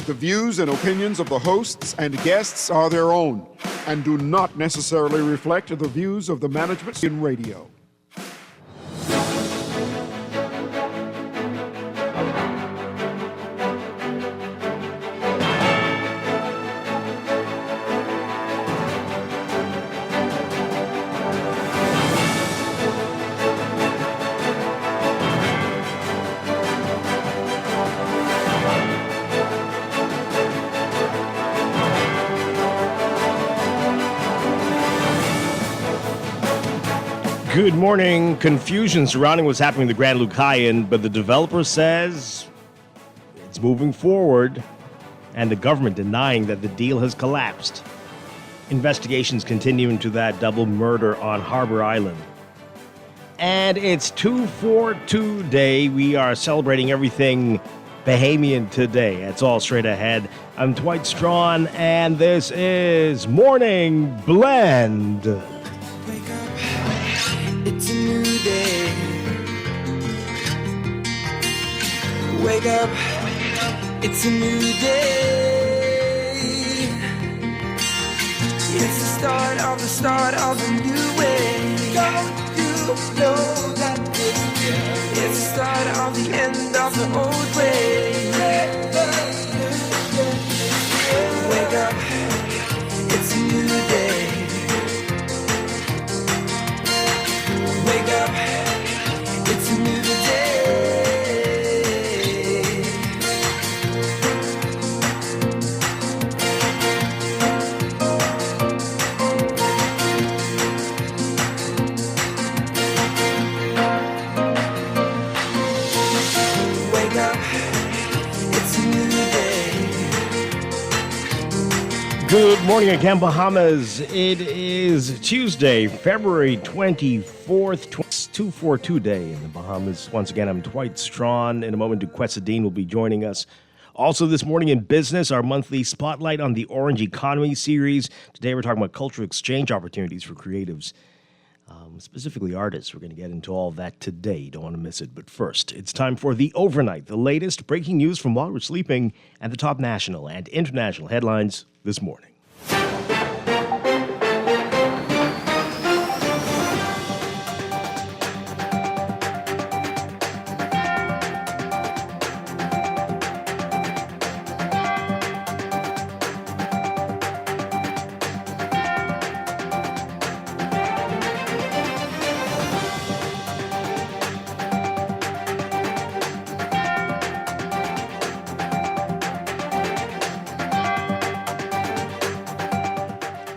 The views and opinions of the hosts and guests are their own and do not necessarily reflect the views of the management in radio. Good morning. Confusion surrounding what's happening with the Grand Lucayan, but the developer says it's moving forward, and the government denying that the deal has collapsed. Investigations continue into that double murder on Harbor Island. And it's 242 Day. We are celebrating everything Bahamian today. That's all straight ahead. I'm Dwight Strachan, and this is Morning Blend. It's a new day. Wake up, it's a new day. It's the start of a new way. Don't you know that it's the start of the end of the old way. Wake up, it's a new day. Wake up, it's a new day. Wake up, it's a new day. Good morning again, Bahamas. It is Tuesday, February 24th, 242 Day in the Bahamas. Once again, I'm Dwight Strachan. In a moment, Duquessadine will be joining us. Also this morning in business, our monthly Spotlight on the Orange Economy series. Today we're talking about cultural exchange opportunities for creatives, specifically artists. We're going to get into all that today. You don't want to miss it. But first, it's time for The Overnight, the latest breaking news from while we're sleeping and the top national and international headlines this morning.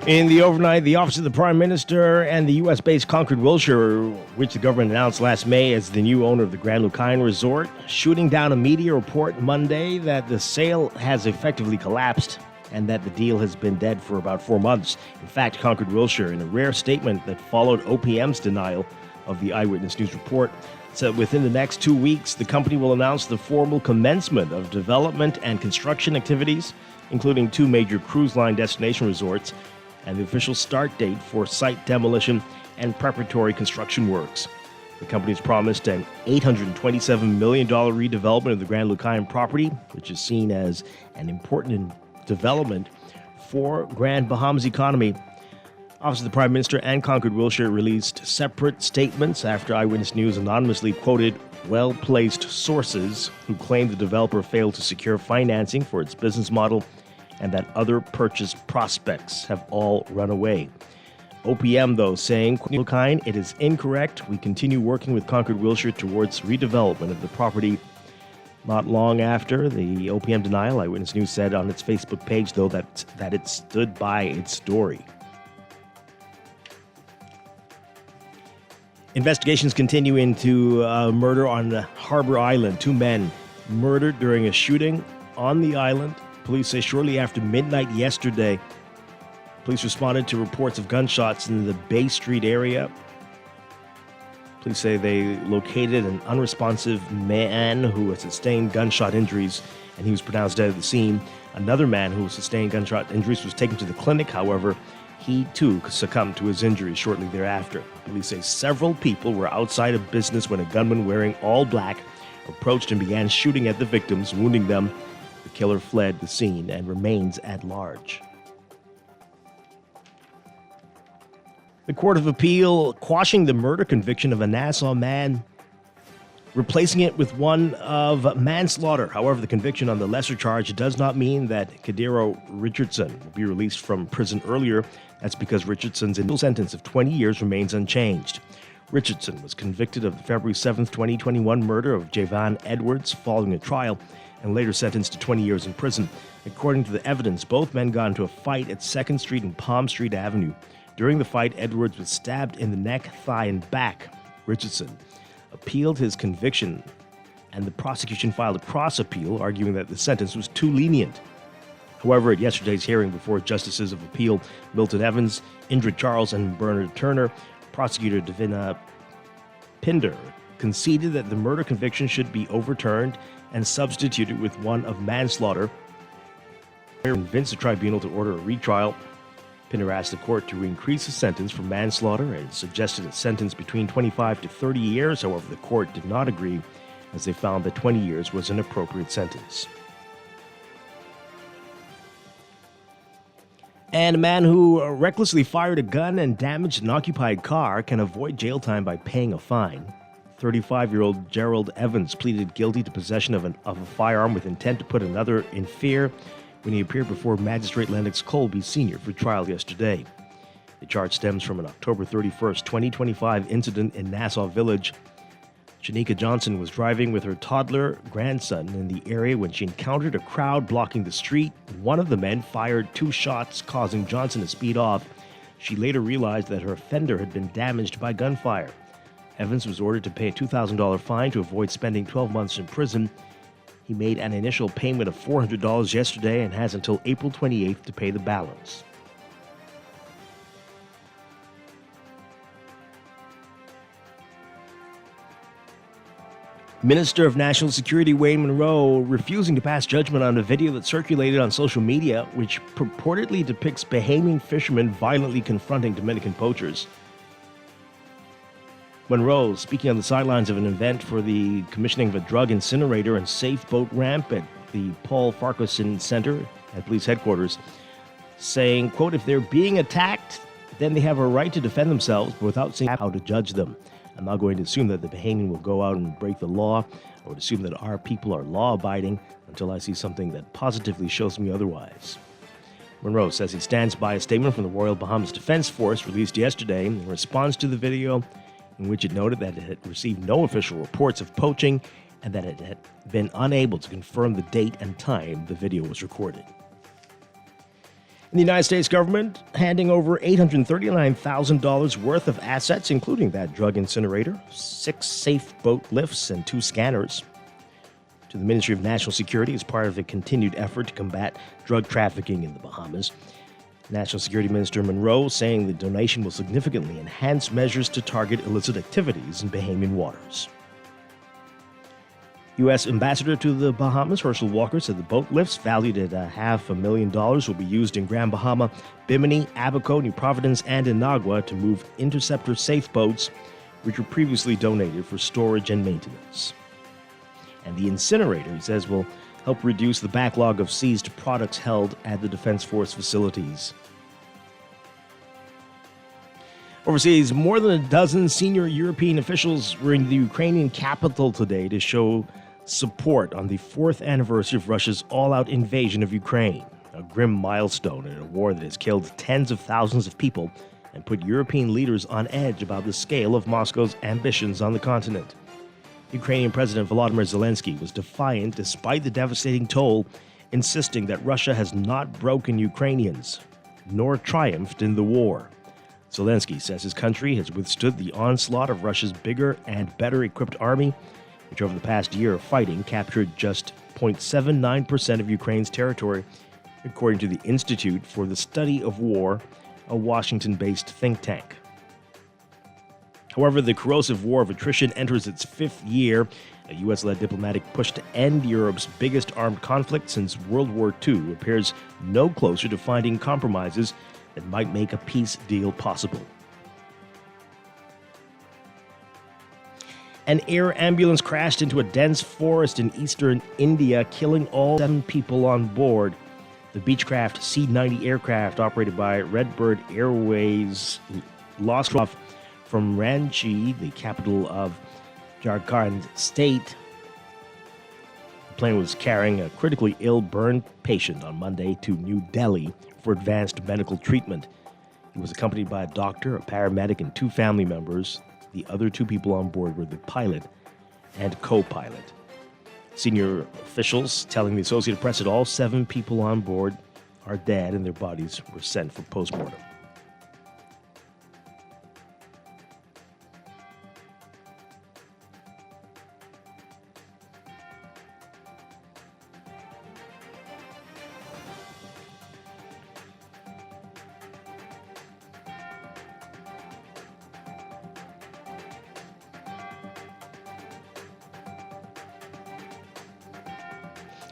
In the overnight, the Office of the Prime Minister and the U.S.-based Concord Wilshire, which the government announced last May as the new owner of the Grand Lucayan Resort, shooting down a media report Monday that the sale has effectively collapsed and that the deal has been dead for about 4 months. In fact, Concord Wilshire, in a rare statement that followed OPM's denial of the Eyewitness News report, said within the next 2 weeks, the company will announce the formal commencement of development and construction activities, including 2 major cruise line destination resorts, and the official start date for site demolition and preparatory construction works. The company's promised an $827 million redevelopment of the Grand Lucayan property, which is seen as an important development for Grand Bahamas economy. Office of the Prime Minister and Concord Wilshire released separate statements after Eyewitness News anonymously quoted well-placed sources who claimed the developer failed to secure financing for its business model and that other purchase prospects have all run away. OPM, though, saying, Lucayan, it is incorrect. We continue working with Concord Wilshire towards redevelopment of the property. Not long after the OPM denial, Eyewitness News said on its Facebook page, though, that it stood by its story. Investigations continue into murder on Harbor Island. 2 men murdered during a shooting on the island. Police say shortly after midnight yesterday, police responded to reports of gunshots in the Bay Street area. Police say they located an unresponsive man who had sustained gunshot injuries, and he was pronounced dead at the scene. Another man who sustained gunshot injuries was taken to the clinic. However, he too succumbed to his injuries shortly thereafter. Police say several people were outside of business when a gunman wearing all black approached and began shooting at the victims, wounding them. The killer fled the scene and remains at large. The Court of Appeal quashing the murder conviction of a Nassau man, replacing it with one of manslaughter. However, the conviction on the lesser charge does not mean that Kadiro Richardson will be released from prison earlier. That's because Richardson's initial sentence of 20 years remains unchanged. Richardson was convicted of the February 7, 2021 murder of Javon Edwards following a trial and later sentenced to 20 years in prison. According to the evidence, both men got into a fight at 2nd Street and Palm Street Avenue. During the fight, Edwards was stabbed in the neck, thigh, and back. Richardson appealed his conviction, and the prosecution filed a cross-appeal, arguing that the sentence was too lenient. However, at yesterday's hearing before Justices of Appeal Milton Evans, Indra Charles, and Bernard Turner, prosecutor Davina Pinder conceded that the murder conviction should be overturned and substituted with one of manslaughter. Convinced the tribunal to order a retrial. Pinder asked the court to increase the sentence for manslaughter and suggested a sentence between 25 to 30 years. However, the court did not agree, as they found that 20 years was an appropriate sentence. And a man who recklessly fired a gun and damaged an occupied car can avoid jail time by paying a fine. 35-year-old Gerald Evans pleaded guilty to possession of a firearm with intent to put another in fear when he appeared before Magistrate Lennox Colby Sr. for trial yesterday. The charge stems from an October 31, 2025 incident in Nassau Village. Shanika Johnson was driving with her toddler grandson in the area when she encountered a crowd blocking the street. One of the men fired 2 shots, causing Johnson to speed off. She later realized that her fender had been damaged by gunfire. Evans was ordered to pay a $2,000 fine to avoid spending 12 months in prison. He made an initial payment of $400 yesterday and has until April 28th to pay the balance. Minister of National Security Wayne Monroe refusing to pass judgment on a video that circulated on social media, which purportedly depicts Bahamian fishermen violently confronting Dominican poachers. Monroe, speaking on the sidelines of an event for the commissioning of a drug incinerator and safe boat ramp at the Paul Farquharson Center at police headquarters, saying, quote, "If they're being attacked, then they have a right to defend themselves, but without saying how to judge them. I'm not going to assume that the Bahamian will go out and break the law. I would assume that our people are law-abiding until I see something that positively shows me otherwise." Monroe says he stands by a statement from the Royal Bahamas Defense Force released yesterday in response to the video, in which it noted that it had received no official reports of poaching and that it had been unable to confirm the date and time the video was recorded. The United States government handing over $839,000 worth of assets, including that drug incinerator, 6 safe boat lifts, and 2 scanners, to the Ministry of National Security as part of the continued effort to combat drug trafficking in the Bahamas. National Security Minister Monroe saying the donation will significantly enhance measures to target illicit activities in Bahamian waters. U.S. Ambassador to the Bahamas, Herschel Walker, said the boat lifts, valued at $500,000, will be used in Grand Bahama, Bimini, Abaco, New Providence, and Inagua to move interceptor safe boats, which were previously donated for storage and maintenance. And the incinerator, he says, will help reduce the backlog of seized products held at the Defense Force facilities. Overseas, more than a dozen senior European officials were in the Ukrainian capital today to show support on the 4th anniversary of Russia's all-out invasion of Ukraine, a grim milestone in a war that has killed tens of thousands of people and put European leaders on edge about the scale of Moscow's ambitions on the continent. Ukrainian President Volodymyr Zelensky was defiant despite the devastating toll, insisting that Russia has not broken Ukrainians, nor triumphed in the war. Zelensky says his country has withstood the onslaught of Russia's bigger and better equipped army, which over the past year of fighting captured just 0.79% of Ukraine's territory, according to the Institute for the Study of War, a Washington-based think tank. However, the corrosive war of attrition enters its 5th year. A U.S.-led diplomatic push to end Europe's biggest armed conflict since World War II appears no closer to finding compromises that might make a peace deal possible. An air ambulance crashed into a dense forest in eastern India, killing all 7 people on board. The Beechcraft C-90 aircraft, operated by Redbird Airways, lost off from Ranchi, the capital of Jharkhand state. The plane was carrying a critically ill burned patient on Monday to New Delhi for advanced medical treatment. He was accompanied by a doctor, a paramedic, and 2 family members. The other 2 people on board were the pilot and co-pilot. Senior officials telling the Associated Press that all 7 people on board are dead and their bodies were sent for postmortem.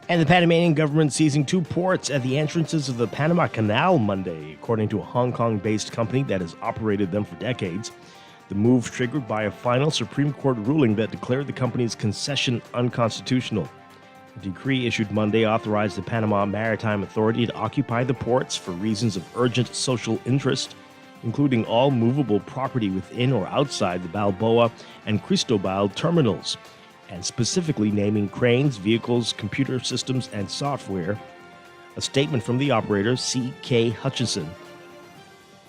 And the Panamanian government seizing 2 ports at the entrances of the Panama Canal Monday, according to a Hong Kong-based company that has operated them for decades. The move triggered by a final Supreme Court ruling that declared the company's concession unconstitutional. A decree issued Monday authorized the Panama Maritime Authority to occupy the ports for reasons of urgent social interest, including all movable property within or outside the Balboa and Cristobal terminals, and specifically naming cranes, vehicles, computer systems, and software. A statement from the operator, C.K. Hutchison,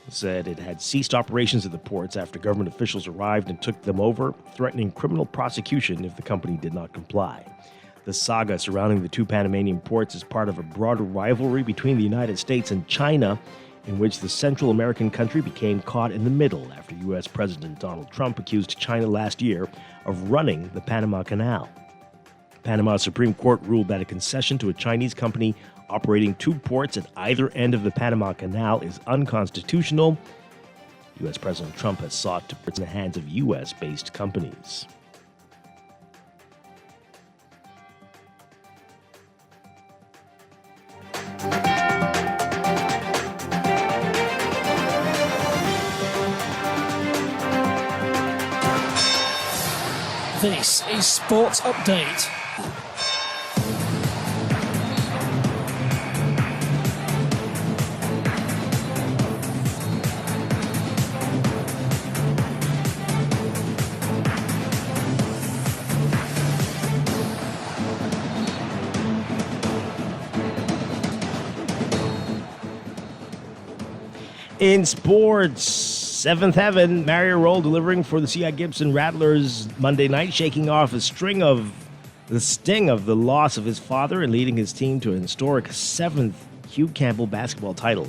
said it had ceased operations at the ports after government officials arrived and took them over, threatening criminal prosecution if the company did not comply. The saga surrounding the 2 Panamanian ports is part of a broader rivalry between the United States and China, in which the Central American country became caught in the middle after U.S. President Donald Trump accused China last year of running the Panama Canal. Panama's Supreme Court ruled that a concession to a Chinese company operating 2 ports at either end of the Panama Canal is unconstitutional. U.S. President Trump has sought to put it in the hands of U.S.-based companies. This is Sports Update. In sports, 7th heaven, Mario Roll delivering for the C.I. Gibson Rattlers Monday night, shaking off the sting of the loss of his father and leading his team to an historic 7th Hugh Campbell basketball title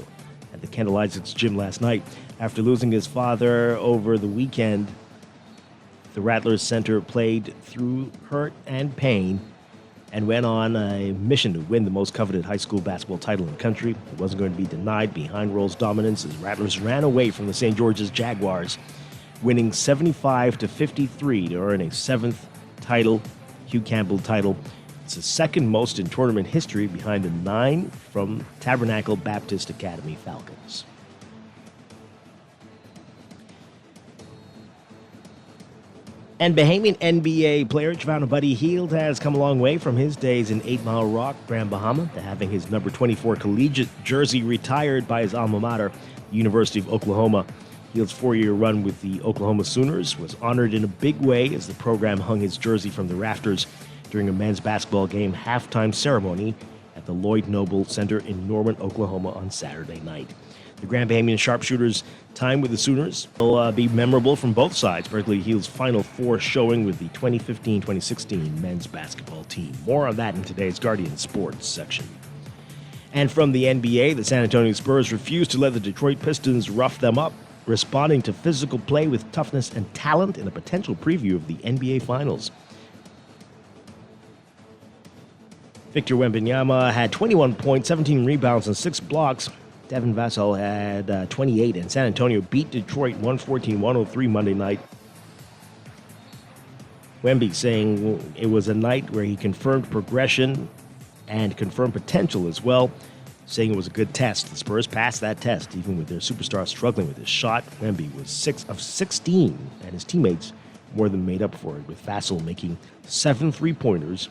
at the Kendall Isaacs Gym last night. After losing his father over the weekend, the Rattlers center played through hurt and pain and went on a mission to win the most coveted high school basketball title in the country. It wasn't going to be denied behind Roll's dominance as Rattlers ran away from the St. George's Jaguars, winning 75-53 to earn a 7th title, Hugh Campbell title. It's the 2nd most in tournament history, behind the 9 from Tabernacle Baptist Academy Falcons. And Bahamian NBA player Javon Buddy Hield has come a long way from his days in 8 Mile Rock, Grand Bahama, to having his number 24 collegiate jersey retired by his alma mater, the University of Oklahoma. Hield's 4-year run with the Oklahoma Sooners was honored in a big way as the program hung his jersey from the rafters during a men's basketball game halftime ceremony at the Lloyd Noble Center in Norman, Oklahoma on Saturday night. The Grand Bahamian sharpshooters' time with the Sooners will be memorable from both sides, particularly Hield's Final Four showing with the 2015-2016 men's basketball team. More on that in today's Guardian Sports section. And from the NBA, the San Antonio Spurs refused to let the Detroit Pistons rough them up, responding to physical play with toughness and talent in a potential preview of the NBA Finals. Victor Wembanyama had 21 points, 17 rebounds, and 6 blocks. Devin Vassell had 28, and San Antonio beat Detroit 114-103 Monday night. Wemby saying it was a night where he confirmed progression and confirmed potential as well, saying it was a good test. The Spurs passed that test, even with their superstar struggling with his shot. Wemby was 6 of 16, and his teammates more than made up for it, with Vassell making 7 3-pointers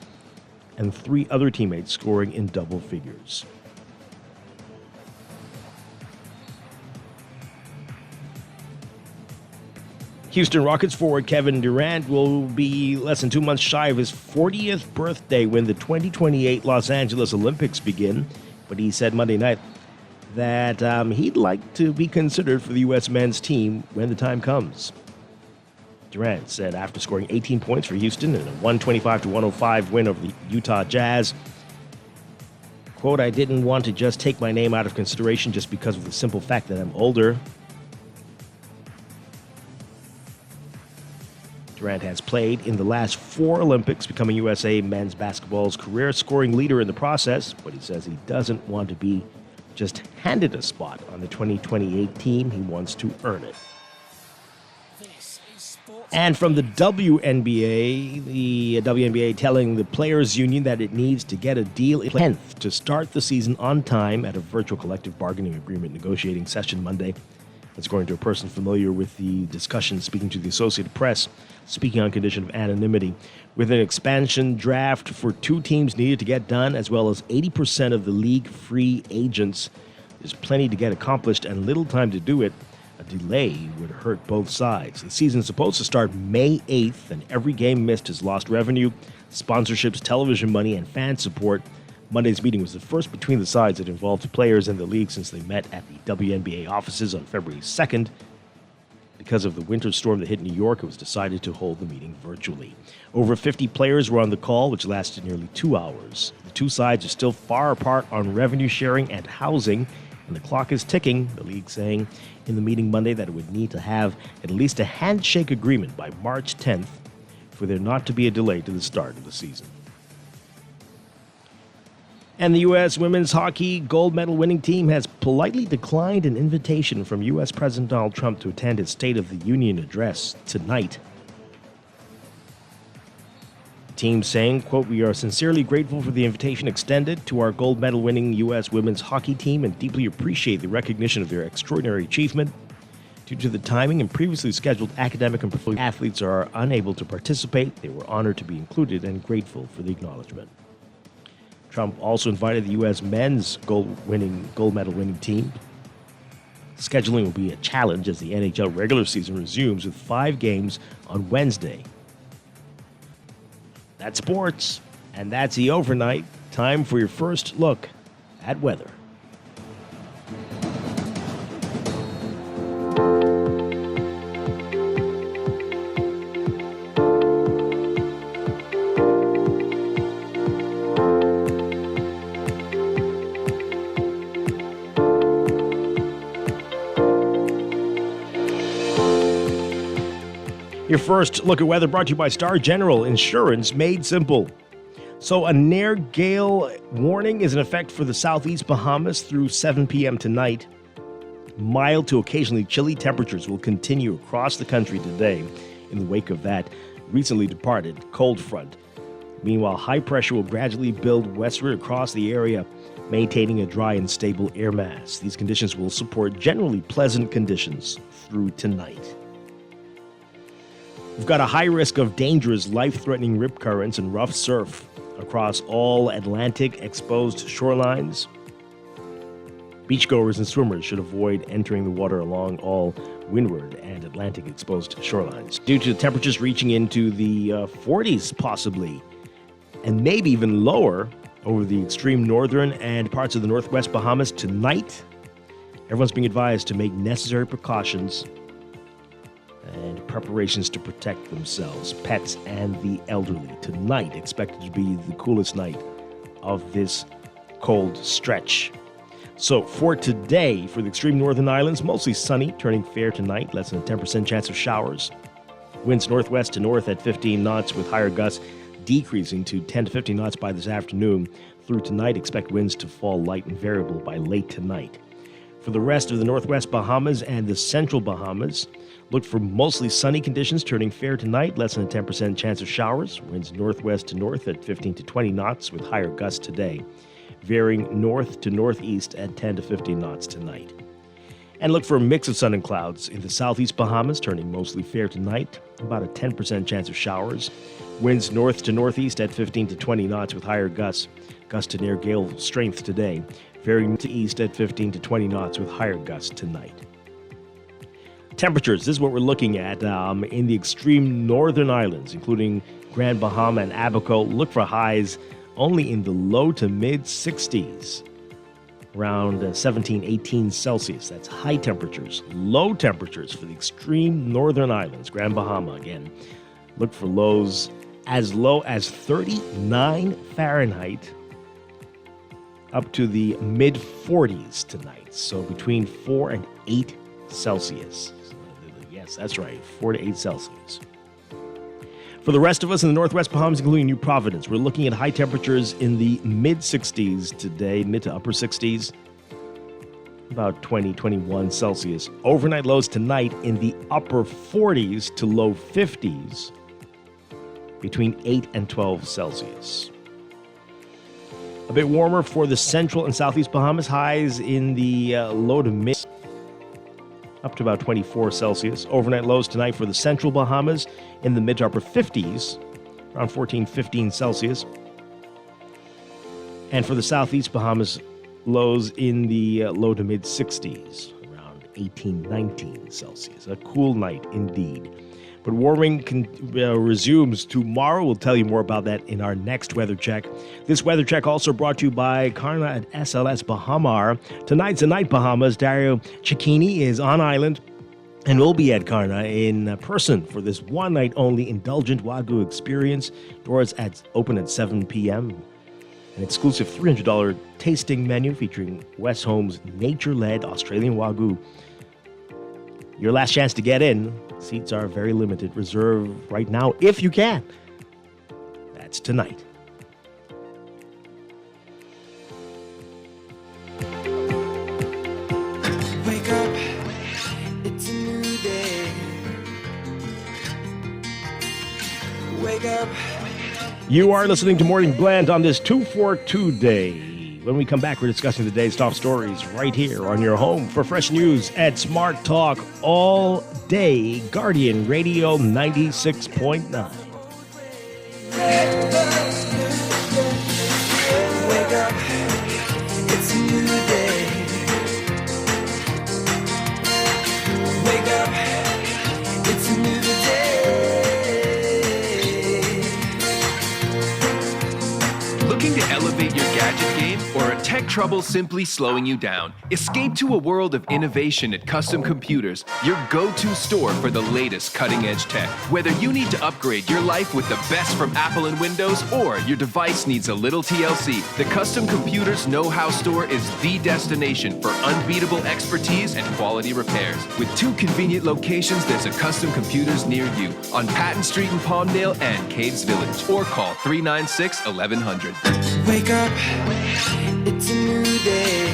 and 3 other teammates scoring in double figures. Houston Rockets forward Kevin Durant will be less than 2 months shy of his 40th birthday when the 2028 Los Angeles Olympics begin, but he said Monday night that he'd like to be considered for the U.S. men's team when the time comes. Durant said after scoring 18 points for Houston in a 125-105 win over the Utah Jazz, quote, "I didn't want to just take my name out of consideration just because of the simple fact that I'm older." Durant has played in the last 4 Olympics, becoming USA men's basketball's career scoring leader in the process, but he says he doesn't want to be just handed a spot on the 2028 team. He wants to earn it. And from the WNBA, the WNBA telling the Players Union that it needs to get a deal in 10th to start the season on time at a virtual collective bargaining agreement negotiating session Monday. That's according to a person familiar with the discussion speaking to the Associated Press, speaking on condition of anonymity. With an expansion draft for 2 teams needed to get done, as well as 80% of the league free agents, there's plenty to get accomplished and little time to do it. A delay would hurt both sides. The season's supposed to start May 8th, and every game missed has lost revenue, sponsorships, television money, and fan support. Monday's meeting was the first between the sides that involved players in the league since they met at the WNBA offices on February 2nd. Because of the winter storm that hit New York, it was decided to hold the meeting virtually. Over 50 players were on the call, which lasted nearly 2 hours. The 2 sides are still far apart on revenue sharing and housing, and the clock is ticking, the league saying in the meeting Monday that it would need to have at least a handshake agreement by March 10th for there not to be a delay to the start of the season. And the U.S. women's hockey gold medal winning team has politely declined an invitation from U.S. President Donald Trump to attend his State of the Union address tonight. The team saying, quote, "We are sincerely grateful for the invitation extended to our gold medal winning U.S. women's hockey team and deeply appreciate the recognition of their extraordinary achievement. Due to the timing and previously scheduled academic and professional athletes are unable to participate, they were honored to be included and grateful for the acknowledgement." Trump also invited the U.S. men's gold medal winning team. Scheduling will be a challenge as the NHL regular season resumes with 5 games on Wednesday. That's sports, and that's the overnight. Time for your first look at weather. Your first look at weather brought to you by Star General Insurance, made simple. So a near gale warning is in effect for the southeast Bahamas through 7 p.m. tonight. Mild to occasionally chilly temperatures will continue across the country today in the wake of that recently departed cold front. Meanwhile, high pressure will gradually build westward across the area, maintaining a dry and stable air mass. These conditions will support generally pleasant conditions through tonight. We've got a high risk of dangerous, life-threatening rip currents and rough surf across all Atlantic exposed shorelines. Beachgoers and swimmers should avoid entering the water along all windward and Atlantic exposed shorelines due to temperatures reaching into the 40s possibly, and maybe even lower over the extreme northern and parts of the northwest Bahamas tonight. Everyone's being advised to make necessary precautions and preparations to protect themselves, pets, and the elderly. Tonight, expected to be the coolest night of this cold stretch. So for today, for the extreme northern islands, mostly sunny, turning fair tonight, less than a 10% chance of showers. Winds northwest to north at 15 knots with higher gusts decreasing to 10 to 15 knots by this afternoon. Through tonight, expect winds to fall light and variable by late tonight. For the rest of the northwest Bahamas and the central Bahamas, look for mostly sunny conditions turning fair tonight, less than a 10% chance of showers. Winds northwest to north at 15 to 20 knots with higher gusts today. Varying north to northeast at 10 to 15 knots tonight. And look for a mix of sun and clouds in the southeast Bahamas, turning mostly fair tonight. About a 10% chance of showers. Winds north to northeast at 15 to 20 knots with higher gusts. Gust to near gale strength today. Varying to east at 15 to 20 knots with higher gusts tonight. Temperatures, this is what we're looking at in the extreme northern islands, including Grand Bahama and Abaco. Look for highs only in the low to mid 60s. Around 17, 18 Celsius. That's high temperatures. Low temperatures for the extreme northern islands. Grand Bahama again. Look for lows as low as 39 Fahrenheit up to the mid 40s tonight. So between 4 and 8 Celsius. Yes, that's right. 4 to 8 Celsius. For the rest of us in the Northwest Bahamas, including New Providence, we're looking at high temperatures in the mid-60s today, mid to upper 60s, about 20, 21 Celsius. Overnight lows tonight in the upper 40s to low 50s, between 8 and 12 Celsius. A bit warmer for the central and southeast Bahamas, highs in the low to mid, up to about 24 Celsius. Overnight lows tonight for the central Bahamas in the mid to upper 50s, around 14, 15 Celsius. And for the southeast Bahamas, lows in the low to mid 60s, around 18, 19 Celsius. A cool night indeed. But warming resumes tomorrow. We'll tell you more about that in our next weather check. This weather check also brought to you by Karna at SLS Bahamar. Tonight's the night Bahamas. Dario Cecchini is on island and will be at Karna in person for this one night only indulgent Wagyu experience. Doors open at 7 p.m. An exclusive $300 tasting menu featuring West Home's nature-led Australian Wagyu. Your last chance to get in. Seats are very limited. Reserve right now if you can. That's tonight. Wake up, it's a new day. Wake up. You are listening to Morning Blend on this 242 day. When we come back, we're discussing the day's top stories right here on your home for fresh news at Smart Talk all day. Guardian Radio 96.9. Wake up, it's a new day. Wake up, it's a new day. Looking to elevate your gadget game or a tech trouble simply slowing you down? Escape to a world of innovation at Custom Computers, your go-to store for the latest cutting-edge tech. Whether you need to upgrade your life with the best from Apple and Windows or your device needs a little TLC, the Custom Computers Know-How Store is the destination for unbeatable expertise and quality repairs. With 2 convenient locations, there's a Custom Computers near you on Patton Street in Palmdale and Caves Village, or call 396-1100. Wake up, it's a new day.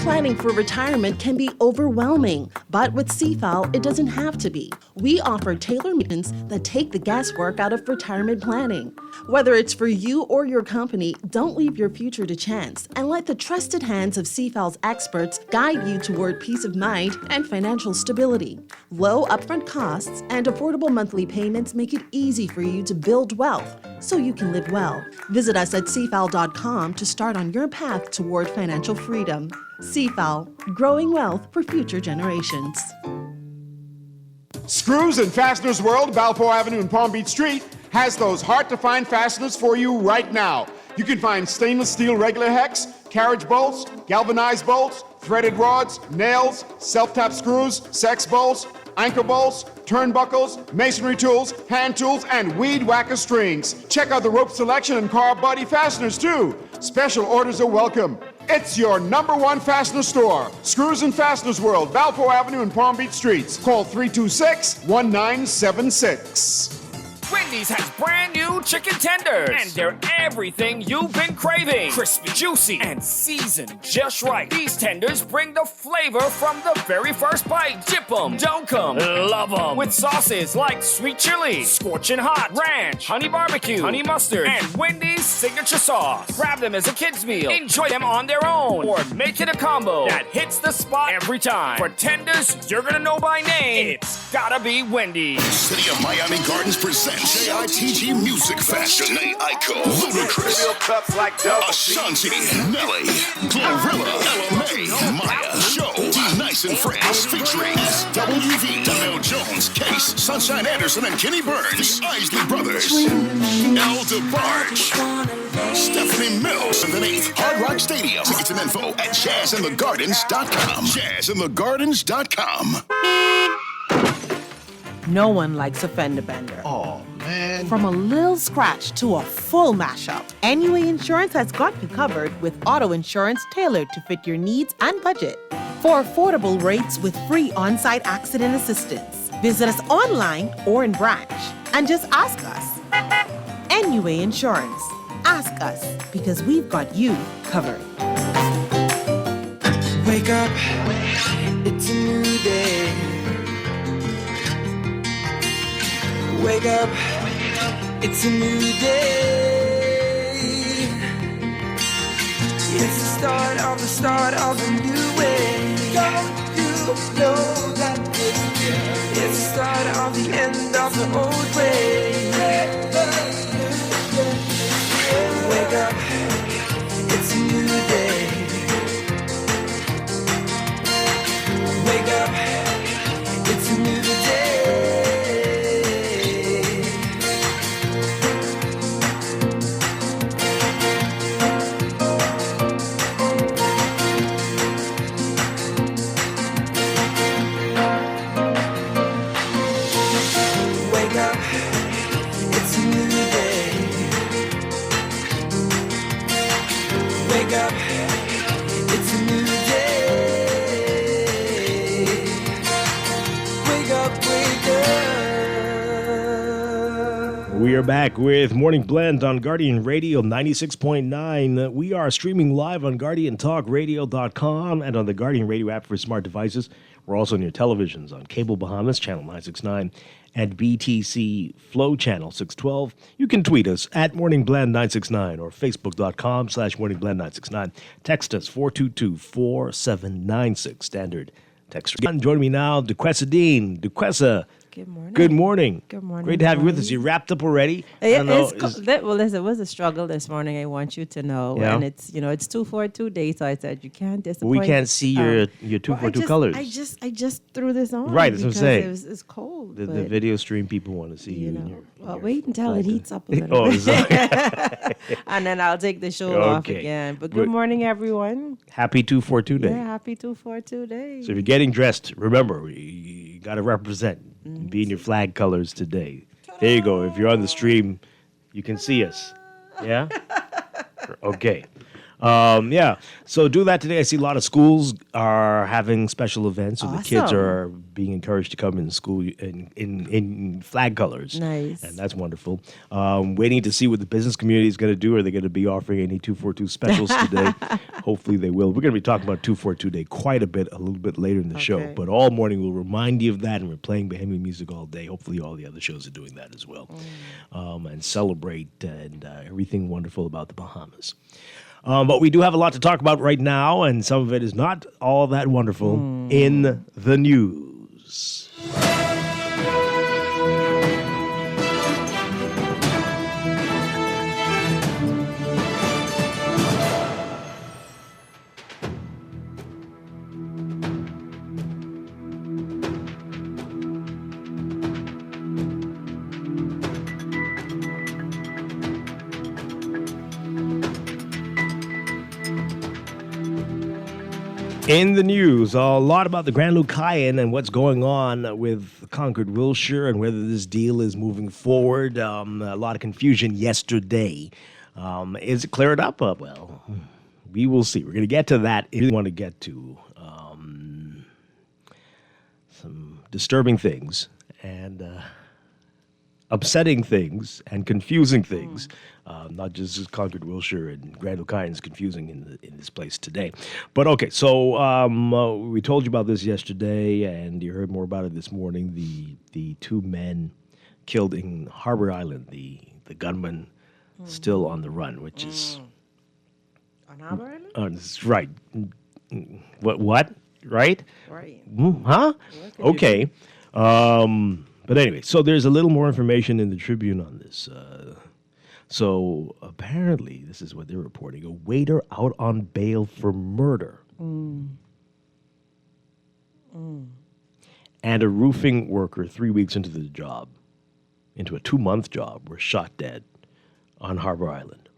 Planning for retirement can be overwhelming, but with CFAL, it doesn't have to be. We offer tailored maintenance that take the guesswork out of retirement planning. Whether it's for you or your company, don't leave your future to chance and let the trusted hands of CFAL's experts guide you toward peace of mind and financial stability. Low upfront costs and affordable monthly payments make it easy for you to build wealth so you can live well. Visit us at cfal.com to start on your path toward financial freedom. CFAL, growing wealth for future generations. Screws and Fasteners World, Balfour Avenue and Palm Beach Street, has those hard-to-find fasteners for you right now. You can find stainless steel regular hex, carriage bolts, galvanized bolts, threaded rods, nails, self-tap screws, sex bolts, anchor bolts, turnbuckles, masonry tools, hand tools, and weed whacker strings. Check out the rope selection and car body fasteners, too. Special orders are welcome. It's your #1 fastener store. Screws and Fasteners World, Balfour Avenue and Palm Beach Streets. Call 326-1976. Wendy's has brand new chicken tenders, and they're everything you've been craving. Crispy, juicy, and seasoned just right. These tenders bring the flavor from the very first bite. Dip 'em, dunk 'em, love 'em. With sauces like sweet chili, scorching hot, ranch, honey barbecue, honey mustard, and Wendy's signature sauce. Grab them as a kid's meal. Enjoy them on their own, or make it a combo that hits the spot every time. For tenders you're gonna know by name, it's gotta be Wendy's. City of Miami Gardens presents JITG Music Fest. Janae Aiko, Ludacris, Ashanti, Nelly, Glorilla, LMA, Maya, Joe, D Nice and Friends, featuring SWV, Donnell Jones, Case, Sunshine Anderson, and Kenny Burns, the Isley Brothers, El DeBarge, Stephanie Mills, and the 8th Hard Rock Stadium. Tickets and info at jazzinthegardens.com. Jazzinthegardens.com. No one likes a fender bender. Oh, man. From a little scratch to a full mashup, NUA Insurance has got you covered with auto insurance tailored to fit your needs and budget. For affordable rates with free on-site accident assistance, visit us online or in branch and just ask us. NUA Insurance. Ask us because we've got you covered. Wake up, it's a new day. Wake up, it's a new day. It's the start of a new way. Don't you know that it's the start of the end of the old way. Wake up, it's a new day. Wake up, it's a new day. Wake up, it's a new day. Wake up, it's a new day. Wake up, wake up. We are back with Morning Blend on Guardian Radio 96.9. We are streaming live on GuardianTalkRadio.com and on the Guardian Radio app for smart devices. We're also on your televisions on Cable Bahamas, Channel 969, and BTC Flow Channel 612. You can tweet us at MorningBlend969 or Facebook.com/MorningBlend969. Text us 422-4796, standard text. Joining me now, Duquesa Dean. Duquesa, good morning. Good morning. Good morning. Great to have you with us. You wrapped up already? Well, listen, it was a struggle this morning. I want you to know, Yeah. and it's 242 days. So I said you can't disappoint. We can't see your 242 colors. I just threw this on. Right, that's what I'm because saying. It's cold. The but, video stream people want to see you. In your, well, wait until it heats up a little Oh, bit. sorry. And then I'll take the show off Okay. again. But good morning, everyone. Happy 242 Day. Yeah, happy 242 Day. So if you're getting dressed, remember, you got to represent. Be in your flag colors today. There you go. If you're on the stream, you can see us. Yeah? Okay. Yeah. So do that today. I see a lot of schools are having special events, so the kids Awesome. are being encouraged to come in school in flag colors. Nice. And that's wonderful. Waiting to see what the business community is going to do. Are they going to be offering any 242 specials today? Hopefully they will. We're going to be talking about 242 Day quite a little bit later in the show. Okay. But all morning we'll remind you of that, and we're playing Bahamian music all day. Hopefully all the other shows are doing that as well. And celebrate and everything wonderful about the Bahamas. But we do have a lot to talk about right now, and some of it is not all that wonderful in the news. In the news, a lot about the Grand Lucayan and what's going on with Concord Wilshire and whether this deal is moving forward. A lot of confusion yesterday. Is it cleared up? Well, we will see. We're going to get to that. If you want to get to some disturbing things. And upsetting things and confusing things. Not just Concord, Wilshire, and Grand O'Kine is confusing in this place today. But okay, so we told you about this yesterday, and you heard more about it this morning. The two men killed in Harbor Island, the gunman still on the run, which is On Harbor Island? it's right. What? Right? Right. Huh? Okay. But anyway, so there's a little more information in the Tribune on this. So apparently, this is what they're reporting: a waiter out on bail for murder, and a roofing worker 3 weeks into the job, into a 2-month job, were shot dead on Harbor Island.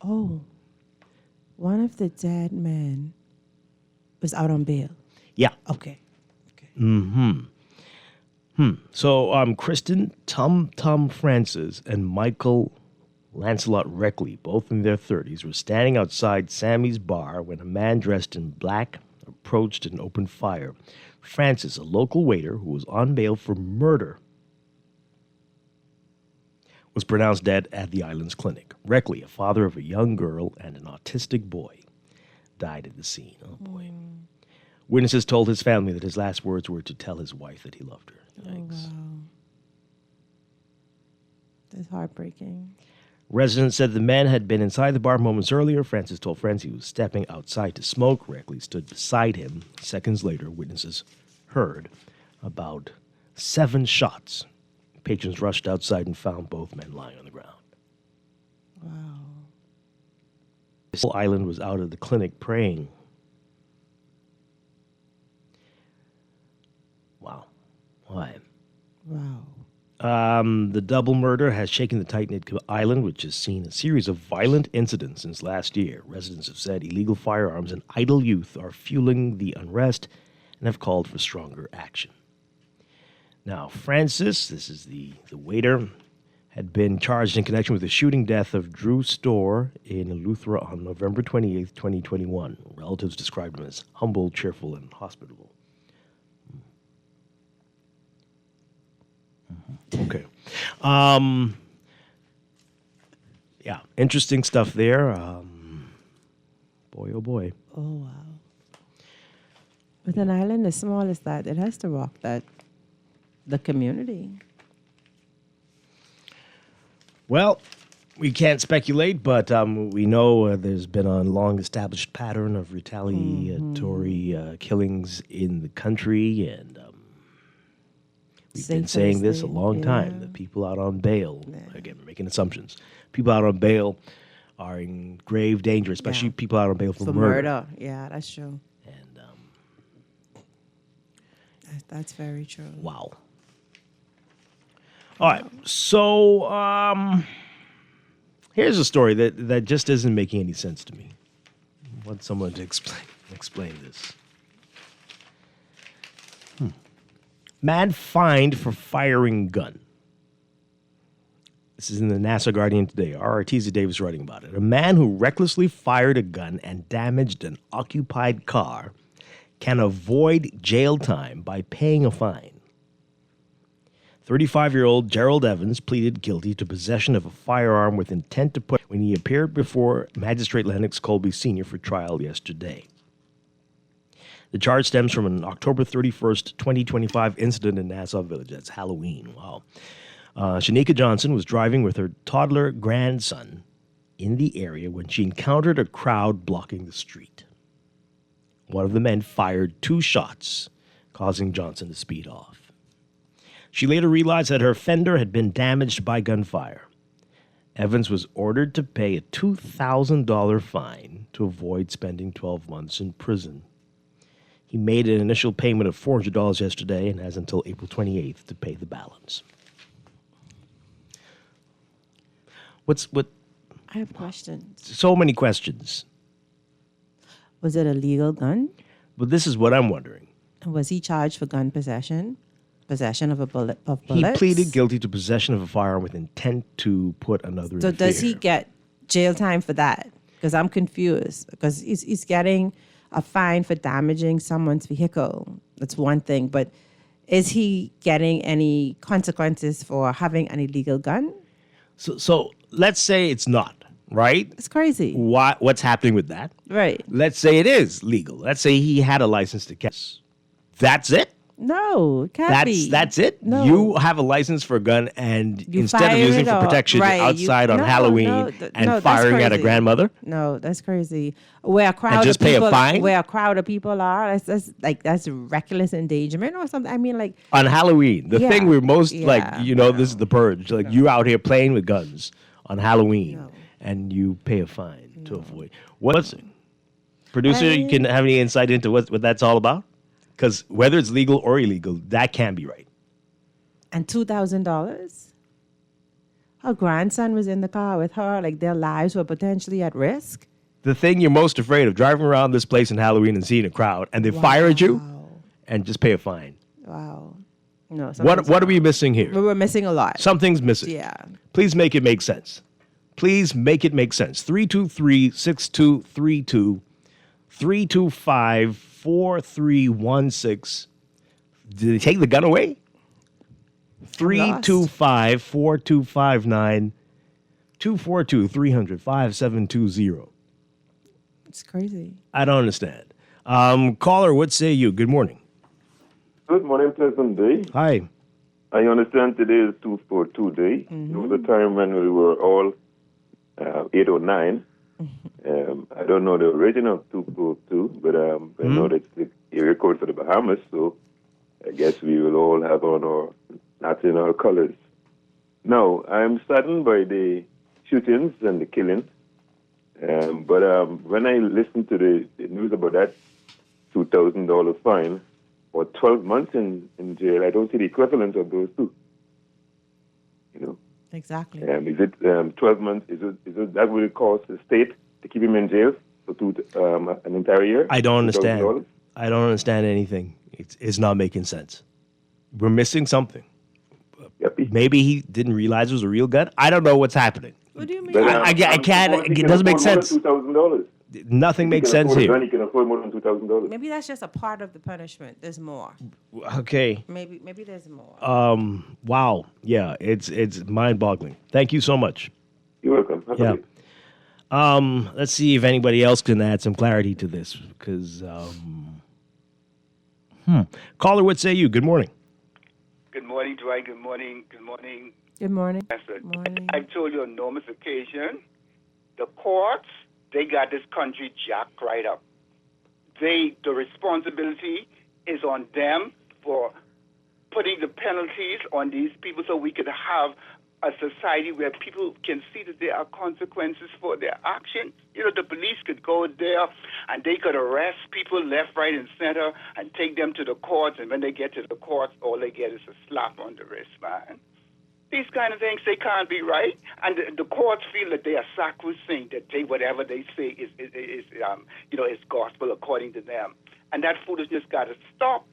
Oh, one of the dead men was out on bail. Yeah. Okay. So Kristen Tum Francis and Michael Lancelot Reckley, both in their 30s, were standing outside Sammy's bar when a man dressed in black approached and opened fire. Francis, a local waiter who was on bail for murder, was pronounced dead at the island's clinic. Reckley, a father of a young girl and an autistic boy, died at the scene. Oh, boy. Witnesses told his family that his last words were to tell his wife that he loved her. Yikes. Oh, wow. That's heartbreaking. Residents said the man had been inside the bar moments earlier. Francis told friends he was stepping outside to smoke. Reckley stood beside him. Seconds later, witnesses heard about 7 shots. Patrons rushed outside and found both men lying on the ground. Wow. This whole island was out of the clinic praying. Wow. Why? Wow. The double murder has shaken the tight-knit island, which has seen a series of violent incidents since last year. Residents have said illegal firearms and idle youth are fueling the unrest and have called for stronger action. Now, Francis, this is the waiter, had been charged in connection with the shooting death of Drew Storr in Eleuthera on November 28th, 2021. Relatives described him as humble, cheerful, and hospitable. Okay. Yeah, interesting stuff there. Boy, oh boy. Oh, wow. With an island as small as that, it has to rock the community. Well, we can't speculate, but we know there's been a long-established pattern of retaliatory killings in the country, and we've been saying this a long time, that people out on bail, again, we're making assumptions, people out on bail are in grave danger, especially people out on bail for murder. Yeah, that's true. And that's very true. wow. All right, so here's a story that just isn't making any sense to me. I want someone to explain this. Man fined for firing gun. This is in the Nassau Guardian today. RRT's Davis writing about it. A man who recklessly fired a gun and damaged an occupied car can avoid jail time by paying a fine. 35-year-old Gerald Evans pleaded guilty to possession of a firearm with intent to put when he appeared before Magistrate Lennox Colby Sr. for trial yesterday. The charge stems from an October 31st, 2025 incident in Nassau Village. That's Halloween. Wow. Shanika Johnson was driving with her toddler grandson in the area when she encountered a crowd blocking the street. One of the men fired 2 shots, causing Johnson to speed off. She later realized that her fender had been damaged by gunfire. Evans was ordered to pay a $2,000 fine to avoid spending 12 months in prison. He made an initial payment of $400 yesterday and has until April 28th to pay the balance. I have questions. So many questions. Was it a legal gun? But this is what I'm wondering. Was he charged for gun possession? Possession of bullets? He pleaded guilty to possession of a firearm with intent to put another in So fear. does he get jail time for that? Because I'm confused. Because he's getting a fine for damaging someone's vehicle. That's one thing. But Is he getting any consequences for having an illegal gun? So let's say it's not, right? It's crazy. What's happening with that? Right. Let's say it is legal. Let's say he had a license to carry. That's it? No, it can't be. That's it? No. You have a license for a gun and You instead of fire using it for or- protection right, outside on no, Halloween no, and no, that's firing at a crazy. grandmother? No, that's crazy. Where a crowd just of pay a people, fine? Where a crowd of people are, that's reckless endangerment or something. I mean, like, On Halloween, the Yeah, thing we're most yeah, this is the purge. Like you out here playing with guns on Halloween and you pay a fine to avoid. What's it? Producer, you can have any insight into what that's all about? Because whether it's legal or illegal, that can't be right. and $2,000. Her grandson was in the car with her. Like their lives were potentially at risk. The thing you're most afraid of, driving around this place in Halloween and seeing a crowd and they fire at you and just pay a fine. Wow. No. What are we missing here? We were missing a lot. Something's missing. Yeah. Please make it make sense. Please make it make sense. 323-6232, 325-4316. Did they take the gun away? 325-4259, 242-300-5720. It's crazy. I don't understand. Caller, what say you? Good morning. Good morning, pleasant day. Hi. I understand today is 242 day. There was a time when we were all 8 or 9. I don't know the origin of 242, but I know that's the area code for the Bahamas, so I guess we will all have on our national colors. Now, I'm saddened by the shootings and the killings, but when I listen to the news about that $2,000 fine or 12 months in jail, I don't see the equivalent of those two. You know. Exactly. Is it 12 months? Is it that will cost the state to keep him in jail for an entire year? I don't understand. $2,000? I don't understand anything. It's not making sense. We're missing something. Maybe he didn't realize it was a real gun. I don't know what's happening. What do you mean? I can't. It doesn't make sense. $2,000. Nothing makes sense here. He can afford more than $2,000. Maybe that's just a part of the punishment. There's more. Okay. Maybe there's more. Wow. Yeah. It's mind-boggling. Thank you so much. You're welcome. Have a Yeah. good day. Let's see if anybody else can add some clarity to this. Because, caller, what say you? Good morning. Good morning, Dwight. Good morning. Good morning. Good morning. Good morning. I've told you on numerous occasions, the courts, they got this country jacked right up. The responsibility is on them for putting the penalties on these people so we could have a society where people can see that there are consequences for their action. You know, the police could go there and they could arrest people left, right, and center and take them to the courts. And when they get to the courts, all they get is a slap on the wrist, man. These kind of things, they can't be right. And the courts feel that they are sacrosanct, that whatever they say is gospel according to them. And that foolishness got to stop.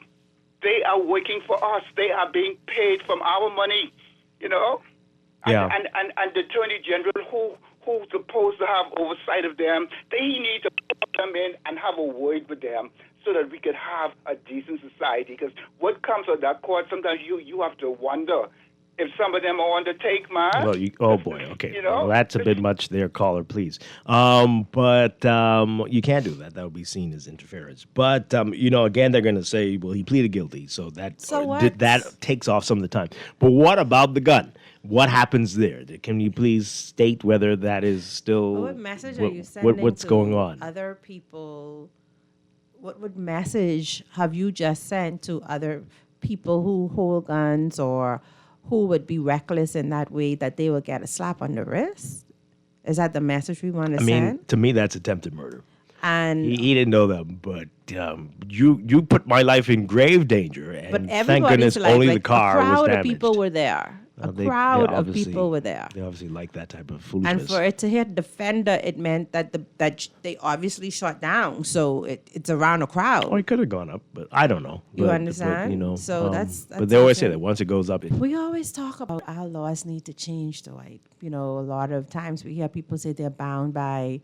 They are working for us. They are being paid from our money, you know. Yeah. And the Attorney General, who's supposed to have oversight of them, they need to put them in and have a word with them so that we could have a decent society. Because what comes of that court, sometimes you have to wonder if some of them are on the take, man. Well, oh boy, okay. You know? Well, that's a bit much there, caller, please. But you can't do that. That would be seen as interference. But, again, they're going to say, well, he pleaded guilty, so that takes off some of the time. But what about the gun? What happens there? Can you please state whether that is still... What message are you sending what's to going on? Other people? What message have you just sent to other people who hold guns or who would be reckless in that way that they will get a slap on the wrist? Is that the message we want to send? I mean, to me, that's attempted murder. And he didn't know that, but you put my life in grave danger, and thank goodness only the car was damaged. A crowd of people were there. A crowd of people were there. They obviously like that type of foolishness. And for it to hit the fender, it meant that they obviously shot down. So it's around a crowd. Oh, it could have gone up, but I don't know. You understand? But, so that's But they always say that once it goes up, we always talk about our laws need to change, Dwight. A lot of times we hear people say they're bound by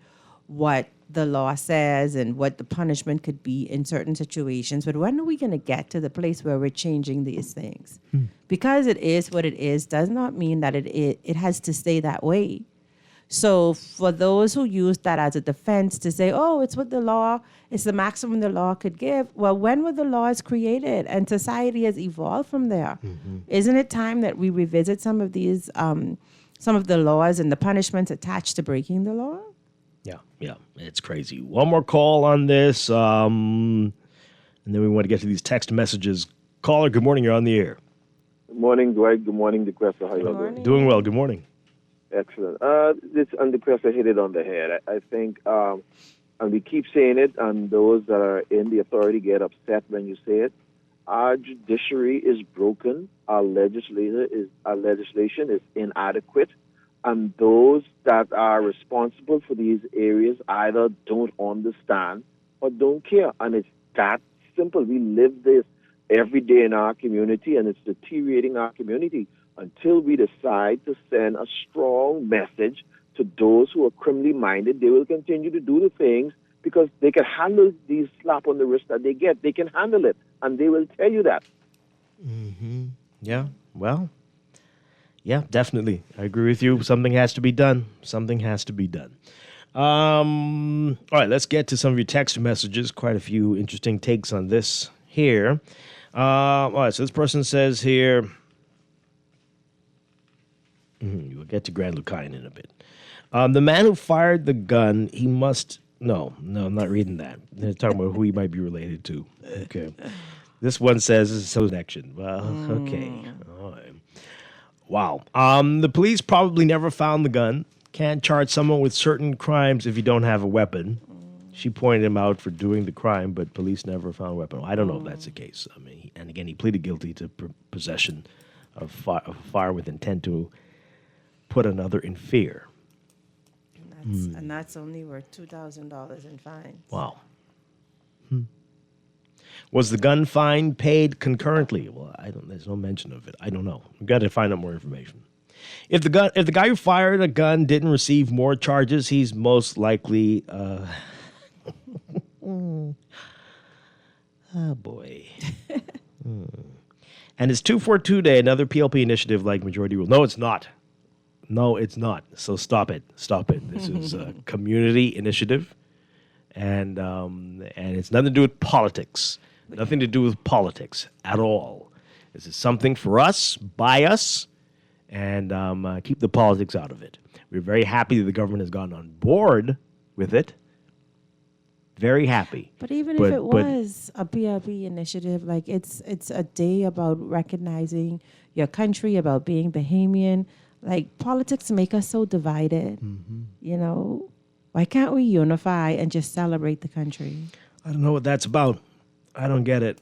what the law says and what the punishment could be in certain situations. But when are we going to get to the place where we're changing these things? Because it is what it is does not mean that it has to stay that way. So for those who use that as a defense to say, oh, it's what the law, it's the maximum the law could give. Well, when were the laws created and society has evolved from there? Isn't it time that we revisit some of these, some of the laws and the punishments attached to breaking the law? Yeah, it's crazy. One more call on this, and then we want to get to these text messages. Caller, good morning. You're on the air. Good morning, Dwight. Good morning, DeQuesta. How you all doing? Doing well. Good morning. Excellent. This DeQuesta hit it on the head. I think, and we keep saying it, and those that are in the authority get upset when you say it. Our judiciary is broken. Our legislation is inadequate. And those that are responsible for these areas either don't understand or don't care. And it's that simple. We live this every day in our community, and it's deteriorating our community until we decide to send a strong message to those who are criminally minded. They will continue to do the things because they can handle these slap on the wrist that they get. They can handle it, and they will tell you that. Yeah, well... Yeah, definitely. I agree with you. Something has to be done. Something has to be done. All right, let's get to some of your text messages. Quite a few interesting takes on this here. All right, so this person says here, we'll get to Grand Lucine in a bit. The man who fired the gun, he must... No, I'm not reading that. They're talking about who he might be related to. Okay. This one says, this is so connection. Well, okay. All right. Wow. The police probably never found the gun. Can't charge someone with certain crimes if you don't have a weapon. She pointed him out for doing the crime, but police never found a weapon. I don't know if that's the case. I mean, and again, he pleaded guilty to possession of fire with intent to put another in fear. And that's only worth $2,000 in fines. Wow. Was the gun fine paid concurrently? Well, there's no mention of it. I don't know. We've got to find out more information. If the guy who fired a gun didn't receive more charges, he's most likely oh boy. And it's 242 Day, another PLP initiative like Majority Rule. No, it's not. So stop it. This is a community initiative, and it's nothing to do with politics. Nothing to do with politics at all. This is something for us, by us, and keep the politics out of it. We're very happy that the government has gotten on board with it. Very happy. But even if it was a PLP initiative, like it's a day about recognizing your country, about being Bahamian. Like politics make us so divided. You know, why can't we unify and just celebrate the country? I don't know what that's about. I don't get it.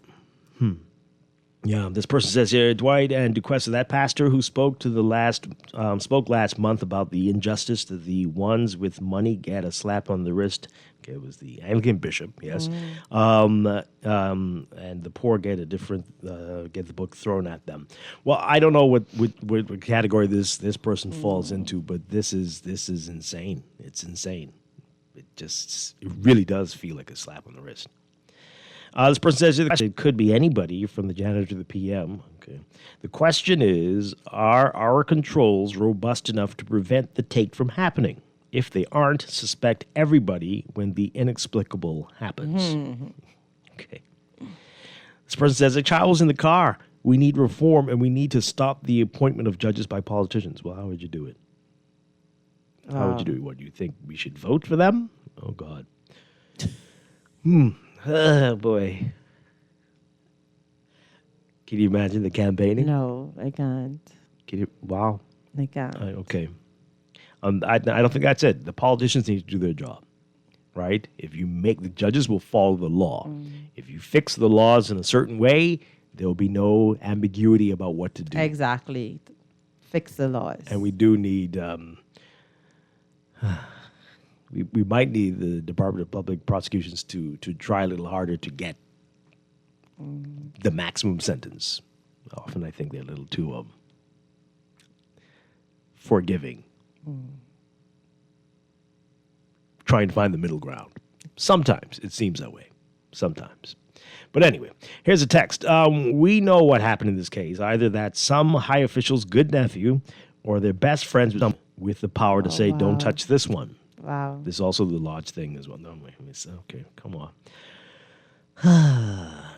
Yeah, this person says here, Dwight and DeQuesta, that pastor who spoke last month about the injustice that the ones with money get a slap on the wrist. Okay, it was the Anglican bishop, yes. And the poor get get the book thrown at them. Well, I don't know what category this person falls into, but this is insane. It's insane. It really does feel like a slap on the wrist. This person says it could be anybody from the janitor to the PM. Okay. The question is, are our controls robust enough to prevent the take from happening? If they aren't, suspect everybody when the inexplicable happens. Okay. This person says, a child was in the car. We need reform, and we need to stop the appointment of judges by politicians. Well, how would you do it? How would you do it? What, do you think we should vote for them? Oh, God. Oh, boy. Can you imagine the campaigning? No, I can't. Wow. I can't. Okay. I don't think that's it. The politicians need to do their job, right? If you the judges will follow the law. If you fix the laws in a certain way, there will be no ambiguity about what to do. Exactly. Fix the laws. And we do need... We might need the Department of Public Prosecutions to try a little harder to get the maximum sentence. Often I think they're a little too forgiving. trying to find the middle ground. Sometimes it seems that way. Sometimes. But anyway, here's a text. We know what happened in this case. Either that some high official's good nephew or their best friends with the power to say, don't touch this one. Wow. This is also the Lodge thing as well. No, wait, okay, come on.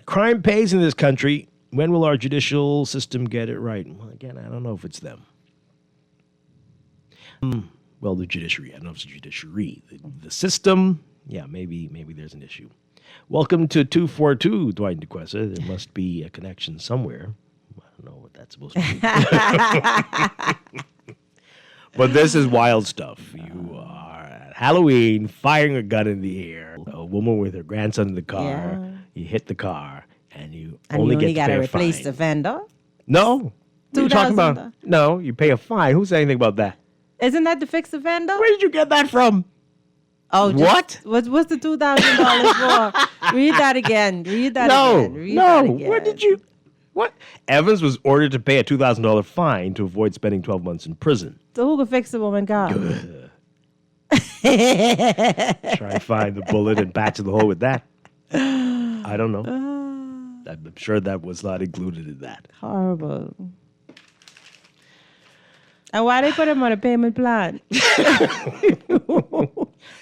Crime pays in this country. When will our judicial system get it right? Well, again, I don't know if it's them. Well, the judiciary. I don't know if it's the judiciary. The system, yeah, maybe there's an issue. Welcome to 242, Dwight and DeQuesta. There must be a connection somewhere. I don't know what that's supposed to be. But this is wild stuff. You are at Halloween firing a gun in the air. A woman with her grandson in the car. Yeah. You hit the car, and you only get to got pay to a replace fine. the fender. No. What are you talking about? No, you pay a fine. Who said anything about that? Isn't that to fix the fender? Where did you get that from? Oh, what? What's the $2,000 for? Read that again. Read that again. Read that again. Where did you? What? Evans was ordered to pay a $2,000 fine to avoid spending 12 months in prison. So who could fix the woman car? Try and find the bullet and patch the hole with that. I don't know. I'm sure that was not included in that. Horrible. And why they put him on a payment plan?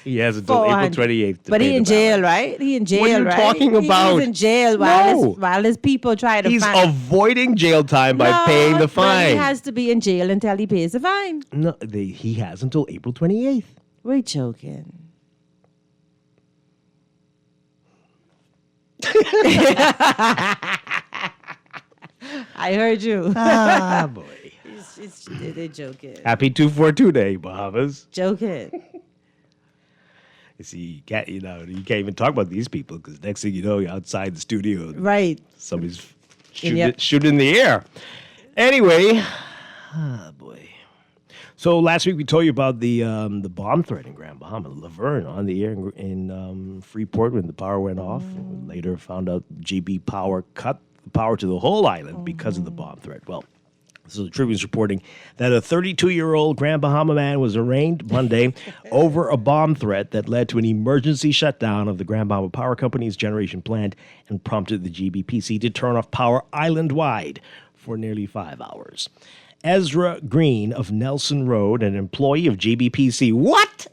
He has until April 28th. But he in jail, right? He in jail, right? What are you talking about? He's in jail while his people try to He's find. avoiding jail time by paying the fine. He has to be in jail until he pays the fine. No, he has until April 28th. We're joking. I heard you. Ah, boy. They're joking. Happy 242 Day, Bahamas. Joking. You see, you can't even talk about these people because next thing you know, you're outside the studio. Right. Somebody's shooting in the air. Anyway, boy. So last week we told you about the bomb threat in Grand Bahama, Laverne, on the air in Freeport when the power went off. And later found out GB Power cut the power to the whole island because of the bomb threat. Well, so the Tribune's reporting that a 32-year-old Grand Bahama man was arraigned Monday over a bomb threat that led to an emergency shutdown of the Grand Bahama Power Company's generation plant and prompted the GBPC to turn off power island-wide for nearly 5 hours. Ezra Green of Nelson Road, an employee of GBPC. What?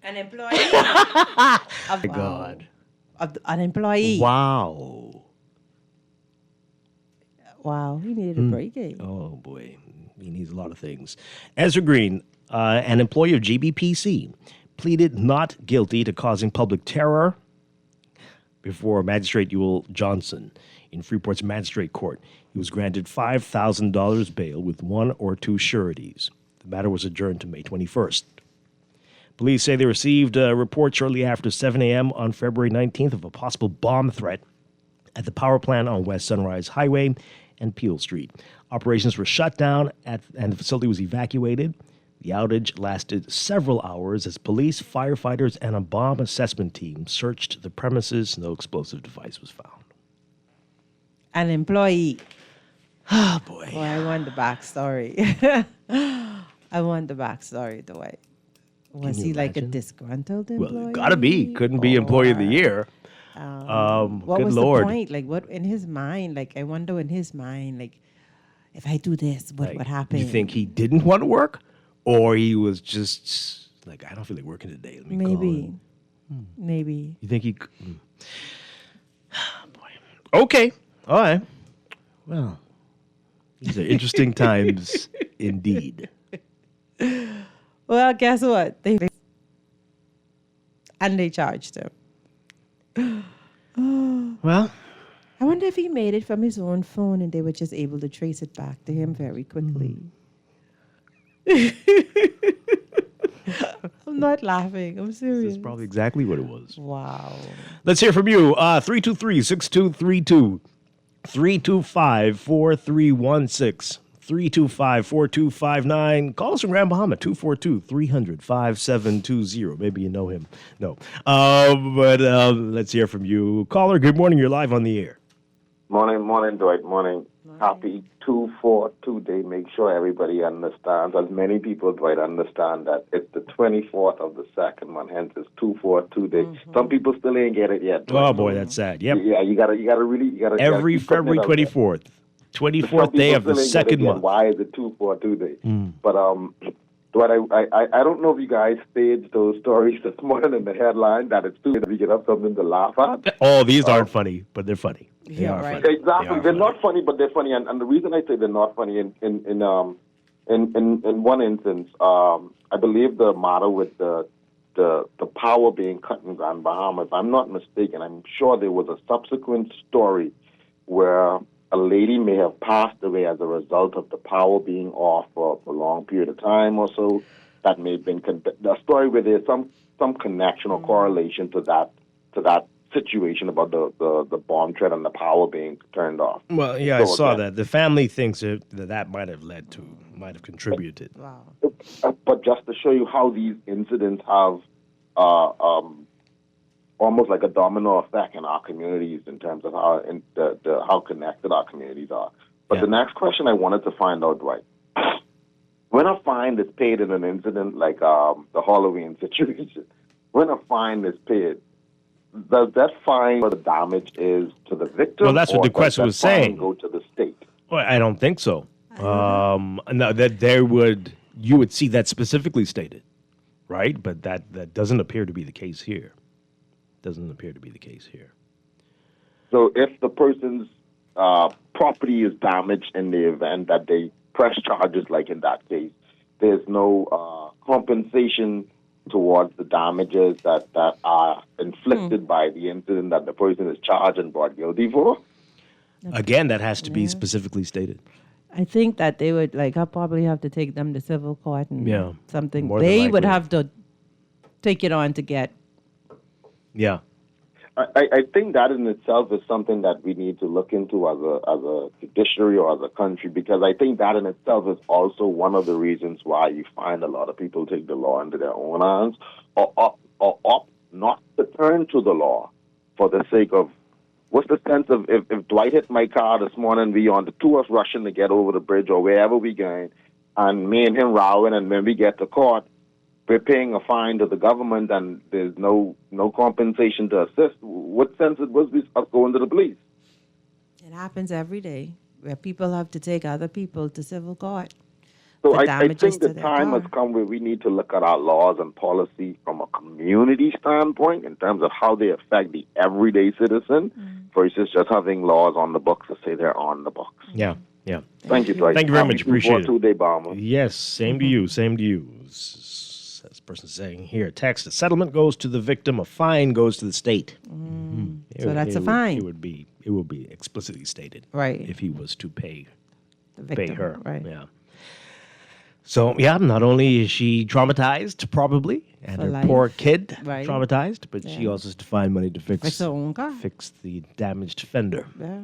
An employee? Oh, my God. An employee. Wow. Wow, he needed a break. Oh, boy. He needs a lot of things. Ezra Green, an employee of GBPC, pleaded not guilty to causing public terror before Magistrate Ewell Johnson in Freeport's Magistrate Court. He was granted $5,000 bail with one or two sureties. The matter was adjourned to May 21st. Police say they received a report shortly after 7 a.m. on February 19th of a possible bomb threat at the power plant on West Sunrise Highway and Peel Street. Operations were shut down and the facility was evacuated. The outage lasted several hours as police, firefighters, and a bomb assessment team searched the premises. No explosive device was found. An employee. Oh, boy. Boy, I want the backstory. I want the backstory, Dwight. Was he like a disgruntled employee? Well, it gotta be. Couldn't be Employee of the Year. What good was Lord. the point? Like, what in his mind? Like, I wonder in his mind, like, if I do this, what would happen? You think he didn't want to work? Or he was just like, I don't feel like working today. Let me Maybe. call in. Maybe. You think he... Boy. Okay. All right. Well, these are interesting times indeed. Well, guess what? They charged him. Well, I wonder if he made it from his own phone and they were just able to trace it back to him very quickly. I'm not laughing. I'm serious. That's probably exactly what it was. Wow. Let's hear from you. 323-6232. 325-4316. 325-4259. Call us from Grand Bahama, 242-300-5720. Maybe you know him. No. But let's hear from you. Caller, good morning. You're live on the air. Morning, Dwight. Morning. Happy 242 Day. Make sure everybody understands, as many people, Dwight, understand that it's the 24th of the second month, hence it's 242 Day. Some people still ain't get it yet. Dwight. Oh boy, that's sad. Yep. Yeah, you gotta really Every keep putting February it out there. 24th, Some 24th day people of the still ain't get it second yet. month. Why is it 242 Day? But Dwight, I don't know if you guys staged those stories this morning in the headline that it's too late to get up something to laugh at. Oh, these aren't funny, but they're funny. They are right. funny. Exactly, they're not funny, but they're funny. And the reason I say they're not funny, in one instance, I believe the matter with the power being cut in Grand Bahama, if I'm not mistaken, I'm sure there was a subsequent story where a lady may have passed away as a result of the power being off for a long period of time or so. That may have been a story where there's some connection or correlation to that situation about the bomb threat and the power being turned off. Well, yeah, I saw that. The family thinks that might have contributed. Wow. But just to show you how these incidents have almost like a domino effect in our communities in terms of how connected our communities are. But the next question I wanted to find out, Dwight, when a fine is paid in an incident like the Halloween situation, when a fine is paid, does that fine or the damage is to the victim? Well, that's what or the question does was that fine saying. Go to the state. Well, I don't think so. No, that you would see that specifically stated, right? But that doesn't appear to be the case here. Doesn't appear to be the case here. So if the person's property is damaged in the event that they press charges, like in that case, there's no compensation towards the damages that are inflicted by the incident that the person is charged and brought guilty for? Again, that has to be specifically stated. I think that they would I'll probably have to take them to civil court and something. more than They would likely. have to take it on to get. Yeah. I think that in itself is something that we need to look into as a judiciary or as a country, because I think that in itself is also one of the reasons why you find a lot of people take the law into their own hands or opt not to turn to the law for the sake of, what's the sense of if Dwight hit my car this morning, we on the two of us rushing to get over the bridge or wherever we going, and me and him rowing, and when we get to court, we're paying a fine to the government and there's no compensation to assist. What sense it was us going to the police? It happens every day where people have to take other people to civil court. So for I damages think to the their time has car. come where we need to look at our laws and policy from a community standpoint in terms of how they affect the everyday citizen versus just having laws on the books to say they're on the books. Yeah. Yeah. Thank you, Dwight. Thank you very much. Appreciate it. 242 Day bomber. Yes, same to you. Same to you. This person saying here, text, a settlement goes to the victim, a fine goes to the state. So that's a fine. It will be explicitly stated, Right. if he was to pay The victim, her. right. Yeah. So yeah, not only is she traumatized, probably, and For her life. poor kid Right. traumatized, but she also has to find money to Fix her own car. fix the damaged fender. Yeah.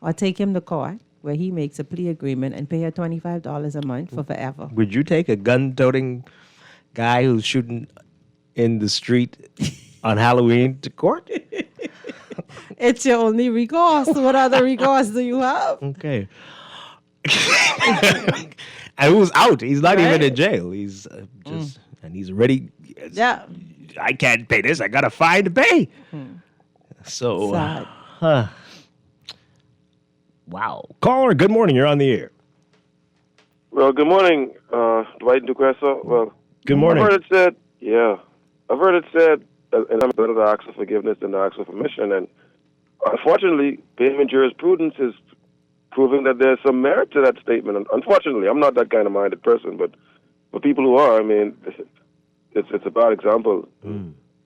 Or take him to court where he makes a plea agreement and pay her $25 a month for forever. Would you take a gun-toting guy who's shooting in the street on Halloween to court? It's your only recourse. What other recourse do you have? Okay. And who's out? He's not even Right. in jail. He's just, and he's already. Yeah. I can't pay this. I got a fine to pay. So, Sad. wow. Caller, good morning. You're on the air. Well, good morning, Dwight and Duquesa. Well, Good morning. I've heard it said, and I'm better to ask for forgiveness than to ask for permission. And unfortunately, payment jurisprudence is proving that there's some merit to that statement. And unfortunately, I'm not that kind of minded person, but for people who are, I mean, it's a bad example.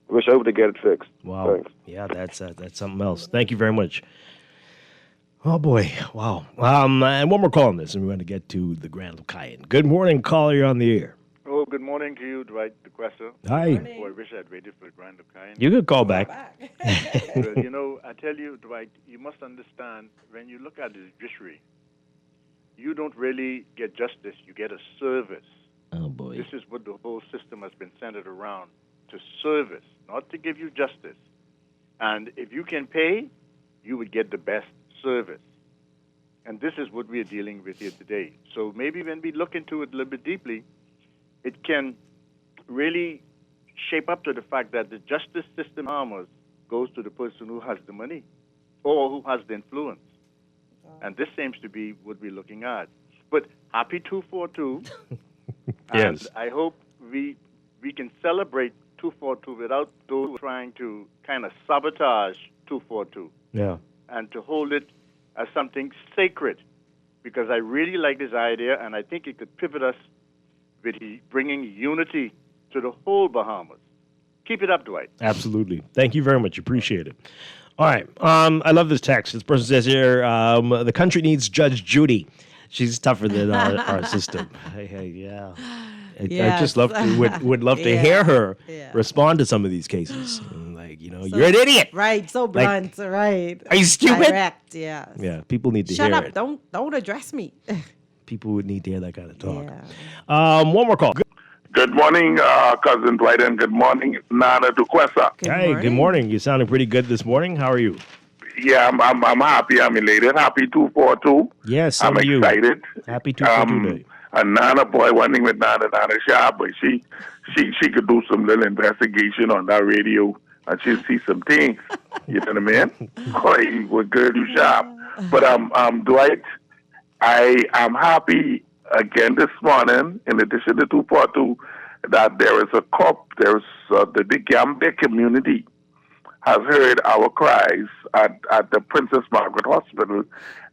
Wish I would get it fixed. Wow. Thanks. Yeah, that's something else. Thank you very much. Oh boy, wow. And one more call on this, and we're going to get to the Grand Cayenne. Good morning, caller. You're on the air. Oh, good morning to you, Dwight Duquesa. Hi. Oh, I wish I had waited for the Grand Cayenne. You could call back. Well, you know, I tell you, Dwight, you must understand, when you look at the judiciary, you don't really get justice, you get a service. Oh, boy. This is what the whole system has been centered around, to service, not to give you justice. And if you can pay, you would get the best service. And this is what we are dealing with here today. So maybe when we look into it a little bit deeply, it can really shape up to the fact that the justice system armors goes to the person who has the money or who has the influence. And this seems to be what we're looking at. But happy 242. Yes. And I hope we can celebrate 242 without those trying to kind of sabotage 242. Yeah. And to hold it as something sacred, because I really like this idea, and I think it could pivot us with bringing unity to the whole Bahamas. Keep it up, Dwight. Absolutely. Thank you very much. Appreciate it. All right. I love this text. This person says here, the country needs Judge Judy. She's tougher than our system. Yeah. I just would love to hear her respond to some of these cases. Like, you're an idiot. Right. So blunt. Right. Are you stupid? Direct. Yeah. Yeah. People need to Shut hear up. it. Don't address me. People would need to hear that kind of talk. One more call. Good morning, Cousin Dwight, and good morning, Nana Duquesa. Good morning. You sounding pretty good this morning. How are you? Yeah, I'm happy. I'm elated. Happy 242. Yes, I'm excited. Happy 242 day. And Nana, boy, one thing with Nana Sharp, but she could do some little investigation on that radio, and she'll see some things. You know what I mean? Boy, what girl you sharp. But Dwight, I am happy again this morning, in addition to 242, that there is the Gambia community has heard our cries at the Princess Margaret Hospital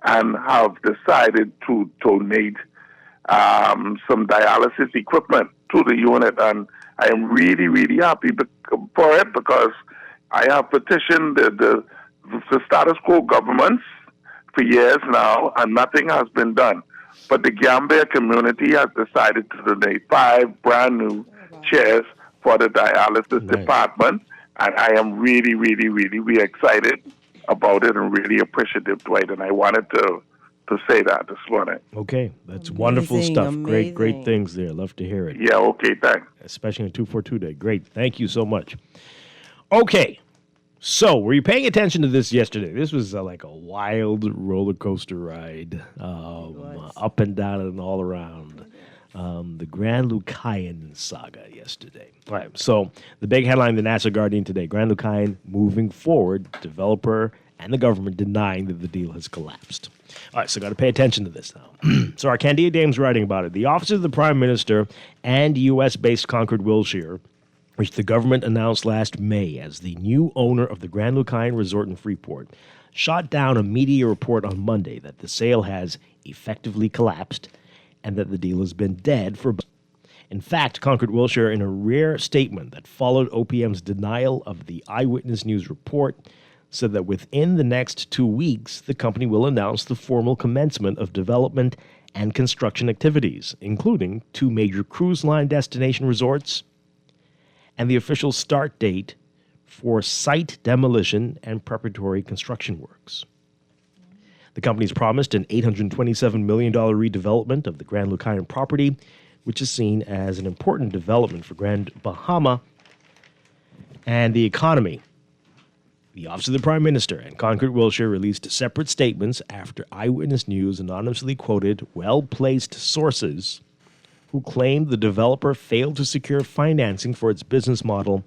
and have decided to donate some dialysis equipment to the unit. And I am really, really happy for it, because I have petitioned the status quo governments for years now, and nothing has been done. But the Gambia community has decided to donate 5 brand new chairs for the dialysis department. And I am really, really, really, really excited about it and really appreciative, Dwight. And I wanted to say that this morning. Okay. That's wonderful stuff. Great things there. Love to hear it. Yeah, okay, thanks. Especially on 242 Day. Great. Thank you so much. Okay. So, were you paying attention to this yesterday? This was like a wild roller coaster ride, up and down and all around. The Grand Lucayan saga yesterday. All right, so the big headline in the National Guardian today, Grand Lucayan moving forward, developer and the government denying that the deal has collapsed. All right, so got to pay attention to this now. So our Candia Dame's writing about it. The Office of the Prime Minister and U.S.-based Concord Wilshire, which the government announced last May as the new owner of the Grand Lucayan Resort in Freeport, shot down a media report on Monday that the sale has effectively collapsed and that the deal has been dead for. In fact, Concord Wilshire, in a rare statement that followed OPM's denial of the Eyewitness News report, said that within the next 2 weeks, the company will announce the formal commencement of development and construction activities, including 2 major cruise line destination resorts, and the official start date for site demolition and preparatory construction works. The company's promised an $827 million redevelopment of the Grand Lucayan property, which is seen as an important development for Grand Bahama and the economy. The Office of the Prime Minister and Concord Wilshire released separate statements after Eyewitness News anonymously quoted well-placed sources who claimed the developer failed to secure financing for its business model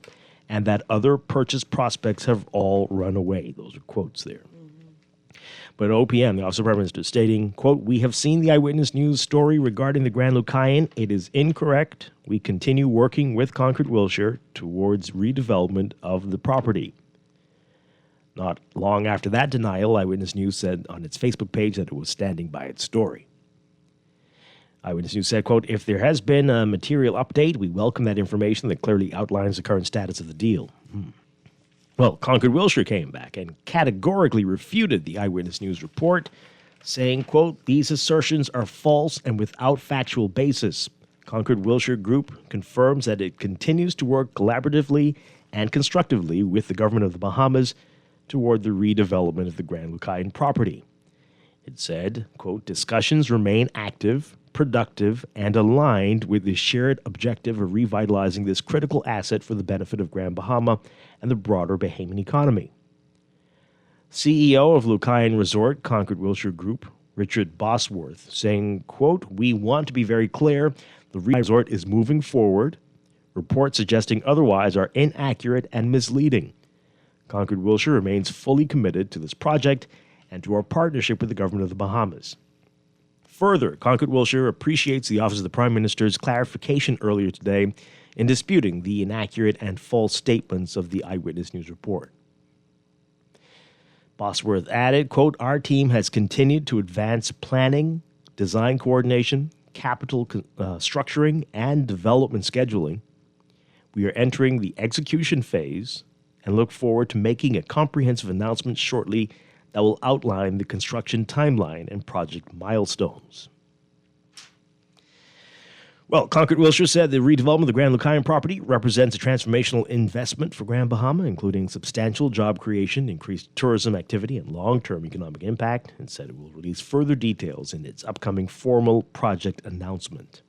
and that other purchase prospects have all run away. Those are quotes there. But OPM, the Office of the Prime Minister, stating, quote, "We have seen the Eyewitness News story regarding the Grand Lucayan. It is incorrect. We continue working with Concord Wilshire towards redevelopment of the property." Not long after that denial, Eyewitness News said on its Facebook page that it was standing by its story. Eyewitness News said, quote, "If there has been a material update, we welcome that information that clearly outlines the current status of the deal." Well, Concord Wilshire came back and categorically refuted the Eyewitness News report, saying, quote, "These assertions are false and without factual basis. Concord Wilshire Group confirms that it continues to work collaboratively and constructively with the government of the Bahamas toward the redevelopment of the Grand Lucayan property." It said, quote, "Discussions remain active, productive, and aligned with the shared objective of revitalizing this critical asset for the benefit of Grand Bahama and the broader Bahamian economy." CEO of Lucayan Resort, Concord Wilshire Group, Richard Bosworth, saying, quote, "We want to be very clear. The resort is moving forward. Reports suggesting otherwise are inaccurate and misleading. Concord Wilshire remains fully committed to this project and to our partnership with the government of the Bahamas." Further, Concord Wilshire appreciates the Office of the Prime Minister's clarification earlier today in disputing the inaccurate and false statements of the Eyewitness News report. Bosworth added, quote, "Our team has continued to advance planning, design coordination, capital structuring, and development scheduling. We are entering the execution phase and look forward to making a comprehensive announcement shortly that will outline the construction timeline and project milestones." Well, Concord Wilshire said the redevelopment of the Grand Lucayan property represents a transformational investment for Grand Bahama, including substantial job creation, increased tourism activity, and long-term economic impact, and said it will release further details in its upcoming formal project announcement.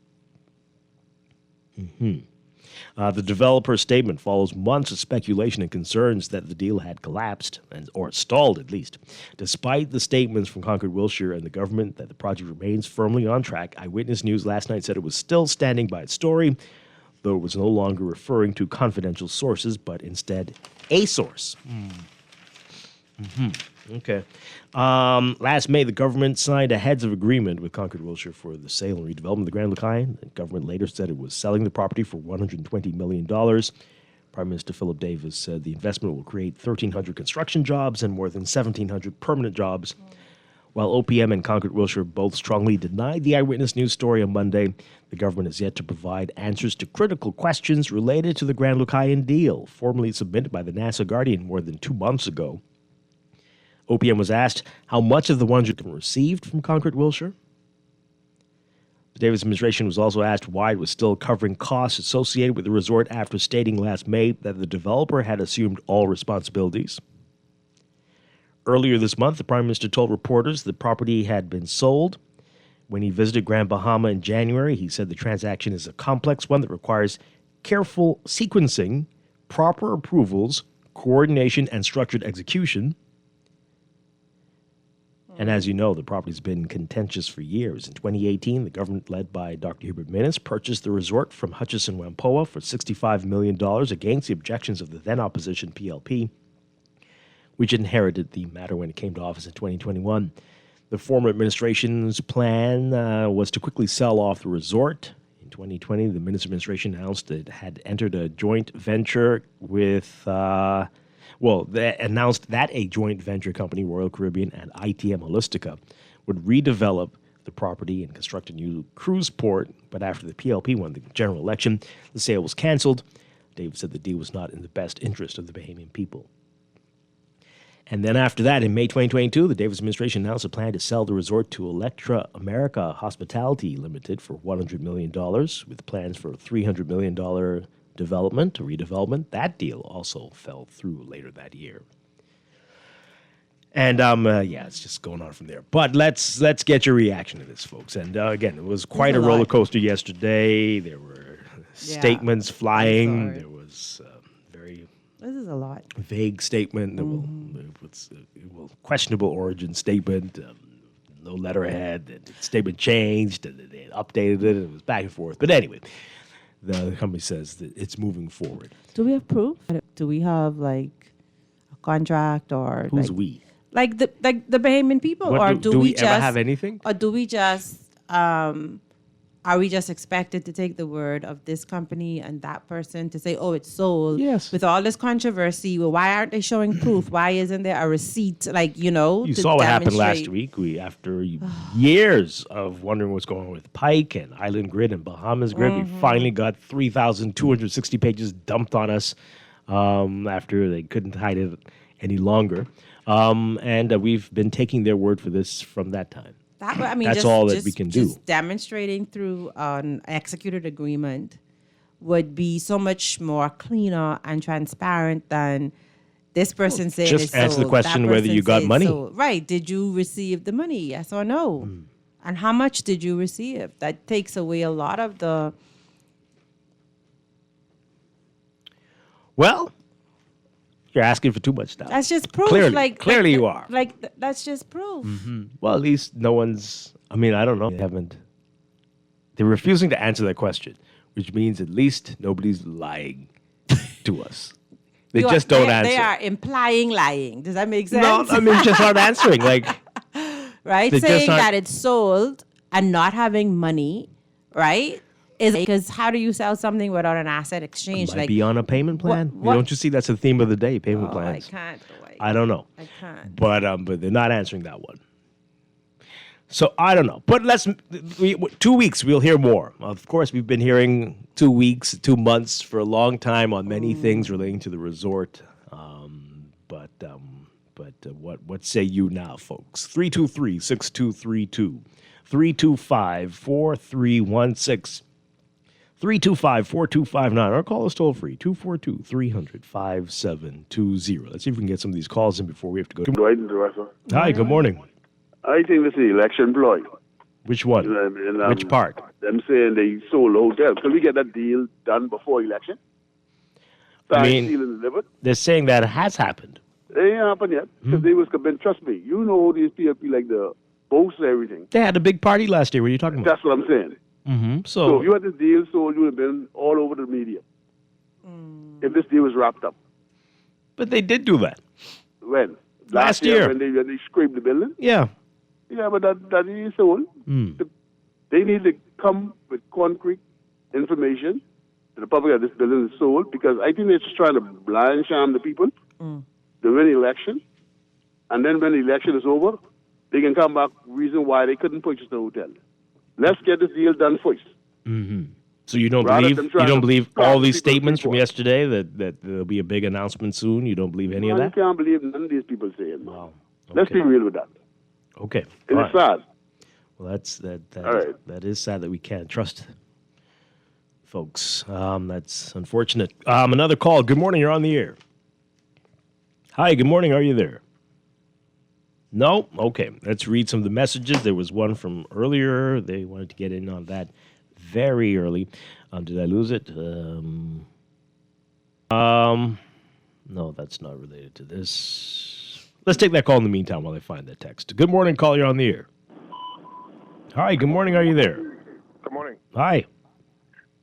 The developer's statement follows months of speculation and concerns that the deal had collapsed, or stalled at least. Despite the statements from Concord Wilshire and the government that the project remains firmly on track, Eyewitness News last night said it was still standing by its story, though it was no longer referring to confidential sources, but instead a source. Okay. Last May, the government signed a heads of agreement with Concord Wilshire for the sale and redevelopment of the Grand Lucayan. The government later said it was selling the property for $120 million. Prime Minister Philip Davis said the investment will create 1,300 construction jobs and more than 1,700 permanent jobs. While OPM and Concord Wilshire both strongly denied the Eyewitness News story on Monday, the government has yet to provide answers to critical questions related to the Grand Lucayan deal, formally submitted by the NASA Guardian more than 2 months ago. OPM was asked how much of the $100 million received from Concord Wilshire. The Davis administration was also asked why it was still covering costs associated with the resort after stating last May that the developer had assumed all responsibilities. Earlier this month, the Prime Minister told reporters the property had been sold. When he visited Grand Bahama in January, he said the transaction is a complex one that requires careful sequencing, proper approvals, coordination, and structured execution. And as you know, the property's been contentious for years. In 2018, the government, led by Dr. Hubert Minnis, purchased the resort from Hutchison Whampoa for $65 million against the objections of the then-opposition PLP, which inherited the matter when it came to office in 2021. The former administration's plan was to quickly sell off the resort. In 2020, the Minnis administration announced it had entered a joint venture with... they announced that a joint venture company, Royal Caribbean and ITM Holistica, would redevelop the property and construct a new cruise port. But after the PLP won the general election, the sale was canceled. Davis said the deal was not in the best interest of the Bahamian people. And then after that, in May 2022, the Davis administration announced a plan to sell the resort to Electra America Hospitality Limited for $100 million, with plans for a $300 million redevelopment. That deal also fell through later that year. And it's just going on from there. But let's get your reaction to this, folks. And again, it was quite a roller coaster yesterday. There were statements flying. There was This is a lot. Vague statement. Questionable origin statement. No letterhead. The statement changed. They updated it. It was back and forth. But anyway, the company says that it's moving forward. Do we have proof? Do we have a contract or who's we? Like the Bahamian people, or do we ever have anything? Or do we just are we just expected to take the word of this company and that person to say, oh, it's sold? Yes. With all this controversy, well, why aren't they showing proof? Why isn't there a receipt? You saw what happened last week. After years of wondering what's going on with Pike and Island Grid and Bahamas Grid, we finally got 3,260 pages dumped on us after they couldn't hide it any longer. And we've been taking their word for this from that time. That's all that we can do. Just demonstrating through an executed agreement would be so much more cleaner and transparent than this person saying it's sold. Just answer the question whether you got money. Right. Did you receive the money? Yes or no? And how much did you receive? That takes away a lot of the... Well, You're asking for too much now. That's just proof. Clearly you are. That's just proof. Well, at least no one's. I mean, I don't know. They're refusing to answer that question, which means at least nobody's lying to us. They just don't answer. They are implying lying. Does that make sense? No, I mean, just aren't answering. Right? Saying that it's sold and not having money, right? Is because how do you sell something without an asset exchange? Might be on a payment plan. Don't you see that's the theme of the day? Payment plans. I can't. I don't know. I can't. But they're not answering that one. So I don't know. But 2 weeks we'll hear more. Of course, we've been hearing 2 weeks, 2 months for a long time on many things relating to the resort. What say you now, folks? 323-6232, 325-4316. 325-4259, or call us toll free, 242-300-5720. Let's see if we can get some of these calls in before we have to go. Dwight. Hi, good morning. I think this is election ploy. Which one? You know what I mean? Which part? Them saying they sold the hotel. Can we get that deal done before election? They're saying that has happened. It ain't happened yet. Because they was convinced, trust me, you know these people like the boast and everything. They had a big party last year. What are you talking about? That's what I'm saying. So if you had this deal sold, you would have been all over the media. If this deal was wrapped up. But they did do that. When? Last year. When they scraped the building? Yeah. Yeah, but that is sold. They need to come with concrete information to the public that this building is sold, because I think they're just trying to blind sham the people to win the election. And then when the election is over, they can come back reason why they couldn't purchase the hotel. Let's get this deal done first. So you don't believe all these statements from yesterday that there'll be a big announcement soon? You don't believe any of that? I can't believe none of these people say it. Wow. Okay. Let's be real with that. Okay. And it's sad. Well, that is sad that we can't trust folks. That's unfortunate. Another call. Good morning. You're on the air. Hi. Good morning. Are you there? No? Okay. Let's read some of the messages. There was one from earlier. They wanted to get in on that very early. Did I lose it? No, that's not related to this. Let's take that call in the meantime while I find that text. Good morning, call. You're on the air. Hi, good morning. Are you there? Good morning. Hi.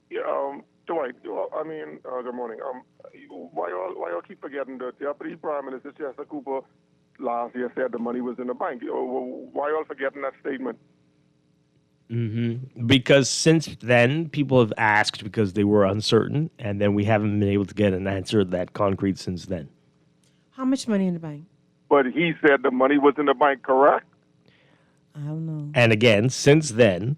Yeah, Dwight, good morning. Why y'all keep forgetting that the Deputy Prime Minister, Chester Cooper, last year said the money was in the bank? Why y'all forgetting that statement? Because since then, people have asked because they were uncertain, and then we haven't been able to get an answer that concrete since then. How much money in the bank? But he said the money was in the bank, correct? I don't know. And again, since then,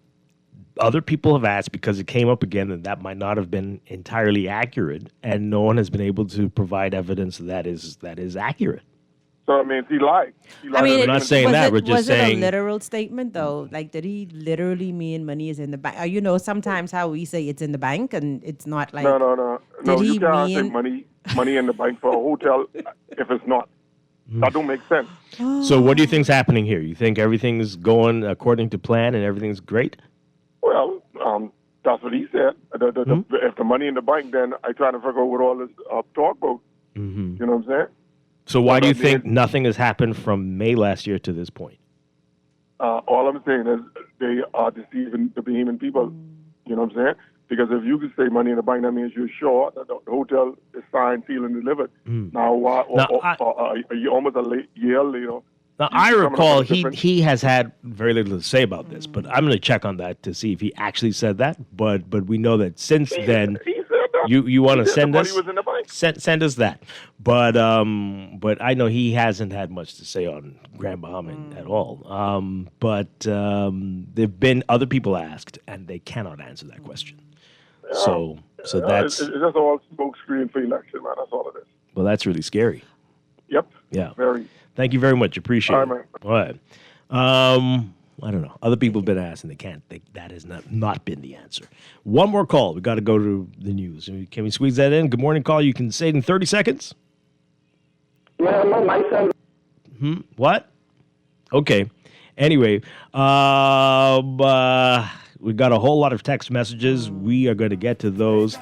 other people have asked because it came up again that might not have been entirely accurate, and no one has been able to provide evidence that is accurate. So it means he lied. I'm not saying that. We're just saying. Was it a literal statement, though? Like, did he literally mean money is in the bank? You know, sometimes how we say it's in the bank, and it's not like. No. You can't say money in the bank for a hotel if it's not. That don't make sense. So what do you think's happening here? You think everything's going according to plan and everything's great? Well, that's what he said. If the money in the bank, then I try to figure out what all this talk about. You know what I'm saying? So why do you think nothing has happened from May last year to this point? All I'm saying is they are deceiving the Bahamian people. You know what I'm saying? Because if you can say money in the bank, that means you're sure that the hotel is signed, sealed, and delivered. Now, almost a year later. Now, I recall he has had very little to say about this, but I'm going to check on that to see if he actually said that. But we know that since then, you want to send us send us that. But I know he hasn't had much to say on Grand Bahamian at all. But there've been other people asked, and they cannot answer that question. So that's it's just all smoke screen for election, man. That's all it is. Well, that's really scary. Yep. Yeah. Very. Thank you very much. Appreciate it. Man. All right. I don't know. Other people have been asked, and they can't. That has not been the answer. One more call. We got to go to the news. Can we squeeze that in? Good morning, call. You can say it in 30 seconds. Yeah, my son. What? Okay. Anyway, we got a whole lot of text messages. We are going to get to those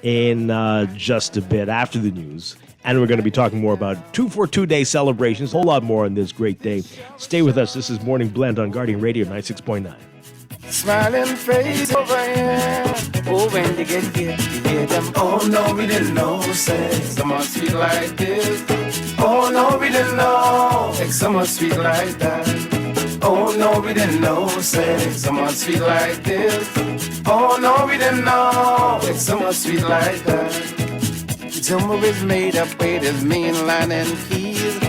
in just a bit after the news. And we're going to be talking more about 242 Day celebrations, a whole lot more on this great day. Stay with us. This is Morning Blend on Guardian Radio 96.9. Smiling face over here. Oh, when they get here, you hear them. Oh, no, we didn't know. Say, summer sweet like this. Oh, no, we didn't know. Like summer sweet like that. Oh, no, we didn't know. Say, summer sweet like this. Oh, no, we didn't know. Like summer sweet like that. Jumbo is made up with his mainline and keys.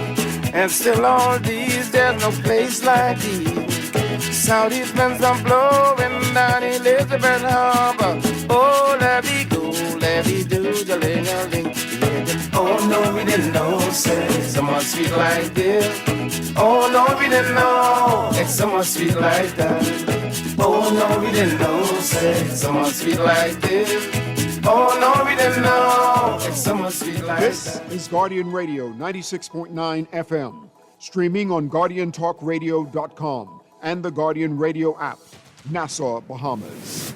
And still all these, there's no place like these. Southeast winds are blowing down Elizabeth Harbor. Oh, let-me-do, the-ling-a-ling. Oh, no, we didn't know, say, summer sweet like this. Oh, no, we didn't know, it's summer sweet like that. Oh, no, we didn't know, say, summer sweet like this. Oh, no, we didn't know, it's summer sweet like This that. is Guardian Radio 96.9 FM, streaming on GuardianTalkRadio.com and the Guardian Radio app, Nassau, Bahamas.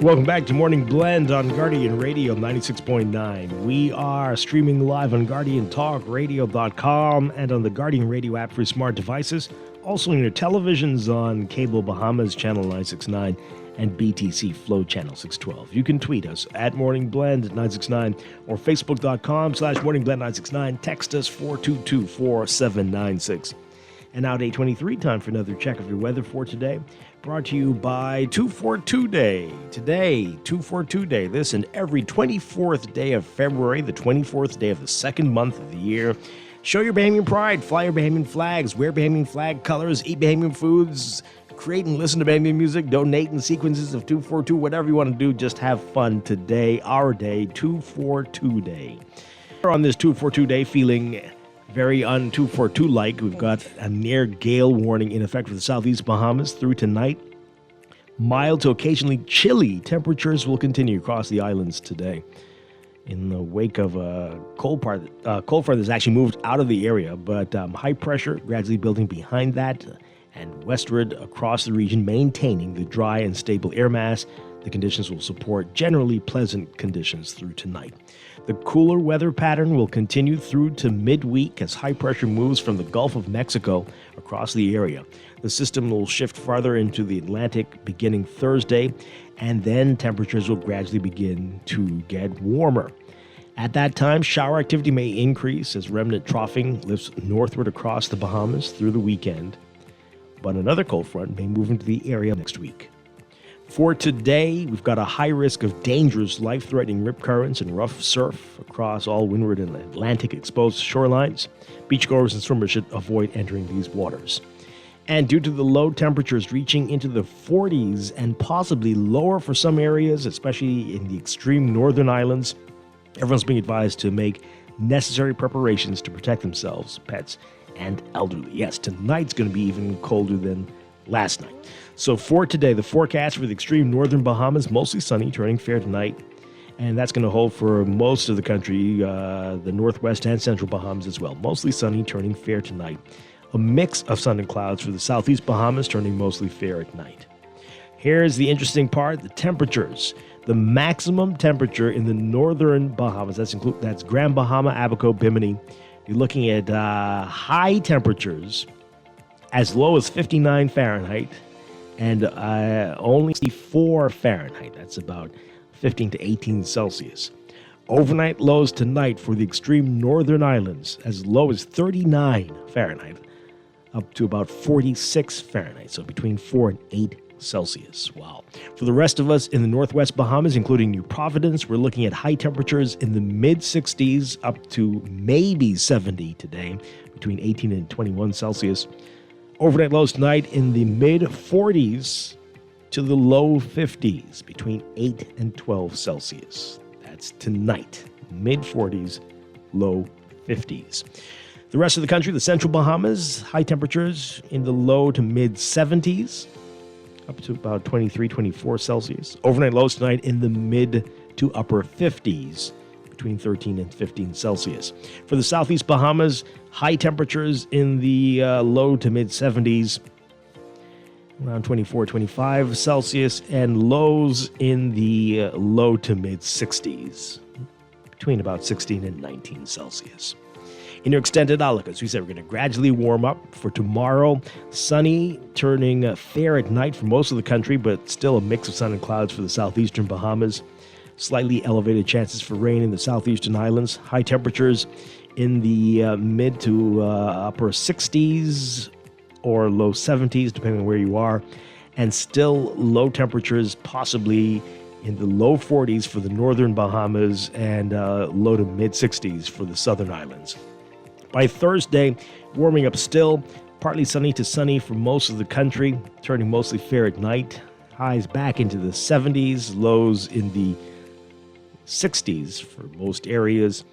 Welcome back to Morning Blend on Guardian Radio 96.9. We are streaming live on GuardianTalkRadio.com and on the Guardian Radio app for smart devices. Also on your televisions on Cable Bahamas Channel 969 and BTC Flow Channel 612. You can tweet us at Morning Blend 969 or Facebook.com/MorningBlend969. Text us 422-4796. And now at 8:23, time for another check of your weather for today. Brought to you by 242 Day. Today, 242 Day. This and every 24th day of February, the 24th day of the second month of the year. Show your Bahamian pride, fly your Bahamian flags, wear Bahamian flag colors, eat Bahamian foods, create and listen to Bahamian music, donate in sequences of 242, whatever you want to do, just have fun today, our day, 242 Day. We're on this 242 Day feeling very un-242-like. We've got a near gale warning in effect for the southeast Bahamas through tonight. Mild to occasionally chilly temperatures will continue across the islands today. In the wake of a cold front that's actually moved out of the area, but high pressure gradually building behind that and westward across the region, maintaining the dry and stable air mass. The conditions will support generally pleasant conditions through tonight. The cooler weather pattern will continue through to midweek as high pressure moves from the Gulf of Mexico across the area. The system will shift farther into the Atlantic beginning Thursday, and then temperatures will gradually begin to get warmer. At that time, shower activity may increase as remnant troughing lifts northward across the Bahamas through the weekend, but another cold front may move into the area next week. For today, we've got a high risk of dangerous, life-threatening rip currents and rough surf across all windward and Atlantic exposed shorelines. Beachgoers and swimmers should avoid entering these waters. And due to the low temperatures reaching into the 40s and possibly lower for some areas, especially in the extreme northern islands, everyone's being advised to make necessary preparations to protect themselves, pets, and elderly. Yes, tonight's going to be even colder than last night. So for today, the forecast for the extreme northern Bahamas, mostly sunny, turning fair tonight. And that's going to hold for most of the country, the northwest and central Bahamas as well. Mostly sunny, turning fair tonight. A mix of sun and clouds for the southeast Bahamas, turning mostly fair at night. Here's the interesting part, the temperatures. The maximum temperature in the northern Bahamas, that's Grand Bahama, Abaco, Bimini. You're looking at high temperatures as low as 59 Fahrenheit and only 4 Fahrenheit. That's about 15 to 18 Celsius. Overnight lows tonight for the extreme northern islands as low as 39 Fahrenheit up to about 46 Fahrenheit, so between 4 and 8 Celsius. Wow. For the rest of us in the Northwest Bahamas, including New Providence, we're looking at high temperatures in the mid-60s up to maybe 70 today, between 18 and 21 Celsius. Overnight lows tonight in the mid-40s to the low 50s, between 8 and 12 Celsius. That's tonight. Mid-40s, low 50s. The rest of the country, the central Bahamas, high temperatures in the low to mid-70s, up to about 23, 24 Celsius. Overnight lows tonight in the mid to upper 50s, between 13 and 15 Celsius. For the southeast Bahamas, high temperatures in the low to mid-70s, around 24, 25 Celsius, and lows in the low to mid-60s, between about 16 and 19 Celsius. In your extended outlook, as we said, we're going to gradually warm up for tomorrow. Sunny, turning fair at night for most of the country, but still a mix of sun and clouds for the southeastern Bahamas. Slightly elevated chances for rain in the southeastern islands. High temperatures in the mid to upper 60s or low 70s, depending on where you are. And still low temperatures, possibly in the low 40s for the northern Bahamas and low to mid 60s for the southern islands. By Thursday, warming up still, partly sunny to sunny for most of the country, turning mostly fair at night. Highs back into the 70s, lows in the 60s for most areas.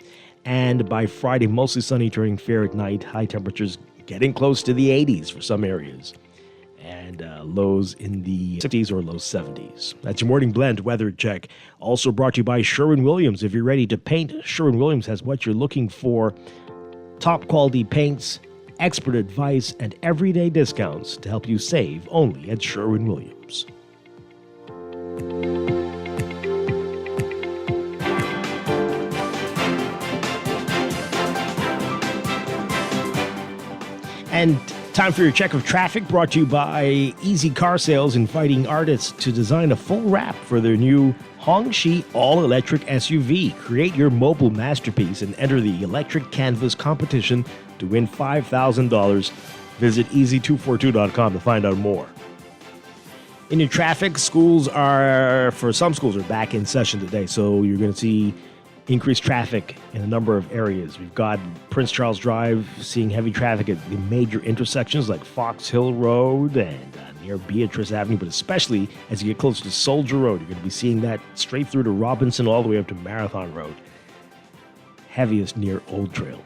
And by Friday, mostly sunny, turning fair at night. High temperatures getting close to the 80s for some areas. And lows in the 60s or low 70s. That's your morning blend weather check. Also brought to you by Sherwin-Williams. If you're ready to paint, Sherwin-Williams has what you're looking for. Top quality paints, expert advice, and everyday discounts to help you save only at Sherwin-Williams. And time for your check of traffic, brought to you by Easy Car Sales, inviting artists to design a full wrap for their new Hongxi all-electric SUV. Create your mobile masterpiece and enter the electric canvas competition to win $5,000. Visit easy242.com to find out more. In your traffic, some schools are back in session today, so you're going to see increased traffic in a number of areas. We've got Prince Charles Drive seeing heavy traffic at the major intersections like Fox Hill Road and near Beatrice Avenue, but especially as you get closer to Soldier Road, you're going to be seeing that straight through to Robinson all the way up to Marathon Road. Heaviest near Old Trail.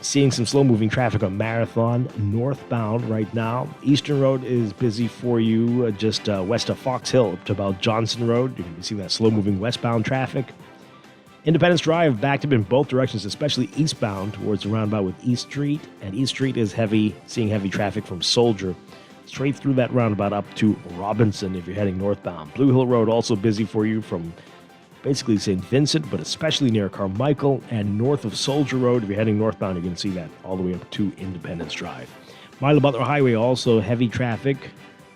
Seeing some slow-moving traffic on Marathon northbound right now. Eastern Road is busy for you just west of Fox Hill up to about Johnson Road. You're going to be seeing that slow-moving westbound traffic. Independence Drive backed up in both directions, especially eastbound towards the roundabout with East Street. And East Street is seeing heavy traffic from Soldier straight through that roundabout up to Robinson if you're heading northbound. Blue Hill Road also busy for you from basically St. Vincent, but especially near Carmichael and north of Soldier Road. If you're heading northbound, you're going to see that all the way up to Independence Drive. Milo Butler Highway, also heavy traffic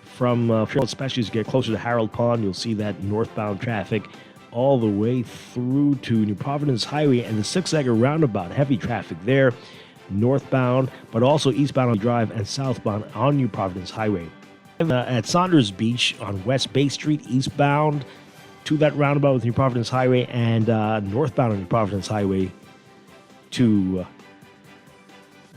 from, especially as you get closer to Harold Pond, you'll see that northbound traffic all the way through to New Providence Highway and the Six-Egger Roundabout. Heavy traffic there, northbound, but also eastbound on Drive and southbound on New Providence Highway. At Saunders Beach on West Bay Street, eastbound to that roundabout with New Providence Highway, and northbound on New Providence Highway to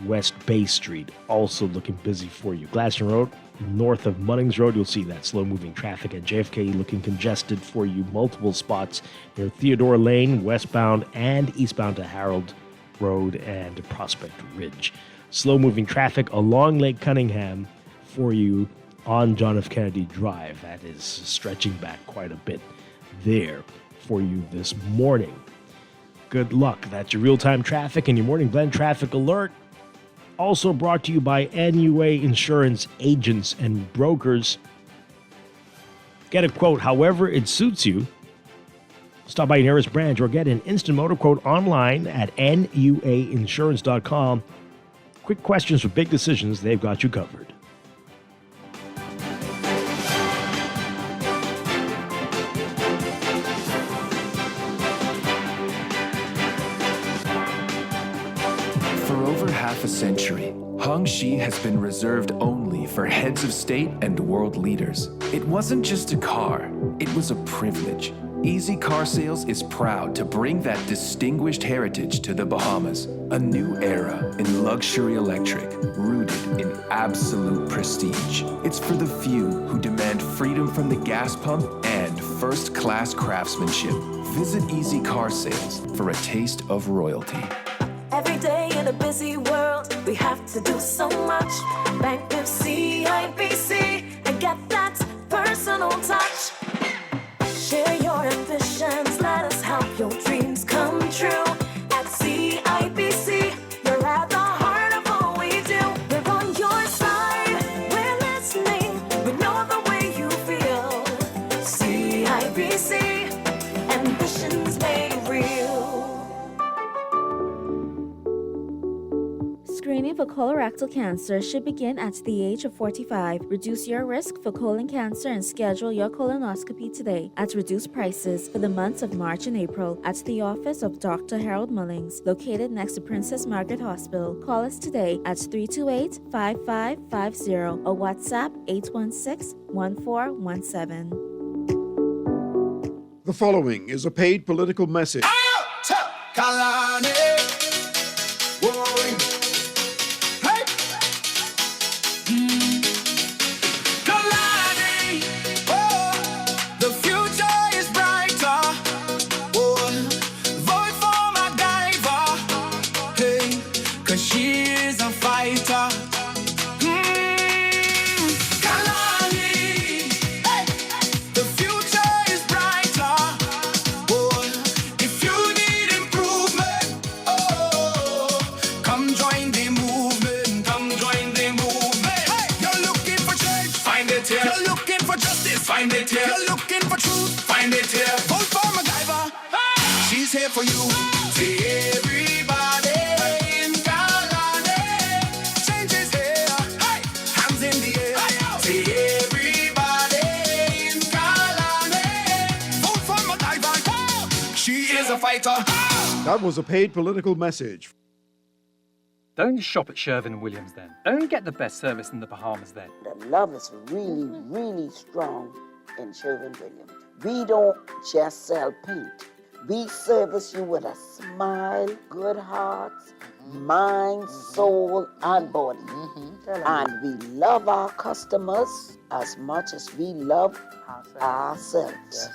West Bay Street, also looking busy for you. Glaston Road, north of Munnings Road, you'll see that slow-moving traffic at JFK looking congested for you. Multiple spots near Theodore Lane, westbound and eastbound to Harold Road and Prospect Ridge. Slow-moving traffic along Lake Cunningham for you on John F. Kennedy Drive. That is stretching back quite a bit there for you this morning. Good luck. That's your real-time traffic and your morning blend traffic alert. Also brought to you by NUA Insurance Agents and Brokers. Get a quote however it suits you. Stop by your nearest branch or get an instant motor quote online at nuainsurance.com. Quick questions for big decisions, they've got you covered. For over half a century, Hongxi has been reserved only for heads of state and world leaders. It wasn't just a car, it was a privilege. Easy Car Sales is proud to bring that distinguished heritage to the Bahamas. A new era in luxury electric, rooted in absolute prestige. It's for the few who demand freedom from the gas pump and first-class craftsmanship. Visit Easy Car Sales for a taste of royalty. Every day in a busy world, we have to do so much. Bank with CIBC and get that personal touch. Share your ambitions, let us help your dreams come true. At CIBC, you're at the heart of all we do. We're on your side, we're listening, we know the way you feel. CIBC, ambitions made real. Screening for colorectal cancer should begin at the age of 45. Reduce your risk for colon cancer and schedule your colonoscopy today at reduced prices for the months of March and April at the office of Dr. Harold Mullings, located next to Princess Margaret Hospital. Call us today at 328-5550 or WhatsApp 816-1417. The following is a paid political message. Find it here. You're looking for truth. Find it here. Vote for MacGyver. She's here for you. See everybody in Galane. Change is here. Hey, hands in the air. See everybody in Galane. Vote for MacGyver. She is a fighter. That was a paid political message. Don't shop at Sherwin-Williams then. Don't get the best service in the Bahamas then. The love is really, really strong in Sherwin-Williams. We don't just sell paint. We service you with a smile, good hearts, mind, soul, and body. And we love our customers as much as we love ourselves. Yes,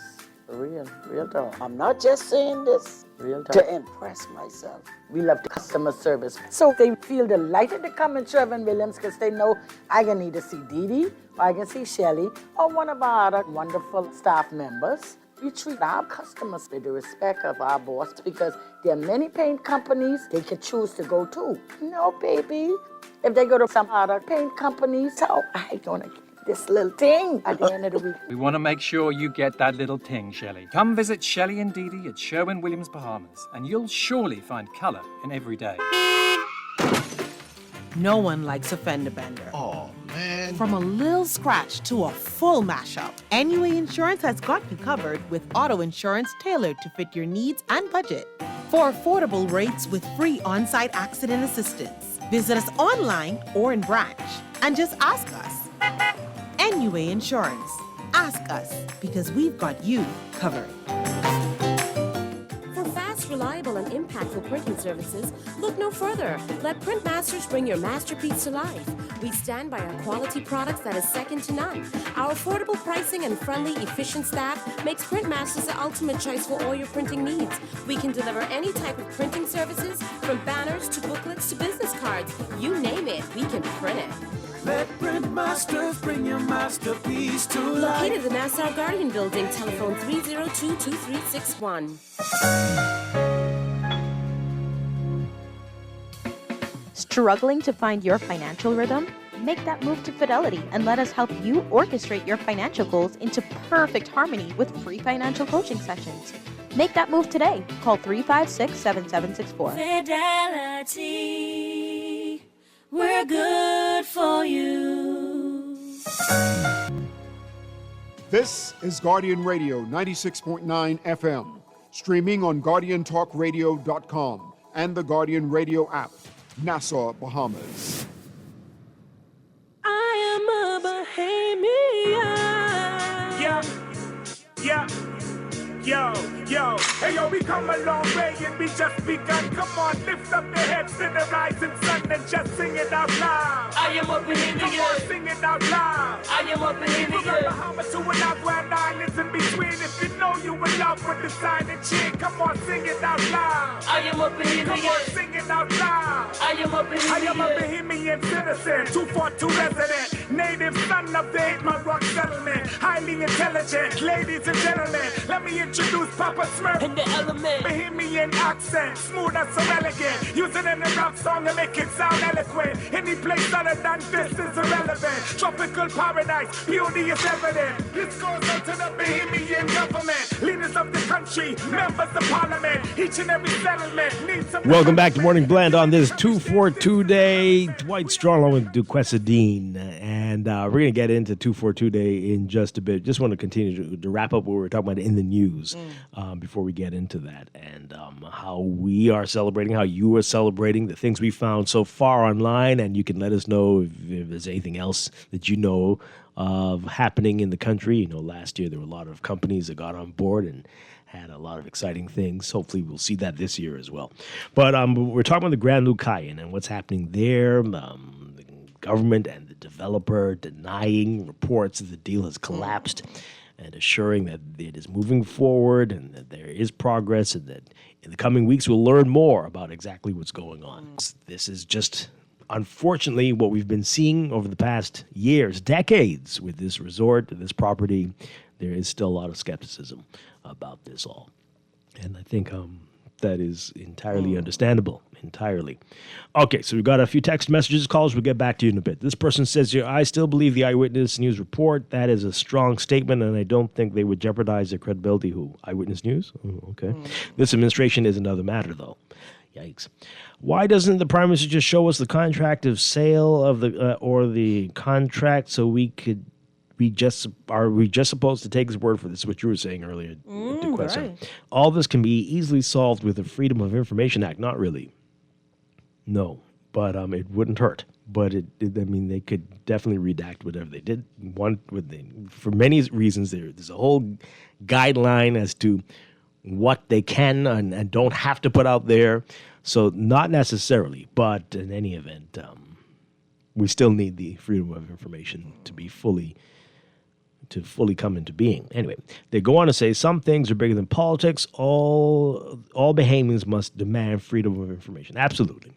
real talk. I'm not just saying this Real talk. to impress myself. We love the customer service. So they feel delighted to come in Sherwin-Williams because they know I can either see Dee Dee, or I can see Shelly, or one of our other wonderful staff members. We treat our customers with the respect of our boss because there are many paint companies they can choose to go to. No, baby. If they go to some other paint companies, so I gonna get this little thing at the end of the week. We want to make sure you get that little ting, Shelley. Come visit Shelley and Dee Dee at Sherwin-Williams Bahamas, and you'll surely find colour in every day. No one likes a fender bender. Oh, man. From a little scratch to a full mashup, NUA Insurance has got you covered with auto insurance tailored to fit your needs and budget. For affordable rates with free on-site accident assistance, visit us online or in branch and just ask us. NUA Insurance. Ask us because we've got you covered. For fast, reliable, and impactful printing services, look no further. Let Printmasters bring your masterpiece to life. We stand by our quality products that is second to none. Our affordable pricing and friendly, efficient staff makes Printmasters the ultimate choice for all your printing needs. We can deliver any type of printing services, from banners to booklets to business cards. You name it, we can print it. Let Printmasters bring your masterpiece to life. Located in the Nassau Guardian Building, telephone 302-2361. Struggling to find your financial rhythm? Make that move to Fidelity and let us help you orchestrate your financial goals into perfect harmony with free financial coaching sessions. Make that move today. Call 356-7764. Fidelity, we're good for you. This is Guardian Radio 96.9 FM, streaming on GuardianTalkRadio.com and the Guardian Radio app. Nassau, Bahamas. I am a Bahamian. Yeah. Yo, hey yo, we come a long way and we just begun. Come on, lift up your heads to the rising sun and just sing it out loud. I am a Bahamian. Come on, sing it out loud. I am a Bahamian. From Bahamas to Anagua and islands in between. If you know you in love with the sign and cheer, come on, sing it out loud. I am a Bahamian. Come on, sing it out loud. I am a Bahamian. I am a Bahamian citizen, 242 resident, native son of the 8 Mile Rock settlement, highly intelligent, ladies and gentlemen. Let me introduce Papa Smurf in the element. Bahamian accent, smooth and so elegant. Use it in a rap song and make it sound eloquent. Any place other than this is irrelevant. Tropical paradise, beauty is evident. This goes out to the Bahamian government, leaders of the country, members of parliament. Each and every settlement needs some. Welcome back to Morning Blend on this 242 day. Dwight Strong with Duquesa Dean. And we're going to get into 242 day in just a bit. Just want to continue to wrap up what we were talking about in the news before we get into that. And how we are celebrating, how you are celebrating, the things we found so far online. And you can let us know if there's anything else that you know of happening in the country. You know, last year there were a lot of companies that got on board and had a lot of exciting things. Hopefully we'll see that this year as well. But we're talking about the Grand Lucayan and what's happening there. The government and the developer denying reports that the deal has collapsed and assuring that it is moving forward and that there is progress and that in the coming weeks we'll learn more about exactly what's going on. This is just, unfortunately, what we've been seeing over the past years, decades with this resort, this property. There is still a lot of skepticism about this all. And I think that is entirely understandable, entirely. Okay, so we've got a few text messages, calls. We'll get back to you in a bit. This person says here, I still believe the Eyewitness News report. That is a strong statement, and I don't think they would jeopardize their credibility. Who? Eyewitness News? Oh, okay. This administration is another matter, though. Yikes. Why doesn't the Prime Minister just show us the contract of sale of the or the contract so we could are we just supposed to take his word for this? What you were saying earlier, right. All this can be easily solved with the Freedom of Information Act. Not really. No, but it wouldn't hurt. But I mean, they could definitely redact whatever they did. For many reasons, there's a whole guideline as to what they can and don't have to put out there. So not necessarily, but in any event, we still need the Freedom of Information to fully come into being. Anyway, they go on to say some things are bigger than politics. All Bahamians must demand freedom of information. Absolutely.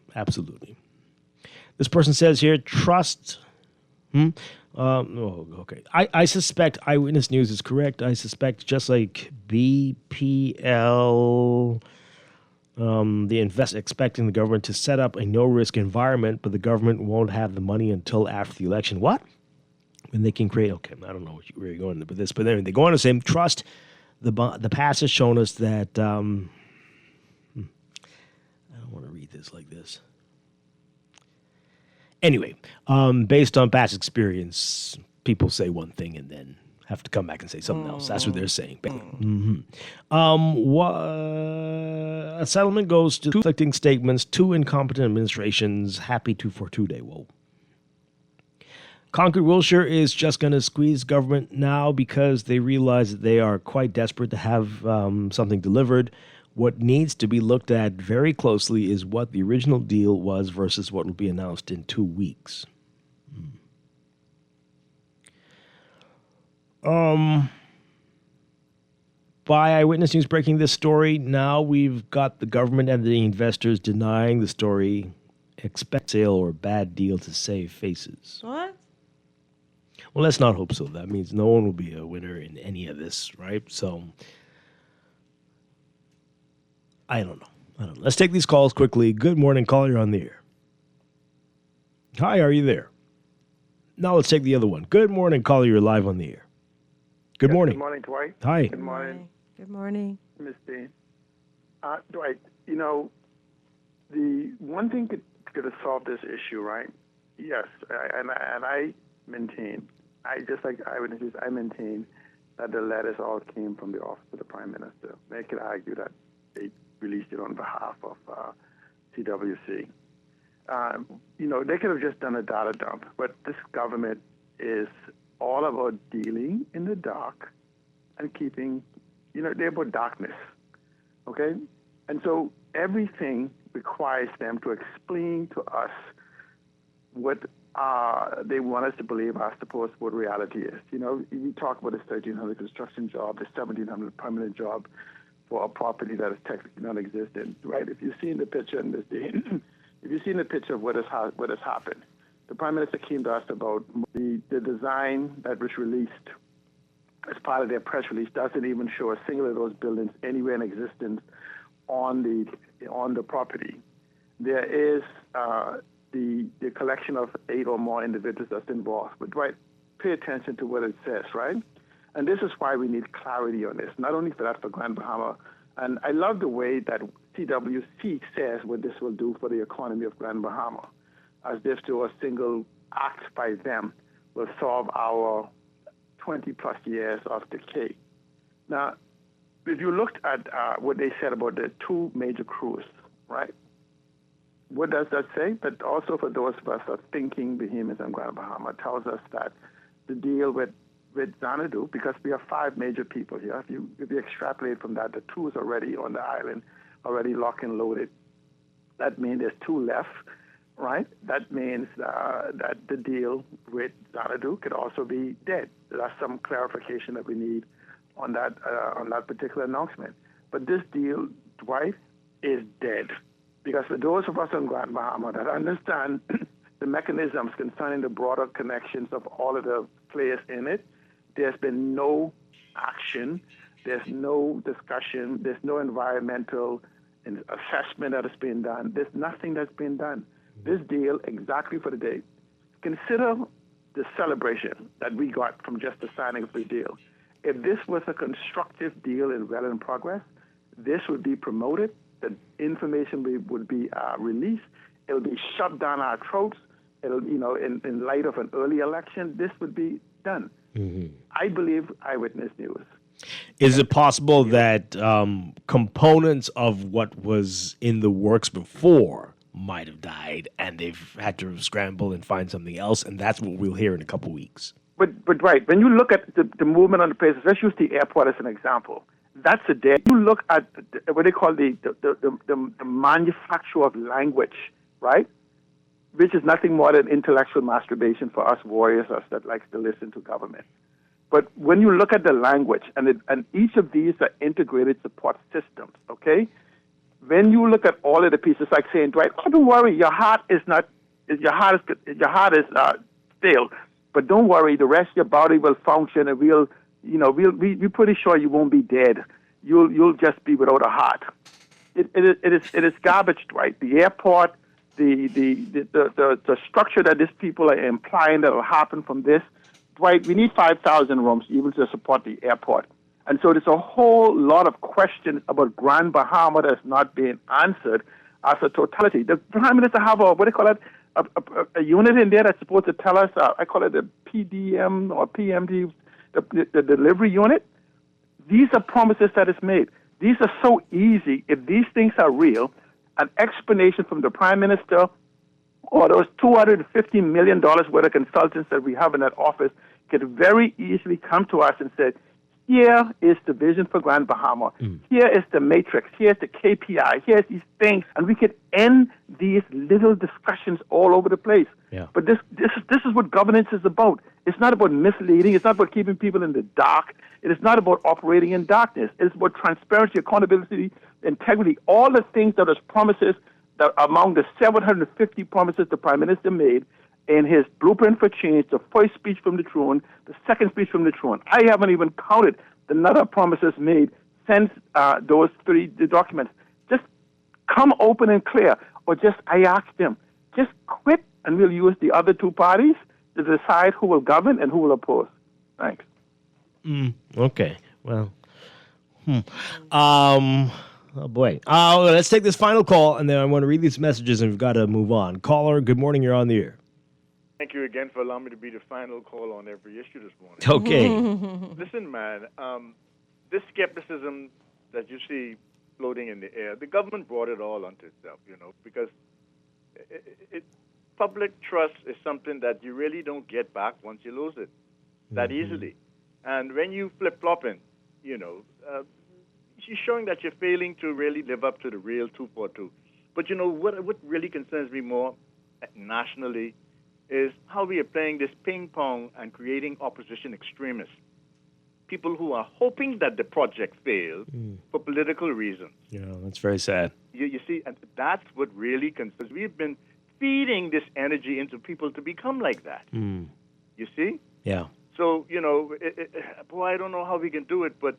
This person says here, trust. Okay. I suspect Eyewitness News is correct. I suspect just like BPL, expecting the government to set up a no-risk environment, but the government won't have the money until after the election. What? When they can create, okay, I don't know where you're going with this, but anyway, they go on to say, trust, the past has shown us that, I don't want to read this like this. Anyway, based on past experience, people say one thing and then have to come back and say something else. That's what they're saying. A settlement goes to conflicting statements, two incompetent administrations. Happy 242 day. Whoa. Concord Wilshire is just going to squeeze government now because they realize that they are quite desperate to have something delivered. What needs to be looked at very closely is what the original deal was versus what will be announced in 2 weeks. By Eyewitness News breaking this story, now we've got the government and the investors denying the story. Expect sale or bad deal to save faces. What? Well, let's not hope so. That means no one will be a winner in any of this, right? So, I don't know. Let's take these calls quickly. Good morning, caller. You're on the air. Hi, are you there? Now let's take the other one. Good morning, caller. You're live on the air. Good morning. Good morning, Dwight. Hi. Good morning. Good morning. Miss Dean. Dwight, you know, the one thing could have solved this issue, right? Yes, and I maintain, just like Eyewitnesses, I maintain that the letters all came from the office of the Prime Minister. They could argue that they released it on behalf of CWC. They could have just done a data dump, but this government is all about dealing in the dark and keeping, they're about darkness, okay? And so everything requires them to explain to us what they want us to believe our supposed what reality is. You talk about this 1,300 construction job, this 1,700 permanent job for a property that is technically non-existent, right? If you've seen the picture in this day, if you've seen the picture of what has happened, the Prime Minister came to us about the design that was released as part of their press release doesn't even show a single of those buildings anywhere in existence on the property. There is the collection of 8 or more individuals that's involved. But Dwight, pay attention to what it says, right? And this is why we need clarity on this, not only for that, for Grand Bahama. And I love the way that CWC says what this will do for the economy of Grand Bahama, as if to a single act by them will solve our 20-plus years of decay. Now, if you looked at what they said about the 2 major crews, right? What does that say? But also for those of us that are thinking behemoths in Grand Bahama, tells us that the deal with Xanadu, because we have 5 major people here, if you extrapolate from that, the 2 is already on the island, already locked and loaded. That means there's 2 left, right? That means that the deal with Xanadu could also be dead. That's some clarification that we need on that particular announcement. But this deal, Dwight, is dead. Because for those of us in Grand Bahama that understand the mechanisms concerning the broader connections of all of the players in it, there's been no action, there's no discussion, there's no environmental assessment that has been done. There's nothing that's been done. This deal, exactly for the day, consider the celebration that we got from just the signing of the deal. If this was a constructive deal and well in progress, this would be promoted, the information would be released, it would be shoved down our throats, it'll, in light of an early election, this would be done. Mm-hmm. I believe eyewitness news. Is it possible that components of what was in the works before might have died and they've had to scramble and find something else, and that's what we'll hear in a couple weeks? But right, when you look at the movement on the place, let's use the airport as an example. That's a day. You look at what they call the manufacture of language, right? Which is nothing more than intellectual masturbation for us warriors, us that likes to listen to government. But when you look at the language, and each of these are integrated support systems, okay? When you look at all of the pieces, like saying, Dwight, oh, don't worry, your heart is stale, but don't worry, the rest of your body will function, and we're pretty sure you won't be dead. You'll just be without a heart. It is garbage, Dwight. The airport, the structure that these people are implying that will happen from this, Dwight, we need 5,000 rooms even to support the airport. And so there's a whole lot of questions about Grand Bahama that's not being answered as a totality. The Prime Minister have a unit in there that's supposed to tell us, I call it the PDM or PMD, the delivery unit. These are promises that is made. These are so easy. If these things are real, an explanation from the Prime Minister or those $250 million worth of consultants that we have in that office could very easily come to us and say, here is the vision for Grand Bahama. Here is the matrix. Here's the KPI. Here's these things. And we could end these little discussions all over the place. Yeah. But this is what governance is about. It's not about misleading. It's not about keeping people in the dark. It is not about operating in darkness. It's about transparency, accountability, integrity, all the things that is promises that among the 750 promises the Prime Minister made in his blueprint for change, the first speech from the throne, the second speech from the throne. I haven't even counted the number of promises made since those 3 documents. Just come open and clear, or I asked them, just quit and we'll use the other 2 parties to decide who will govern and who will oppose. Thanks. Okay. Well. Oh, boy. Let's take this final call, and then I want to read these messages, and we've got to move on. Caller, good morning. You're on the air. Thank you again for allowing me to be the final call on every issue this morning. Okay. Listen, man, this skepticism that you see floating in the air, the government brought it all onto itself, because public trust is something that you really don't get back once you lose it that easily. And when you flip-flopping, you're showing that you're failing to really live up to the real 242. But what really concerns me more nationally is how we are playing this ping pong and creating opposition extremists. People who are hoping that the project fails for political reasons. Yeah, that's very sad. You see, and that's what really concerns. We've been feeding this energy into people to become like that. You see? Yeah. So, boy, I don't know how we can do it, but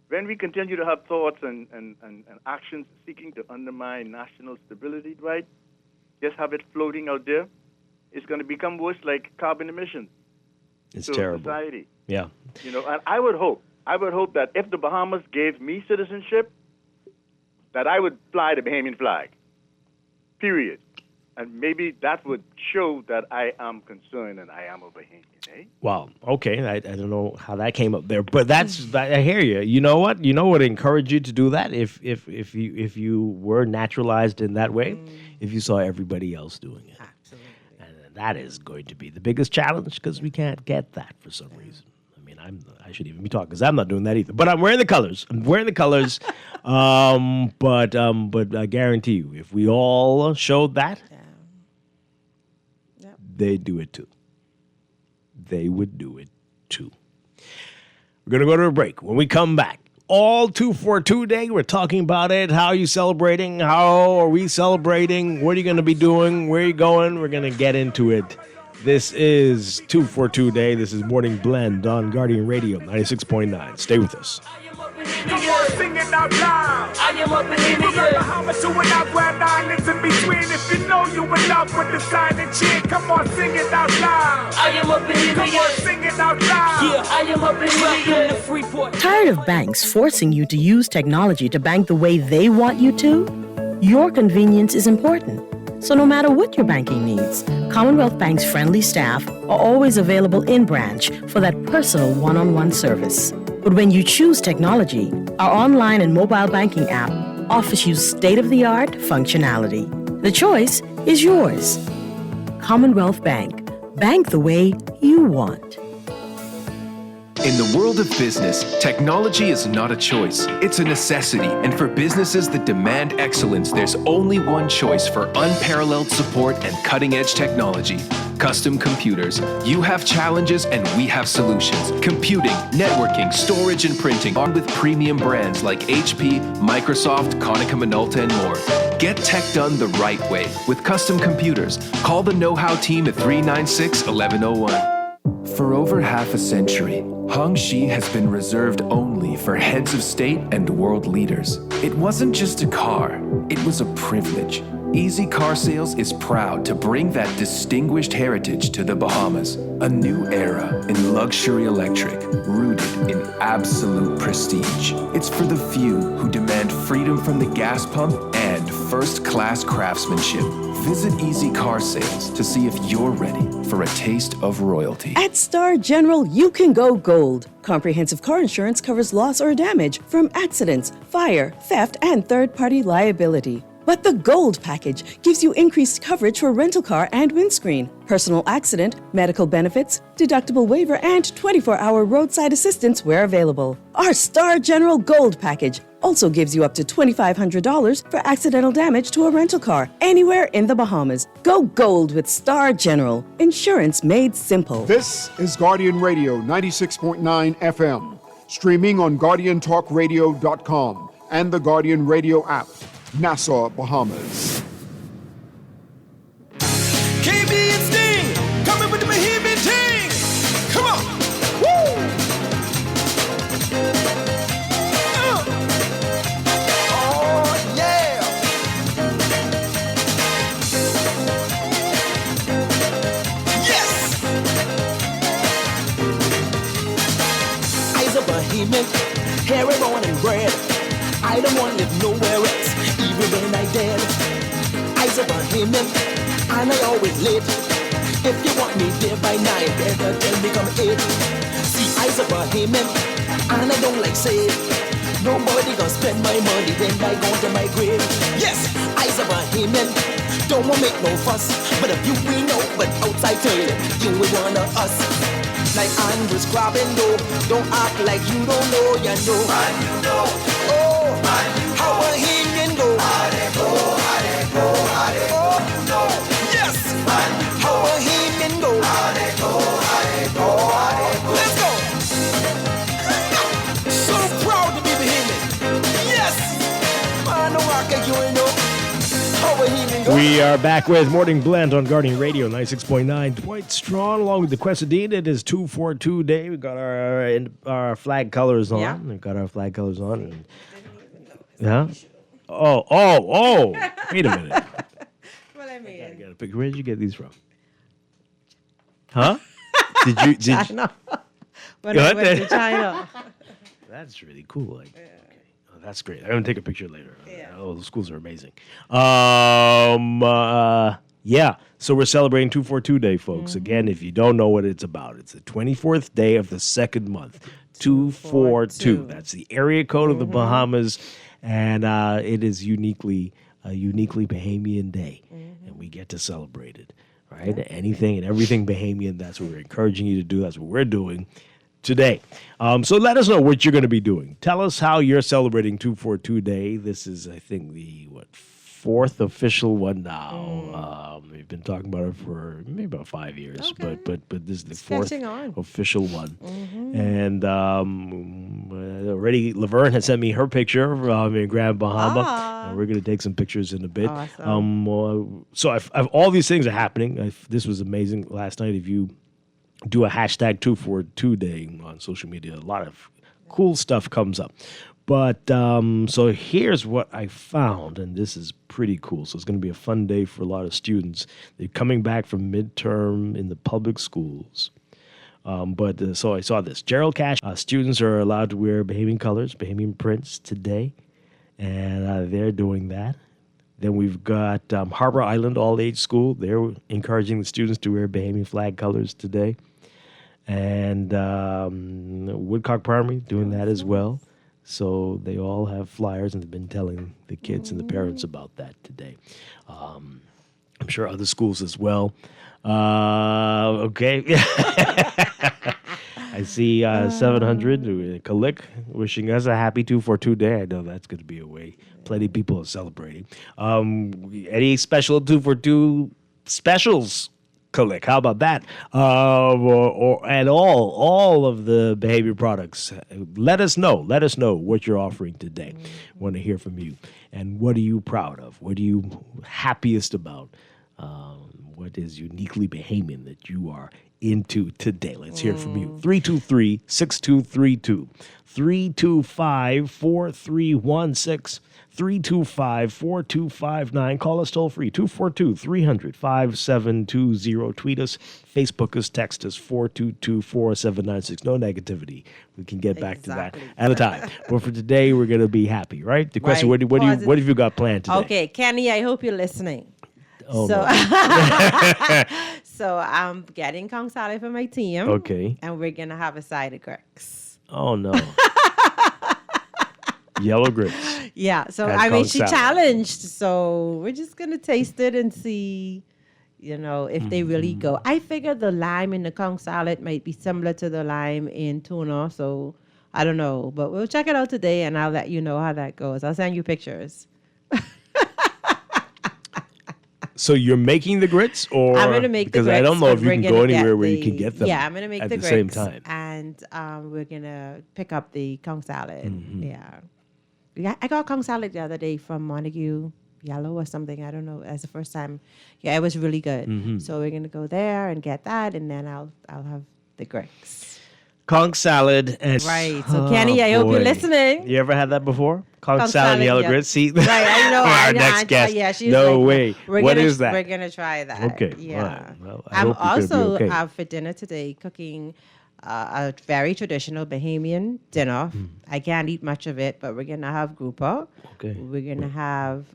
when we continue to have thoughts and actions seeking to undermine national stability, right, just have it floating out there, it's going to become worse like carbon emissions. It's to terrible. Society. Yeah. And I would hope that if the Bahamas gave me citizenship, that I would fly the Bahamian flag. Period. And maybe that would show that I am concerned and I am a Bahamian, eh? Well, okay. I don't know how that came up there, but I hear you. You know what? You know what encouraged you to do that? If you were naturalized in that way, if you saw everybody else doing it. Absolutely. And that is going to be the biggest challenge because we can't get that for some reason. I mean, I shouldn't even be talking because I'm not doing that either. But I'm wearing the colors. But I guarantee you, if we all showed that, they'd do it too. They would do it too. We're going to go to a break. When we come back, all 242 Day, we're talking about it. How are you celebrating? How are we celebrating? What are you going to be doing? Where are you going? We're going to get into it. This is 242 Day. This is Morning Blend on Guardian Radio 96.9. Stay with us. Come on, sing it out loud. I am up in the how much you and I grab islands in between. If you know you in love with the silent chick, come on, sing it out loud. I am up in the come on, sing it out loud. Yeah, I am up in the Freeport. Tired of banks forcing you to use technology to bank the way they want you to? Your convenience is important. So no matter what your banking needs, Commonwealth Bank's friendly staff are always available in branch for that personal one-on-one service. But when you choose technology, our online and mobile banking app offers you state-of-the-art functionality. The choice is yours. Commonwealth Bank. Bank the way you want. In the world of business, technology is not a choice, it's a necessity. And for businesses that demand excellence, there's only one choice for unparalleled support and cutting-edge technology. Custom Computers. You have challenges and we have solutions. Computing, networking, storage, and printing, armed with premium brands like HP, Microsoft, Konica Minolta, and more. Get tech done the right way with Custom Computers. Call the know-how team at 396-1101. For over half a century, Hongxi has been reserved only for heads of state and world leaders. It wasn't just a car, it was a privilege. Easy Car Sales is proud to bring that distinguished heritage to the Bahamas. A new era in luxury electric, rooted in absolute prestige. It's for the few who demand freedom from the gas pump and first-class craftsmanship. Visit Easy Car Sales to see if you're ready for a taste of royalty. At Star General, you can go gold. Comprehensive car insurance covers loss or damage from accidents, fire, theft, and third-party liability. But the Gold package gives you increased coverage for rental car and windscreen, personal accident, medical benefits, deductible waiver, and 24-hour roadside assistance where available. Our Star General Gold package also gives you up to $2,500 for accidental damage to a rental car anywhere in the Bahamas. Go gold with Star General. Insurance made simple. This is Guardian Radio 96.9 FM, streaming on GuardianTalkRadio.com and the Guardian Radio app. Nassau, Bahamas. KB and Sting, coming with the Bahamian ting. Come on. Woo! Oh, yeah. Yes. I's a Bahamian, hairy born and bred. I don't want to live nowhere else. Even when I dead, I's a Bahamian, and I always late. If you want me there by 9, better tell me come 8. See, I's a Bahamian, and I don't like say nobody gonna spend my money when I go to my grave. Yes, I's a Bahamian, Don't want make no fuss, but if you we know, but outside tell you, you we one of us. Like Andrews grabbing though, don't act like you don't know, you know. Man, you know. Oh, man, you know. How a him go? How they go, how they go, how they go, you know. Yes, man, how a him go? How they go, how they go, how they go. Let's go. So proud to be Bahamian. Yes, man, no rock like you know. We are back with Morning Blend on Guardian Radio 96.9. Dwight Strachan along with the Quesadilla. It is 242 day. We got our flag colors on. Yeah. We've got our flag colors on. Yeah. Oh. Wait a minute. Well, I mean, I gotta pick. Where did you get these from? Huh? Did China. When I went to China. That's really cool. That's great. I'm gonna take a picture later. Yeah. Oh, the schools are amazing. Yeah. So we're celebrating 242 Day, folks. Again, if you don't know what it's about, it's the 24th day of the second month. 242. That's the area code of the Bahamas, and it is uniquely Bahamian day, and we get to celebrate it. Right? Yeah. Anything and everything Bahamian. That's what we're encouraging you to do. That's what we're doing today. So let us know what you're going to be doing. Tell us how you're celebrating 242 Day. This is, I think, the fourth official one now. We've been talking about it for maybe about 5 years, but this is the fourth official one. And already Laverne has sent me her picture in Grand Bahama, and we're going to take some pictures in a bit. Awesome. So I've all these things are happening. This was amazing last night. If you do a hashtag 242 Day on social media, a lot of cool stuff comes up. But so here's what I found, and this is pretty cool. So it's going to be a fun day for a lot of students. They're coming back from midterm in the public schools. So I saw this. Gerald Cash, students are allowed to wear Bahamian colors, Bahamian prints today, and they're doing that. Then we've got Harbor Island All-Age School. They're encouraging the students to wear Bahamian flag colors today. And Woodcock Primary doing that as well. So they all have flyers, and they've been telling the kids and the parents about that today. I'm sure other schools as well. Okay. I see 700, Kalik, wishing us a happy 242 Day. I know that's going to be a way. Plenty of people are celebrating. Any special 242 specials, Kalik? How about that? And all of the behavior products. Let us know what you're offering today. Want to hear from you. And what are you proud of? What are you happiest about? What is uniquely Bahamian that you are into today? Let's hear from you. 323-6232. 325-4316. 325-4259. Call us toll free, 242-300-5720. Tweet us, Facebook us, text us, 422-4796. No negativity. We can get back to that at a time. But for today, we're going to be happy, right? The question, what have you got planned today? Okay, Kenny, I hope you're listening. Oh, so, no. so I'm getting Kong salad for my team. Okay. And we're going to have a side of grits. Oh, no. Yellow grits. Yeah. So, she challenged. So we're just going to taste it and see, if they really go. I figured the lime in the Kong salad might be similar to the lime in tuna. So I don't know. But we'll check it out today, and I'll let you know how that goes. I'll send you pictures. So you're making the grits, or I'm gonna make the grits, because I don't know if you can go anywhere where you can get them. Yeah, I'm gonna make at the the grits same time, and we're gonna pick up the Kong salad. Yeah, I got Kong salad the other day from Montague Yellow or something. I don't know. That's the first time. Yeah, it was really good. So we're gonna go there and get that, and then I'll have the grits. Kong salad and right. So Kenny, I hope you're listening. You ever had that before? Kong salad and yellow grits. See, right? I know. Our next guest. Yeah, she's no way. What is that? We're gonna try that. Okay. Yeah. Right. Well, I'm also for dinner today cooking a very traditional Bahamian dinner. I can't eat much of it, but we're gonna have grouper. Okay. We're gonna have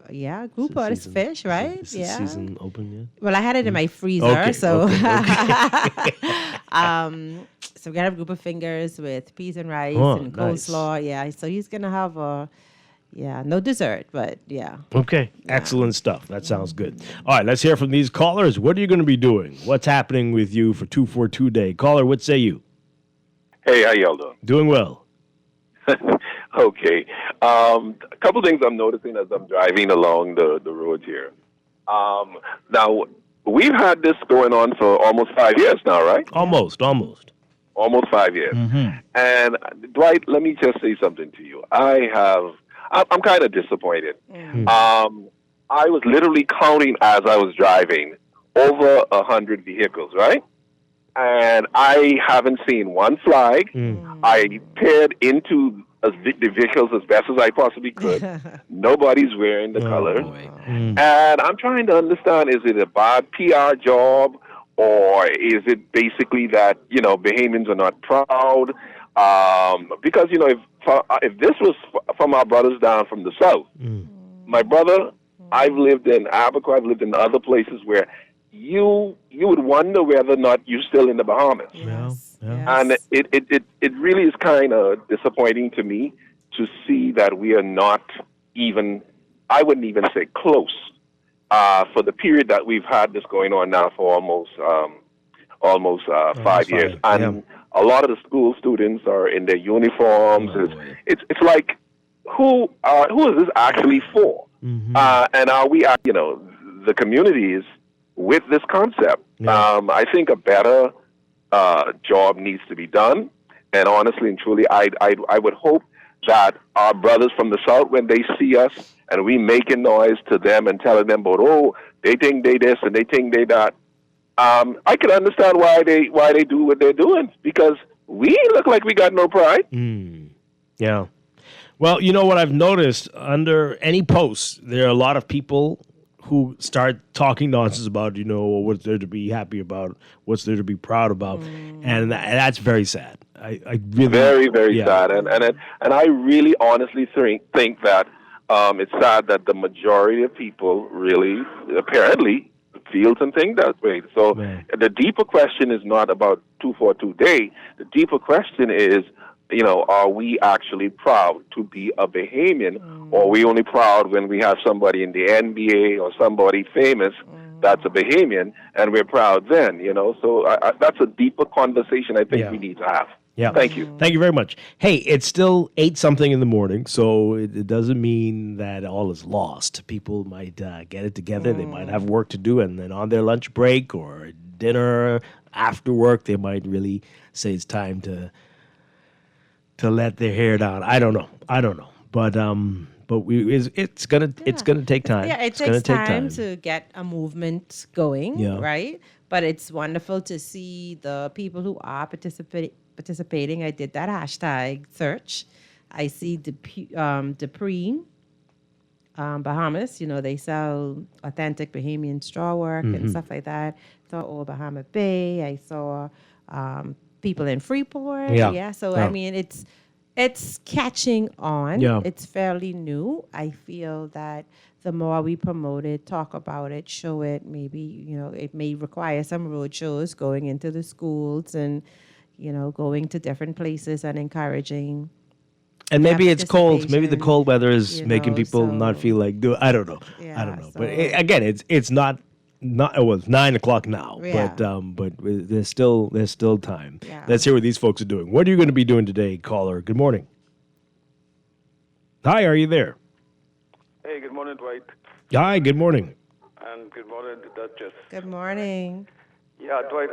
grouper. It's fish, right? Is the season open yet? Well, I had it in my freezer, okay, so. Okay. So we're gonna have grouper fingers with peas and rice and coleslaw. Nice. Yeah. So he's gonna have Yeah, no dessert, but yeah. Okay, excellent stuff. That sounds good. All right, let's hear from these callers. What are you going to be doing? What's happening with you for 242 Day? Caller, what say you? Hey, how y'all doing? Doing well. Okay. A couple things I'm noticing as I'm driving along the road here. Now, we've had this going on for almost 5 years now, right? Almost. Almost 5 years. Mm-hmm. And Dwight, let me just say something to you. I'm kind of disappointed. I was literally counting as I was driving over 100 vehicles, right? And I haven't seen one flag. I peered into the vehicles as best as I possibly could. Nobody's wearing the colors. And I'm trying to understand, is it a bad PR job? Or is it basically that, Bahamians are not proud? Because, if this was from our brothers down from the South, my brother, I've lived in Abaco, I've lived in other places where you would wonder whether or not you're still in the Bahamas. And it really is kind of disappointing to me to see that we are not even, I wouldn't even say close, for the period that we've had this going on now for almost 5 years. And a lot of the school students are in their uniforms. It's like, who is this actually for? And are we, the communities with this concept? I think a better job needs to be done. And honestly and truly, I would hope that our brothers from the South, when they see us and we making noise to them and telling them about, oh, they think they this and they think they that, I can understand why they do what they're doing, because we look like we got no pride. Yeah. Well, you know what I've noticed, under any post, there are a lot of people who start talking nonsense about, what's there to be happy about, what's there to be proud about, and that's very sad. I really very, very sad, and I really honestly think that it's sad that the majority of people really apparently feels and think that way. So the deeper question is not about 242 Day. The deeper question is, are we actually proud to be a Bahamian, or are we only proud when we have somebody in the NBA or somebody famous that's a Bahamian, and we're proud then, So that's a deeper conversation I think we need to have. Yeah. Thank you. Thank you very much. Hey, it's still 8-something in the morning, so it doesn't mean that all is lost. People might get it together. They might have work to do, and then on their lunch break or dinner after work, they might really say it's time to let their hair down. I don't know. But it's gonna take time. Yeah, it takes time to get a movement going, right? But it's wonderful to see the people who are participating. I did that hashtag search. I see Dupree, Bahamas. They sell authentic Bahamian straw work and stuff like that. I saw Old Bahama Bay. I saw people in Freeport. So I mean, it's catching on. It's fairly new. I feel that the more we promote it, talk about it, show it, maybe, it may require some road shows going into the schools and, going to different places and encouraging. And maybe it's cold. Maybe the cold weather is making people not feel like do. I don't know. I don't know. But again, it's not. It was 9 o'clock now, but there's still time. Let's hear what these folks are doing. What are you going to be doing today, caller? Good morning. Hi, are you there? Hey, good morning, Dwight. Hi, good morning. And good morning, the Duchess. Good morning. Yeah, Dwight,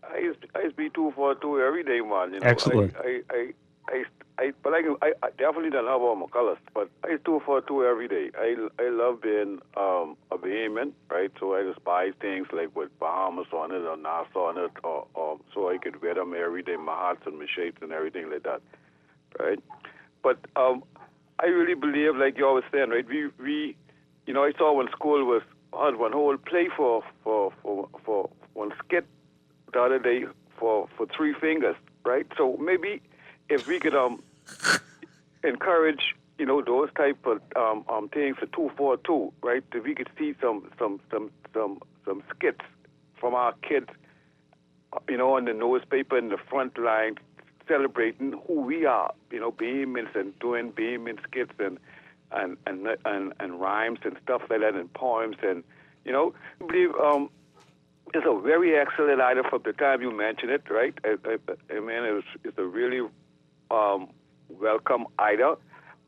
I used to be 242 every day, man. Excellent. But I definitely don't have all my colors, but I used 242 every day. I love being a Bahamian, right? So I just buy things like with Bahamas on it or Nassau on it, or so I could wear them every day, my hats and my shades and everything like that, right? But I really believe, like you always saying, right? We I saw when school had one whole play for one skit the other day for 3 fingers, right? So maybe if we could encourage those type of things for 242, right? If we could see some skits from our kids, on the newspaper in the front line, celebrating who we are, Bahamians, and doing Bahamian skits and and rhymes and stuff like that and poems and I believe it's a very excellent item from the time you mentioned it, right? I mean, it's a really welcome item.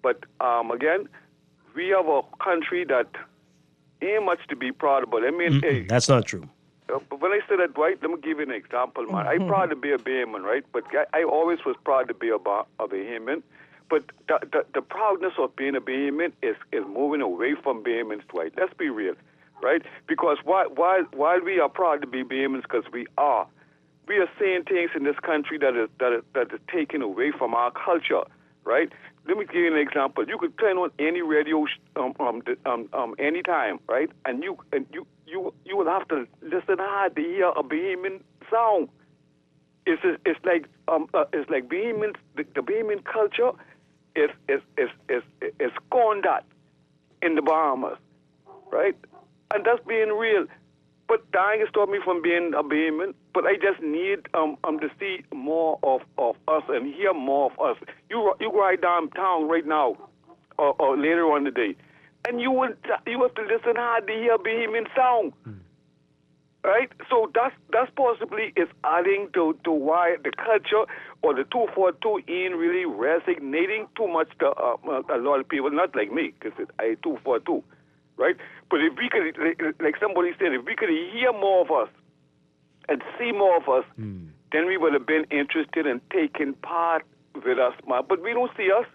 But again, we have a country that ain't much to be proud about. I mean, hey, that's not true. But when I say that, Dwight, let me give you an example, man. I'm proud to be a Bahamian, right? But I always was proud to be a Bahamian. But the proudness of being a Bahamian is moving away from Bahamians, Dwight. Let's be real, right? Because while we are proud to be Bahamians, because we are saying things in this country that is taken away from our culture, right? Let me give you an example. You could turn on any radio anytime, right? And you will have to listen hard to hear a Bahamian song. It's like Bahamian, the Bahamian culture is scorned in the Bahamas, right? And that's being real. But dying has stopped me from being a Bahamian. But I just need to see more of us and hear more of us. You ride downtown right now, or later on today, and you have to listen hard to hear a Bahamian sound, right? So that's possibly is adding to why the culture or the 242 ain't really resonating too much to a lot of people. Not like me, because I 242. Right? But if we could, like somebody said, if we could hear more of us and see more of us, then we would have been interested in taking part with us. But we don't see us,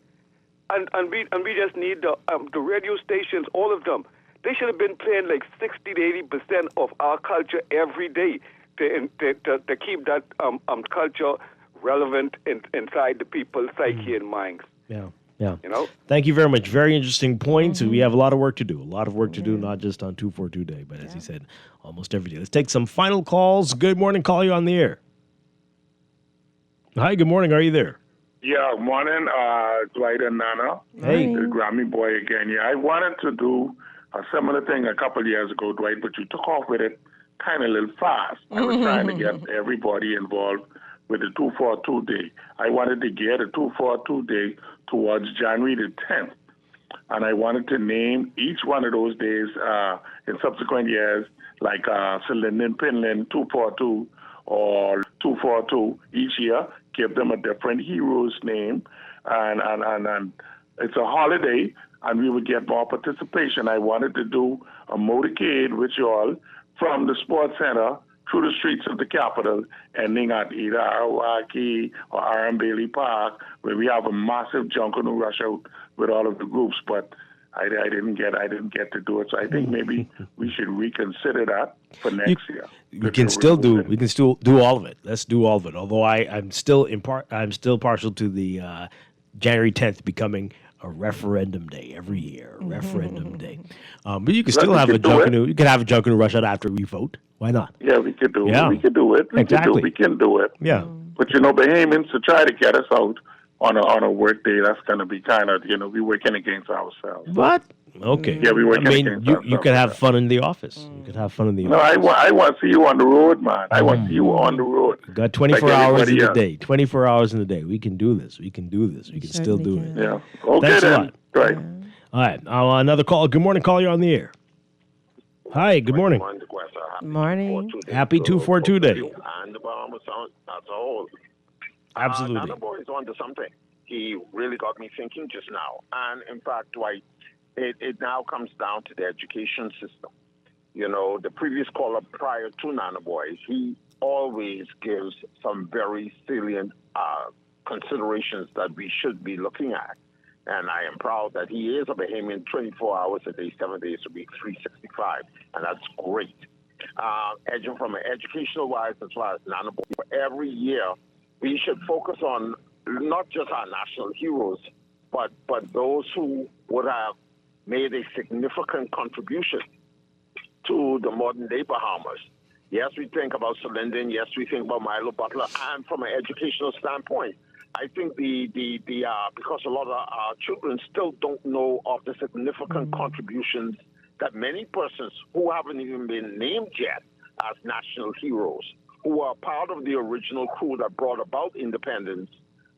and we just need the radio stations, all of them. They should have been playing like 60 to 80% of our culture every day to keep that culture relevant inside the people's psyche and minds. Yeah. Yeah. You know? Thank you very much. Very interesting points. We have a lot of work to do. A lot of work to do, not just on 242 Day, but as he said, almost every day. Let's take some final calls. Good morning. Call you on the air. Hi, good morning. Are you there? Yeah, morning, Dwight and Nana. Hey. The Grammy boy again. Yeah, I wanted to do a similar thing a couple of years ago, Dwight, but you took off with it kind of a little fast. I was trying to get everybody involved with the 242 Day. I wanted to get a 242 Day towards January the 10th. And I wanted to name each one of those days in subsequent years, like Cylinder Pinland 242 or 242 each year, give them a different hero's name. And it's a holiday, and we would get more participation. I wanted to do a motorcade with you all from the sports center through the streets of the capital, ending at either Arawaki or R.M. Bailey Park, where we have a massive Junkanoo rush out with all of the groups. But I didn't get to do it, so I think maybe we should reconsider that for next year. We can still do all of it. Let's do all of it. Although I'm still partial to the January 10th becoming a referendum day every year. Referendum day. But you can still have a Junkanoo. You can have a Junkanoo rush out after we vote. Why not? Yeah, we could do it. Yeah. We could do it. Exactly. We can do it. Yeah. But Bahamians, to try to get us out on a work day, that's going to be kind of, we're working against ourselves. What? Okay. Yeah, we're working against ourselves. You can have fun in the office. You can have fun in the No, office. I want to see you on the road, man. I want to see you on the road. We've got 24 hours in everybody the else. day. 24 hours in the day. We can do this. We can do this. We can still do it. Yeah. Okay, Thanks then. a lot. Right. All right. Another call. Good morning. Call you on the air. Hi. Good morning. Morning. Happy 242 Day. And the Bahamas as a whole. Absolutely. Nana Boy is onto something. He really got me thinking just now. And in fact, Dwight, it now comes down to the education system. The previous caller prior to Nana Boy, he always gives some very salient considerations that we should be looking at. And I am proud that he is a Bahamian 24 hours a day, 7 days a week, 365. And that's great. From an educational wise as well as Nana Boy, every year we should focus on not just our national heroes, but those who would have made a significant contribution to the modern day Bahamas. Yes, we think about Cylinder. Yes, we think about Milo Butler. And from an educational standpoint, I think because a lot of our children still don't know of the significant contributions that many persons who haven't even been named yet as national heroes, who are part of the original crew that brought about independence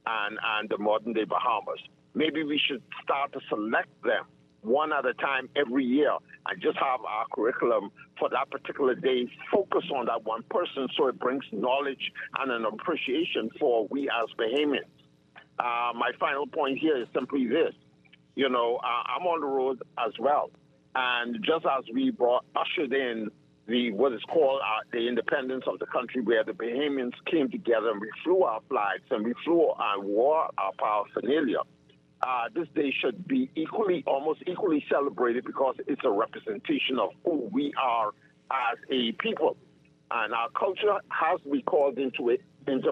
and the modern day Bahamas. Maybe we should start to select them one at a time every year and just have our curriculum for that particular day focus on that one person so it brings knowledge and an appreciation for we as Bahamians. My final point here is simply this. You know, I'm on the road as well. And just as we ushered in what is called the independence of the country, where the Bahamians came together and we flew our flags and we flew and wore our paraphernalia, this day should be almost equally celebrated because it's a representation of who we are as a people. And our culture has to be called into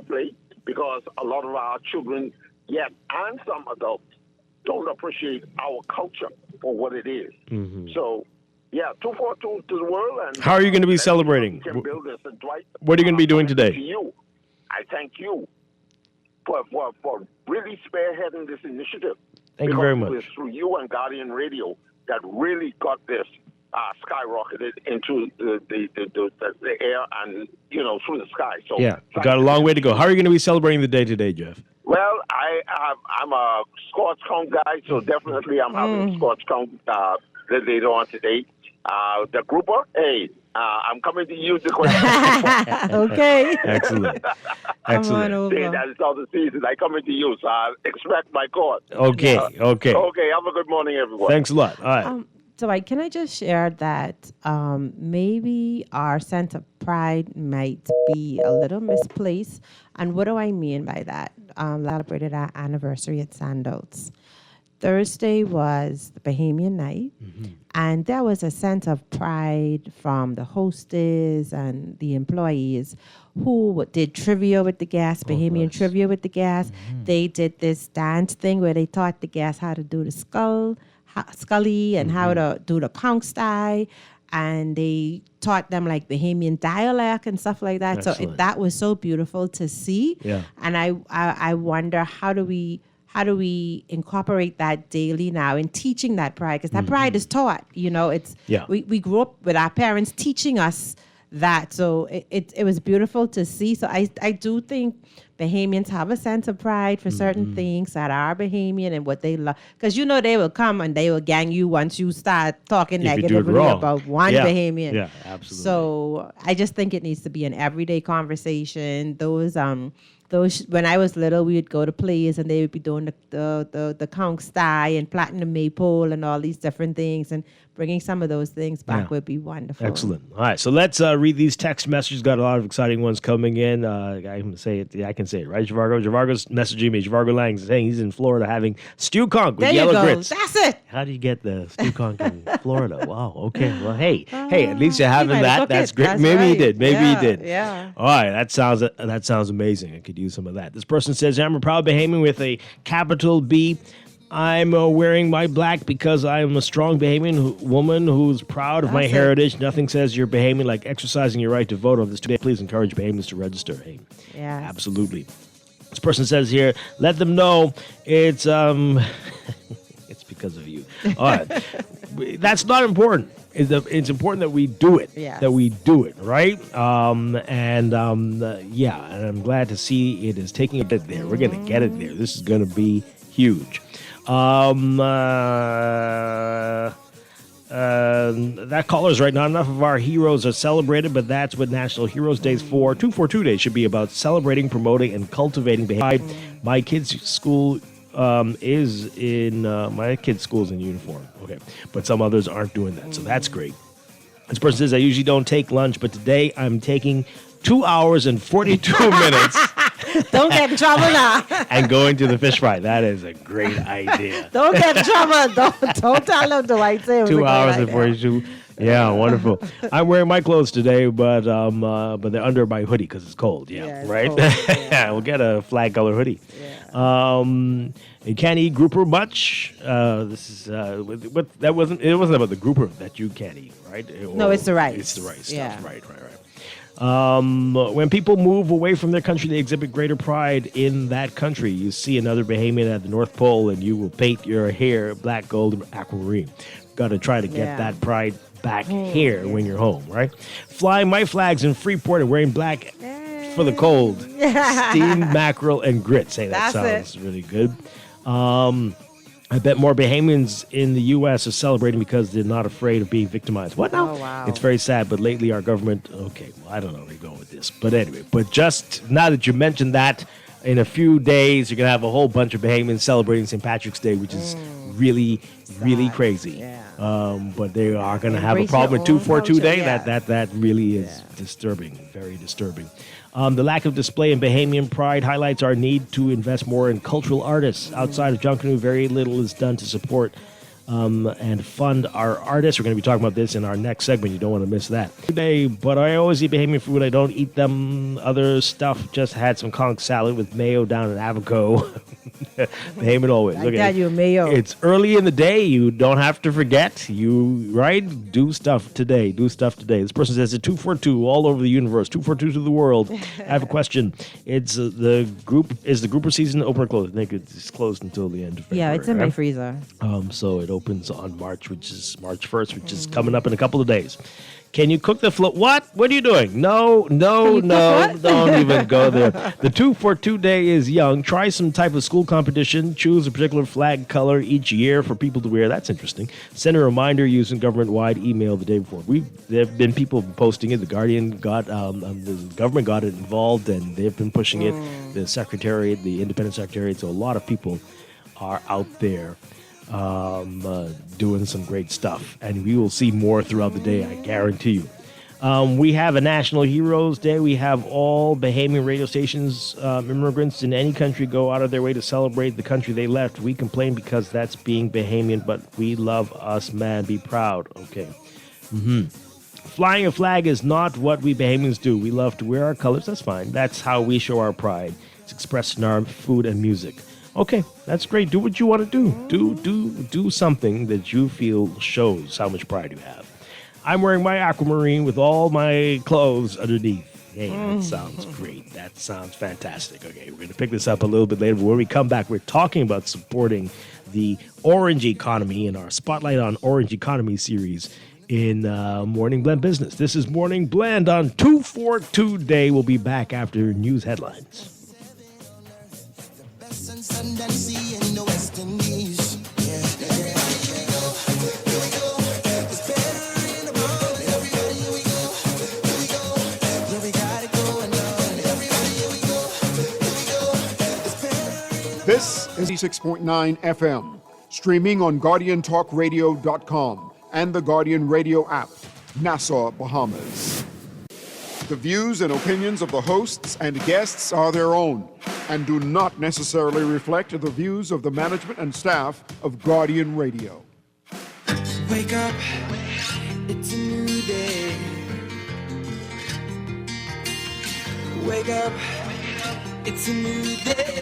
play because a lot of our children yet and some adults don't appreciate our culture for what it is. Mm-hmm. So, yeah, 242 to the world. And how are you going to be celebrating? Can build this. And Dwight, what are you going to be doing To today? you, I thank you for really spearheading this initiative. Thank you very Because much. it was through you and Guardian Radio that really got this skyrocketed into the air and, you know, through the sky. So Yeah, we got a long way to go. How are you going to be celebrating the day today, Jeff? Well, I'm a Scots Count guy, so definitely I'm having Scots Count later on today. The grouper, hey, I'm coming to use the question. Okay. Excellent. Excellent. Saying that it's all the season, I come into you, so I expect my call. Okay, okay. Okay, have a good morning, everyone. Thanks a lot. All right. So, can I just share that maybe our sense of pride might be a little misplaced? And what do I mean by that? Celebrated our anniversary at Sandals. Thursday was the Bahamian night, and there was a sense of pride from the hostess and the employees who did trivia with the guests, Bahamian trivia with the guests. They did this dance thing where they taught the guests how to do the scully and how to do the conch style, and they taught them like Bahamian dialect and stuff like that. Excellent. So that was so beautiful to see. Yeah. And I wonder how do we incorporate that daily now in teaching that pride? Because that pride is taught. You know, we grew up with our parents teaching us that. So it was beautiful to see. So I do think Bahamians have a sense of pride for certain things that are Bahamian and what they love. Because you know they will come and they will gang you once you start talking negatively about one Bahamian. Yeah, absolutely. So I just think it needs to be an everyday conversation. Those when I was little, we would go to plays and they would be doing the conch style and platinum maypole and all these different things, and bringing some of those things back would be wonderful. Excellent. All right, so let's read these text messages. Got a lot of exciting ones coming in. I can say it. Yeah, I can say it, right, Javargo? Javargo's messaging me. Javargo Lang saying he's in Florida having stew conch with yellow grits. That's it. How do you get the stew conch in Florida? Wow. Okay. Well, hey, at least you're having that. That's great. That's Maybe right. he did. Maybe he did. Yeah. All right. That sounds amazing. I could use some of that. This person says, I'm a proud Bahamian with a capital B. I'm wearing my black because I am a strong Bahamian woman who's proud of my heritage. Nothing says you're Bahamian like exercising your right to vote on this today. Please encourage Bahamians to register. Hey, yeah, absolutely. This person says here, let them know it's it's because of you. All right, that's not important. It's important that we do it. Yes. That we do it, right? And I'm glad to see it is taking it there. We're gonna get it there. This is gonna be huge. That caller's right. Not enough of our heroes are celebrated, but that's what National Heroes Day is for. 242 Day should be about celebrating, promoting, and cultivating behavior. My kids' school is in uniform. Okay, but some others aren't doing that, so that's great. This person says, I usually don't take lunch, but today I'm taking 2 hours and 42 minutes. Don't get in trouble now. And going to the fish fry. That is a great idea. Don't get in trouble. Don't tell them Dwight. 2 hours and 42. Yeah, wonderful. I'm wearing my clothes today, but they're under my hoodie because it's cold. Yeah, right. Cold, yeah. We'll get a flag color hoodie. Yeah. You can't eat grouper much. This is it wasn't about the grouper that you can't eat, right? No, it's the rice. It's the rice stuff. Yeah. Right. When people move away from their country, they exhibit greater pride in that country. You see another Bahamian at the North Pole, and you will paint your hair black, gold, and aquamarine. Got to try to get that pride back here when you're home, right? Flying my flags in Freeport and wearing black for the cold. Steamed mackerel and grits. Hey, that sounds really good. I bet more Bahamians in the U.S. are celebrating because they're not afraid of being victimized. What now? Oh, wow. It's very sad, but lately our government... Okay, well, I don't know where you're going with this. But anyway, just now that you mentioned that, in a few days, you're going to have a whole bunch of Bahamians celebrating St. Patrick's Day, which is really crazy. Yeah. But they are going to have a Embrace problem your with own 242 Day. culture, That really is disturbing, very disturbing. The lack of display in Bahamian pride highlights our need to invest more in cultural artists. Outside of Junkanoo, very little is done to support and fund our artists. We're going to be talking about this in our next segment. You don't want to miss that. Today, but I always eat Bahamian food. I don't eat them other stuff. Just had some conch salad with mayo down in Avoco. Bahamian always. I got you, mayo. It's early in the day. You don't have to forget. Do stuff today. This person says it's 242 all over the universe. 242 to the world. I have a question. It's the grouper season open or closed? I think it's closed until the end of February. Yeah, it's in my freezer. So it opens on March 1st, which is coming up in a couple of days. Can you cook the float? What are you doing? No, don't even go there. The 242 Day is young. Try some type of school competition. Choose a particular flag color each year for people to wear. That's interesting. Send a reminder using government-wide email the day before. There have been people posting it. The Guardian got, the government got it involved, and they've been pushing it. The Secretariat, the Independent Secretariat, so a lot of people are out there doing some great stuff, and we will see more throughout the day, I guarantee you. We have a National Heroes Day. We have all Bahamian radio stations, immigrants in any country go out of their way to celebrate the country they left. We complain because that's being Bahamian, but we love us, man. Be proud. Okay. Flying a flag is not what we Bahamians do. We love to wear our colors. That's fine. That's how we show our pride. It's expressed in our food and music. Okay, that's great. Do what you want to do. Do something that you feel shows how much pride you have. I'm wearing my aquamarine with all my clothes underneath. Hey, that sounds great. That sounds fantastic. Okay, we're going to pick this up a little bit later, but when we come back, we're talking about supporting the orange economy in our Spotlight on Orange Economy series in Morning Blend Business. This is Morning Blend on 242 Day. We'll be back after news headlines. This is 6.9 FM, streaming on GuardianTalkRadio.com and the Guardian Radio app, Nassau, Bahamas. The views and opinions of the hosts and guests are their own and do not necessarily reflect the views of the management and staff of Guardian Radio. Wake up, it's a new day. Wake up, it's a new day.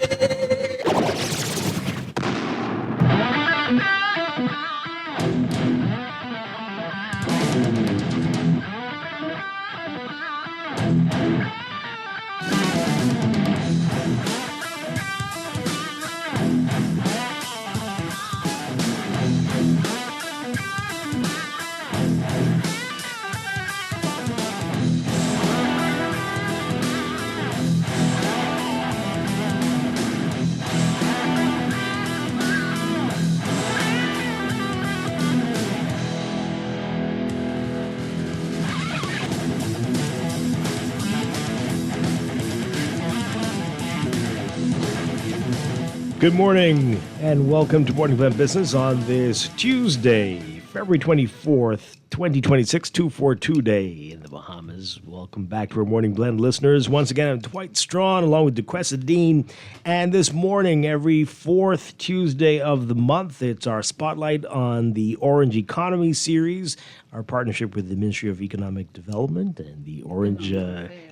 Good morning, and welcome to Morning Blend Business on this Tuesday, February 24th, 2026, 242 Day in the Bahamas. Welcome back to our Morning Blend listeners. Once again, I'm Dwight Strachan along with DeQuesta Dean. And this morning, every fourth Tuesday of the month, it's our Spotlight on the Orange Economy series, our partnership with the Ministry of Economic Development and the Orange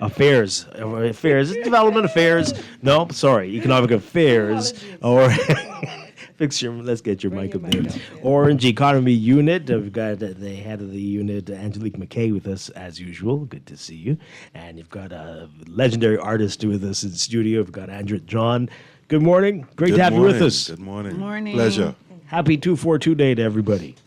Affairs, Development Affairs. No, sorry, Economic Affairs. Or let's get your mic up there. Orange Economy Unit. We've got the head of the unit, Angelique McKay, with us as usual. Good to see you. And you've got a legendary artist with us in the studio. We've got Andrew John. Good morning. Great to have you with us. Good morning. Good morning. Pleasure. Happy 242 Day to everybody.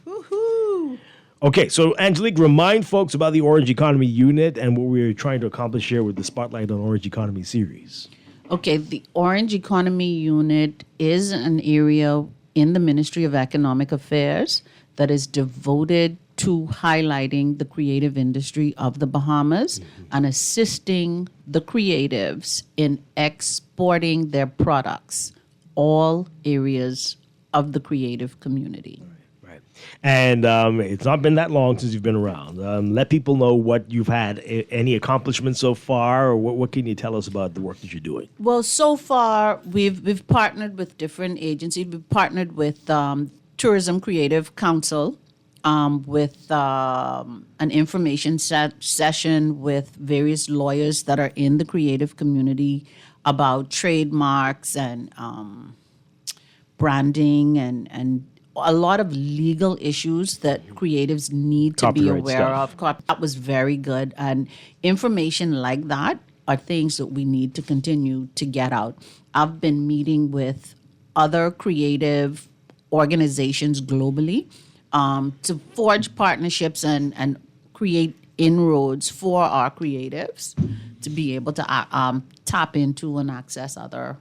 Okay, so Angelique, remind folks about the Orange Economy Unit and what we're trying to accomplish here with the Spotlight on Orange Economy series. Okay, the Orange Economy Unit is an area in the Ministry of Economic Affairs that is devoted to highlighting the creative industry of the Bahamas and assisting the creatives in exporting their products, all areas of the creative community. And it's not been that long since you've been around. Let people know what you've had, any accomplishments so far, or what can you tell us about the work that you're doing? Well, so far we've partnered with different agencies. We've partnered with Tourism Creative Council, with an information session with various lawyers that are in the creative community about trademarks and branding and a lot of legal issues that creatives need to be Copyright aware stuff. of. That was very good. And information like that are things that we need to continue to get out. I've been meeting with other creative organizations globally to forge partnerships and create inroads for our creatives to be able to tap into and access other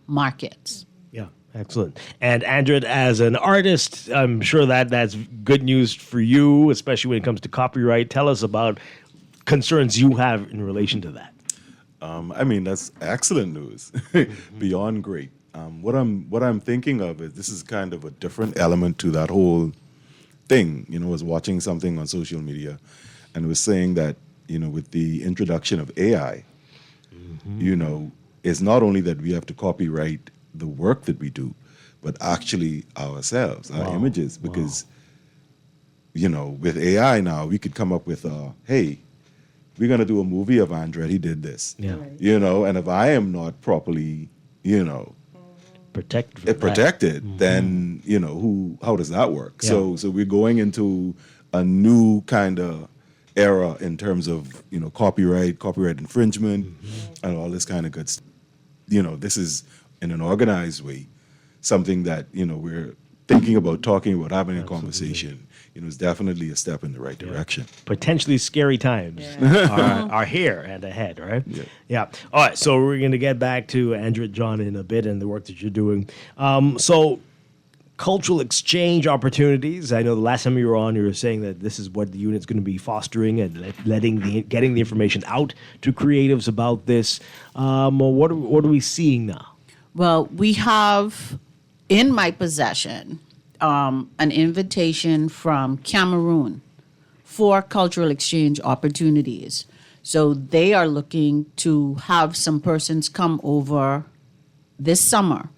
markets. Yeah, excellent. And Andrea, as an artist, I'm sure that's good news for you, especially when it comes to copyright. Tell us about concerns you have in relation to that. I mean, that's excellent news, beyond great. What I'm thinking of is this is kind of a different element to that whole thing. I was watching something on social media, and it was saying that with the introduction of AI, it's not only that we have to copyright the work that we do, but actually ourselves, our images, because with AI now we could come up with hey, we're gonna do a movie of Andrea. He did this, and if I am not properly, protected, then how does that work? Yeah. So we're going into a new kind of era in terms of copyright infringement, and all this kind of good stuff. This is in an organized way, something that we're thinking about, talking about, having a conversation. Is definitely a step in the right direction. Potentially scary times are here and ahead, right? Yeah. All right, so we're going to get back to Andrea John in a bit and the work that you're doing. So cultural exchange opportunities. I know the last time you were on, you were saying that this is what the unit's going to be fostering and getting the information out to creatives about this. What are we seeing now? Well, we have in my possession an invitation from Cameroon for cultural exchange opportunities. So they are looking to have some persons come over this summer,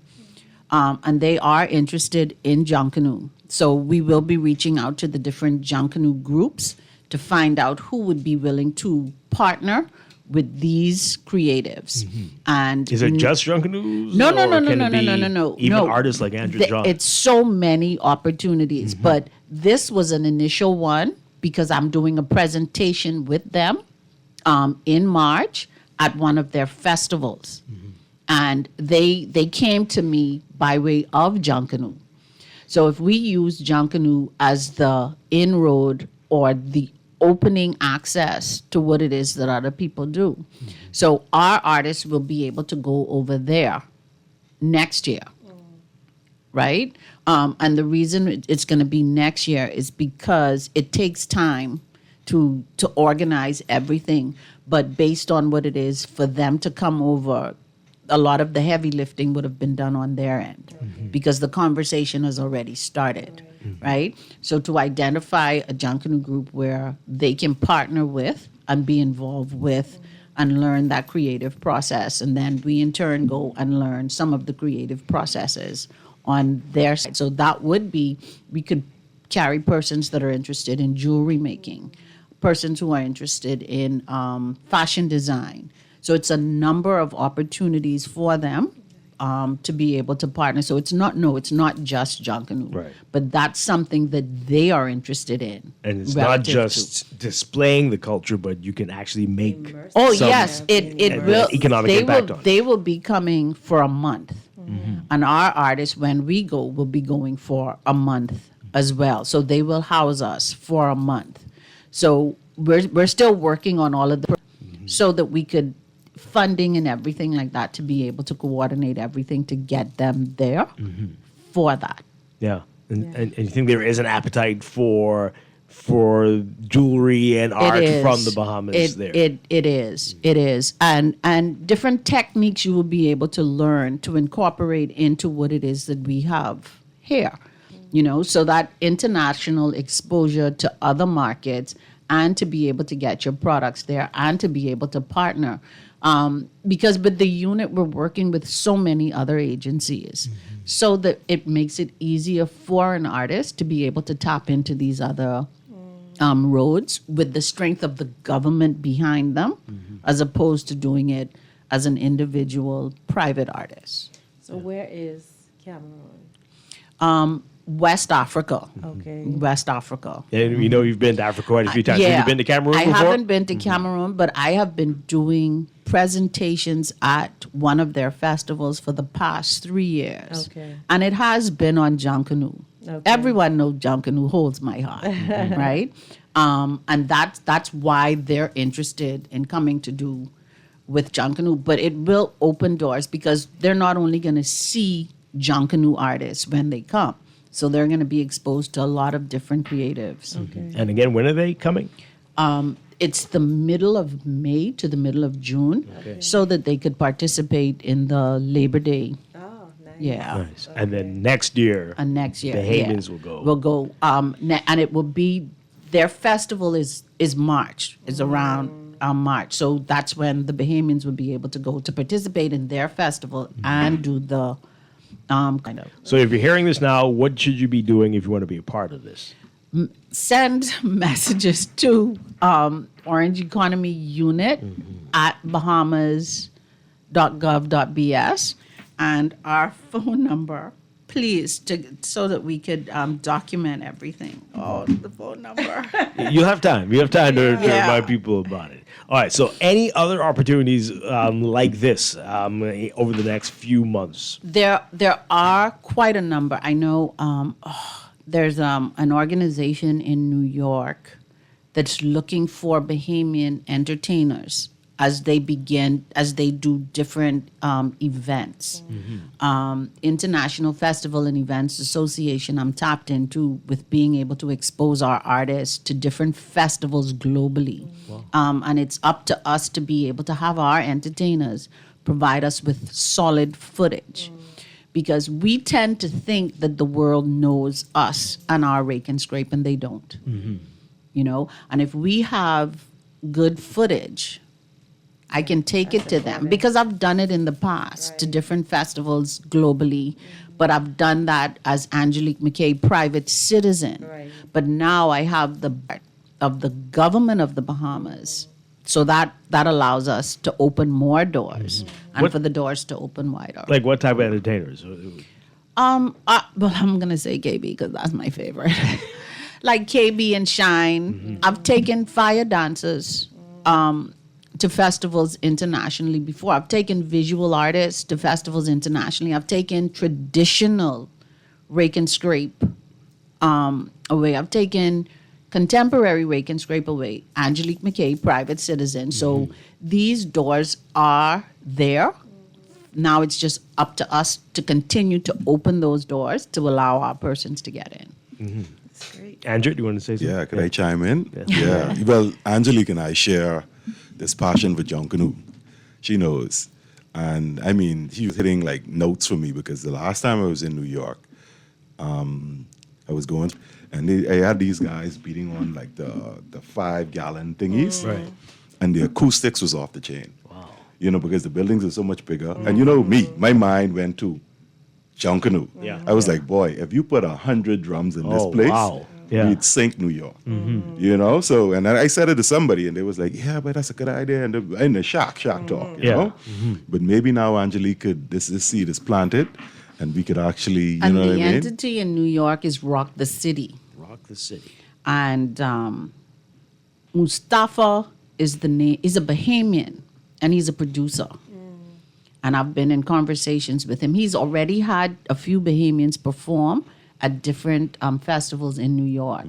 and they are interested in Junkanoo. So we will be reaching out to the different Junkanoo groups to find out who would be willing to partner with these creatives. And is it just Junkanoos? No. Even artists like Andrea John. It's so many opportunities, but this was an initial one because I'm doing a presentation with them in March at one of their festivals. And they came to me by way of Junkanoo. So if we use Junkanoo as the inroad or the opening access to what it is that other people do. So our artists will be able to go over there next year, right? And the reason it's going to be next year is because it takes time to organize everything. But based on what it is for them to come over, a lot of the heavy lifting would have been done on their end because the conversation has already started, right? So to identify a Junkanoo group where they can partner with and be involved with and learn that creative process. And then we in turn go and learn some of the creative processes on their side. So that would be, we could carry persons that are interested in jewelry making, persons who are interested in fashion design. So it's a number of opportunities for them to be able to partner. So it's not just Junkanoo, right? But that's something that they are interested in. And it's not just displaying the culture, but you can actually make. Oh yes, it will. Economic impact on it. They will be coming for a month, and our artists, when we go, will be going for a month as well. So they will house us for a month. So we're still working on all of the so that we could. Funding and everything like that to be able to coordinate everything to get them there for that. Yeah. And you think there is an appetite for jewelry and art from the Bahamas there? It is. And different techniques you will be able to learn to incorporate into what it is that we have here. So that international exposure to other markets and to be able to get your products there and to be able to partner. Because with the unit, we're working with so many other agencies. So that it makes it easier for an artist to be able to tap into these other roads with the strength of the government behind them, as opposed to doing it as an individual private artist. So where is Cameroon? West Africa. Okay. West Africa. And you've been to Africa quite a few times. Yeah. Have you been to Cameroon before? I haven't been to Cameroon, but I have been doing presentations at one of their festivals for the past 3 years. Okay. And it has been on Junkanoo. Okay. Everyone knows Junkanoo holds my heart, right? And that's why they're interested in coming to do with Junkanoo. But it will open doors because they're not only going to see Junkanoo artists when they come, so they're going to be exposed to a lot of different creatives. Okay. And again, when are they coming? It's the middle of May to the middle of June, so that they could participate in the Labor Day. Oh, nice. Yeah. Nice. And then next year, Next year, the Haymans will go. Will go. And it will be, their festival is March, is around March. So that's when the Bahamians will be able to go to participate in their festival and do the kind of. So if you're hearing this now, what should you be doing if you want to be a part of this? Send messages to Orange Economy Unit at bahamas.gov.bs and our phone number, please, so that we could document everything. Oh, the phone number. You'll have time. You have time to remind people about it. All right. So any other opportunities like this over the next few months? There are quite a number. I know there's an organization in New York that's looking for Bahamian entertainers as they do different events. International Festival and Events Association, I'm tapped into with being able to expose our artists to different festivals globally. And it's up to us to be able to have our entertainers provide us with solid footage. Because we tend to think that the world knows us and our rake and scrape, and they don't. And if we have good footage, I can take it to them because I've done it in the past to different festivals globally, but I've done that as Angelique McKay, private citizen. But now I have the of the government of the Bahamas. So that allows us to open more doors and for the doors to open wider. Like what type of entertainers? Well, I'm going to say KB because that's my favorite. Like KB and Shine. I've taken fire dancers to festivals internationally before. I've taken visual artists to festivals internationally. I've taken traditional rake and scrape away. I've taken contemporary rake and scrape away. Angelique McKay, private citizen. So these doors are there. Now it's just up to us to continue to open those doors to allow our persons to get in. That's great. Andrew, do you want to say something? Yeah, could I chime in? Yeah. Well, Angelique and I share this passion for Junkanoo. She knows. And I mean, she was hitting like notes for me because the last time I was in New York, I was going, and I had these guys beating on like the 5-gallon thingies. Right. And the acoustics was off the chain. Wow. Because the buildings are so much bigger. And my mind went to Junkanoo. Yeah. I was like, boy, if you put 100 drums in this place, we'd sink New York. So, and I said it to somebody, and they was like, yeah, but that's a good idea. And in the shock talk, you know? But maybe now Angelique could, this seed is planted, and we could actually, and know what I the mean? entity in New York is Rock the City. Rock the City. And Mustafa is a Bahamian, and he's a producer. And I've been in conversations with him. He's already had a few Bahamians perform at different festivals in New York,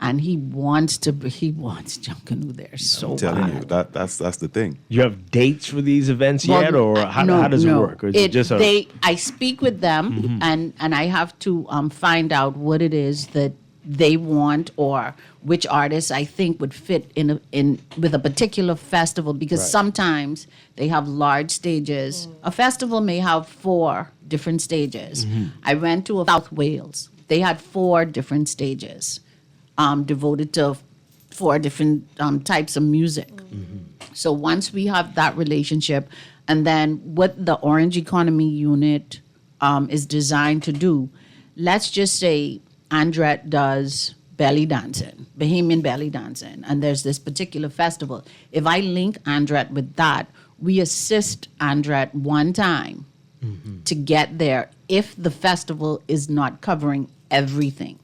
and he wants Jump Canoe there so I'm telling bad. you, that's the thing. You have dates for these events Well, yet, or how does it work? Or is it just I speak with them, and I have to find out what it is that they want or which artists I think would fit in with a particular festival, because Right. sometimes they have large stages. A festival may have 4 different stages. I went to South Wales. They had 4 different stages devoted to 4 different types of music. So once we have that relationship, and then what the Orange Economy Unit is designed to do, let's just say Andret does belly dancing, Bahamian belly dancing, and there's this particular festival. If I link Andret with that, we assist Andret one time to get there if the festival is not covering everything.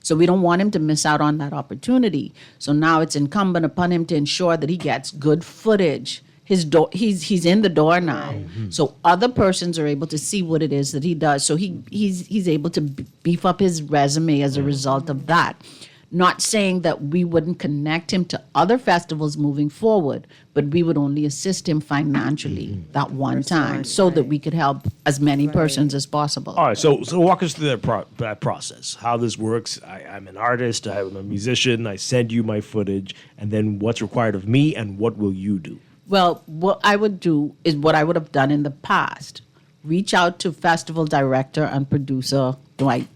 So we don't want him to miss out on that opportunity. So now it's incumbent upon him to ensure that he gets good footage. He's in the door now. So other persons are able to see what it is that he does. So he's able to beef up his resume as a result of that. Not saying that we wouldn't connect him to other festivals moving forward, but we would only assist him financially that one time so that we could help as many persons as possible. All right, so walk us through that process, how this works. I'm an artist, I'm a musician, I send you my footage, and then what's required of me, and what will you do? Well, what I would do is what I would have done in the past. Reach out to festival director and producer Dwight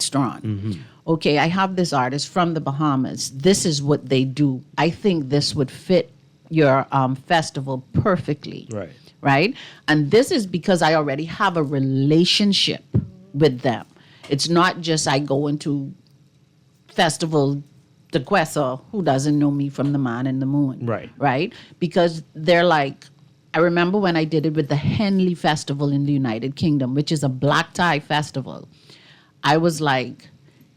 Strachan. Okay, I have this artist from the Bahamas. This is what they do. I think this would fit your festival perfectly. Right? And this is because I already have a relationship with them. It's not just I go into festival the Quessa, who doesn't know me from the Man in the Moon. Right? Because they're like, I remember when I did it with the Henley Festival in the United Kingdom, which is a black tie festival. I was like,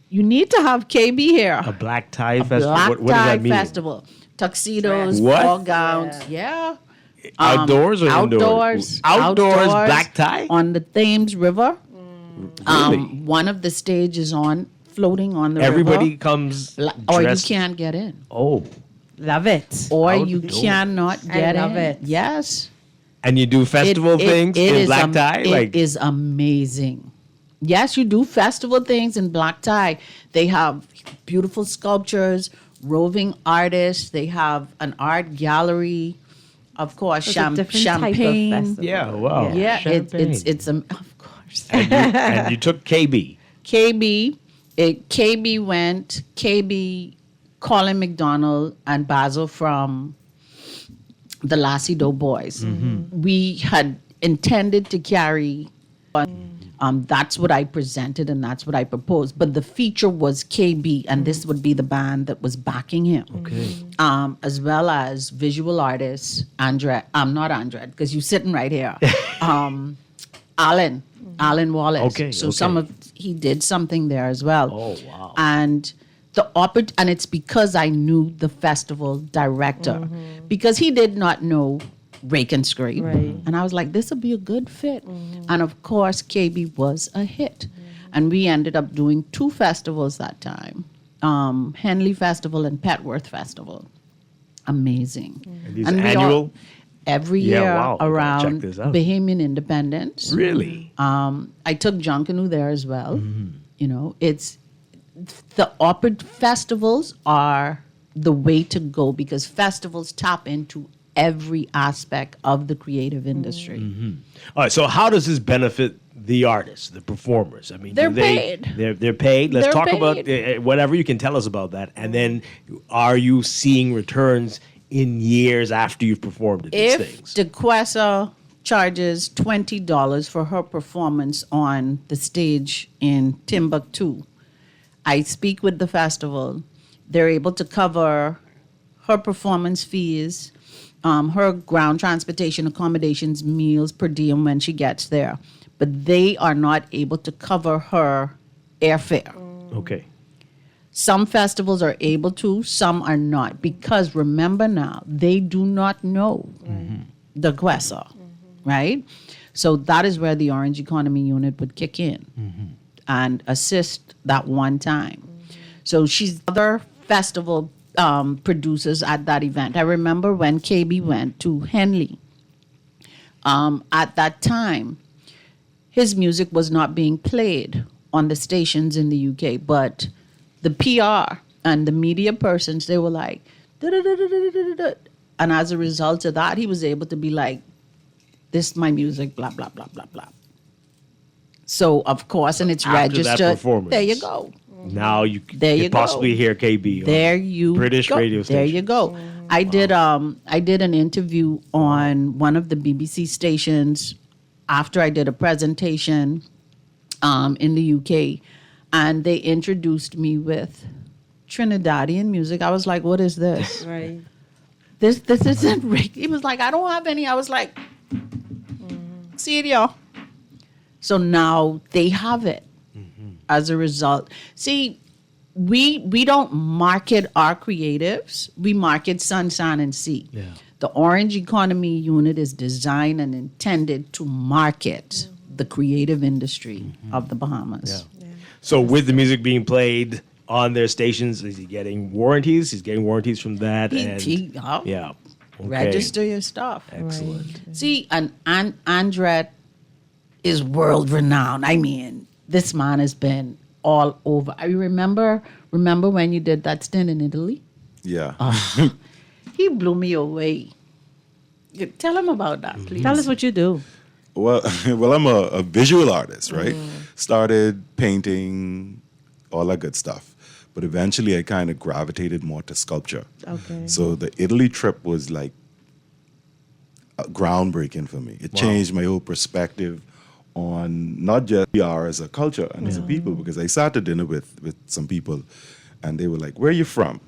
you need to have KB here. A black tie festival? Black What does tie that mean? festival. Tuxedos, What? ball gowns. Yeah. Outdoors or outdoors? Outdoors, black tie? On the Thames River. Really? One of the stages floating on the Everybody river. comes Or you dressed- can't get in. Oh. Love it. Or you Outdoors. cannot get love in. it. Yes. And you do festival things in is black tie? It is amazing. Yes, you do festival things in black tie. They have beautiful sculptures, roving artists. They have an art gallery, of course, So it's a different type of champagne. festival. Yeah, wow. Yeah, Champagne. it's of course. And you took KB. KB went. Colin McDonald and Basil from the Lassie Doe Boys. We had intended to carry. That's what I presented and that's what I proposed. But the feature was KB, and this would be the band that was backing him. Okay. As well as visual artists, not Andret, because you're sitting right here. Alan Wallace. Okay, So okay. he did something there as well. Oh, wow. And and it's because I knew the festival director, because he did not know Rake and Scrape. And I was like, this will be a good fit. And of course, KB was a hit. And we ended up doing 2 festivals that time, Henley Festival and Petworth Festival. Amazing. And these we annual? Every Yeah, year wow. I gotta around check this out. Bahamian Independence. Really? I took Junkanoo there as well. You know, it's festivals are the way to go, because festivals tap into every aspect of the creative industry. All right, so how does this benefit the artists, the performers? I mean, They're paid. They're paid. Let's They're talk paid. about whatever you can tell us about that. And then are you seeing returns in years after you've performed at these If things? DeQuessa charges $20 for her performance on the stage in Timbuktu, I speak with the festival. They're able to cover her performance fees, her ground transportation, accommodations, meals per diem when she gets there. But they are not able to cover her airfare. Okay. Some festivals are able to, some are not. Because remember now, they do not know the Quessa, right? So that is where the Orange Economy Unit would kick in. and assist that one time. So she's other festival producers at that event. I remember when KB went to Henley. At that time, his music was not being played on the stations in the UK, but the PR and the media persons, they were like, "Da-da-da-da-da-da-da-da." And as a result of that, he was able to be like, "This is my music, blah, blah, blah, blah, blah." So, of course, and it's After that registered. performance. There you go. Now you There you could possibly go. hear KB on There you British go. radio station. There you go. I did an interview on one of the BBC stations after I did a presentation in the UK, and they introduced me with Trinidadian music. I was like, "What is this? Right. This isn't reggae." He was like, "I don't have any." I was like, "See it, y'all." So now they have it. As a result, see, we don't market our creatives. We market Sunshine and Sea. Yeah. The Orange Economy Unit is designed and intended to market the creative industry of the Bahamas. So with the music being played on their stations, is he getting warranties? He's getting warranties from that. Yeah. Okay. Register your stuff. Excellent. See, and Andret is world renowned. I mean, this man has been all over. I remember when you did that stint in Italy? Yeah. He blew me away. Tell him about that, please. Tell us what you do. Well, I'm a visual artist, right? Started painting, all that good stuff. But eventually I kind of gravitated more to sculpture. Okay. So the Italy trip was like groundbreaking for me. It changed my whole perspective on not just we are as a culture and as a people, because I sat at dinner with some people and they were like, "Where are you from?"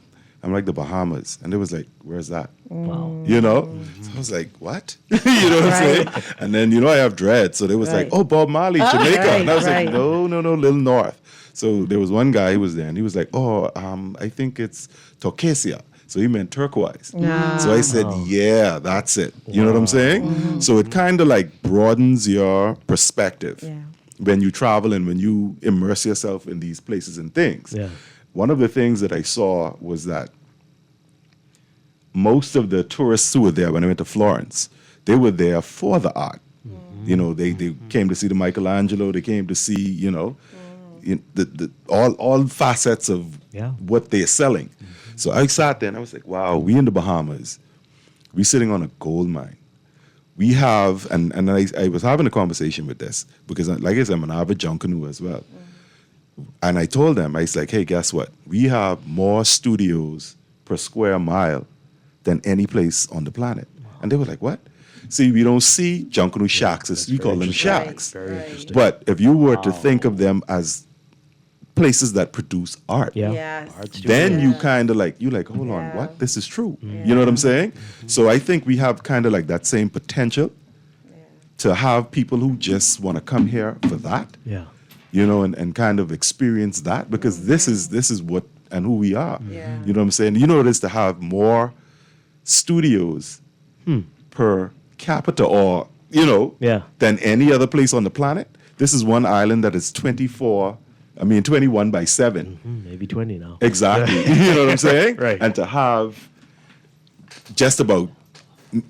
I'm like, "The Bahamas." And they was like, "Where's that?" Wow. You know? So I was like, "What?" You know what I'm saying? And then, I have dreads. So they was like, "Oh, Bob Marley, Jamaica." And I was like, no, little north. So there was one guy who was there and he was like, "Oh, I think it's Turquoise." So he meant turquoise. So I said, "Yeah, that's it." You know what I'm saying? So it kind of like broadens your perspective when you travel and when you immerse yourself in these places and things. Yeah. One of the things that I saw was that most of the tourists who were there when I went to Florence, they were there for the art. They came to see the Michelangelo. They came to see, all facets of what they're selling. So I sat there and I was like, wow, we in the Bahamas, we sitting on a gold mine. We have, and I was having a conversation with this because, like I said, I'm an avid junkanoo as well. And I told them, I was like, "Hey, guess what? We have more studios per square mile than any place on the planet." And they were like, "What?" See, we don't see junkanoo shacks. We call them shacks. Very interesting. But if you were to think of them as places that produce art, then you kind of hold on, what? This is true. You know what I'm saying? So I think we have kind of like that same potential to have people who just want to come here for that. Yeah. And kind of experience that, because this is what and who we are. You know what I'm saying? You know what it is to have more studios per capita or, than any other place on the planet. This is one island that is 21 by 7. Maybe 20 now. Exactly. You know what I'm saying? Right. And to have just about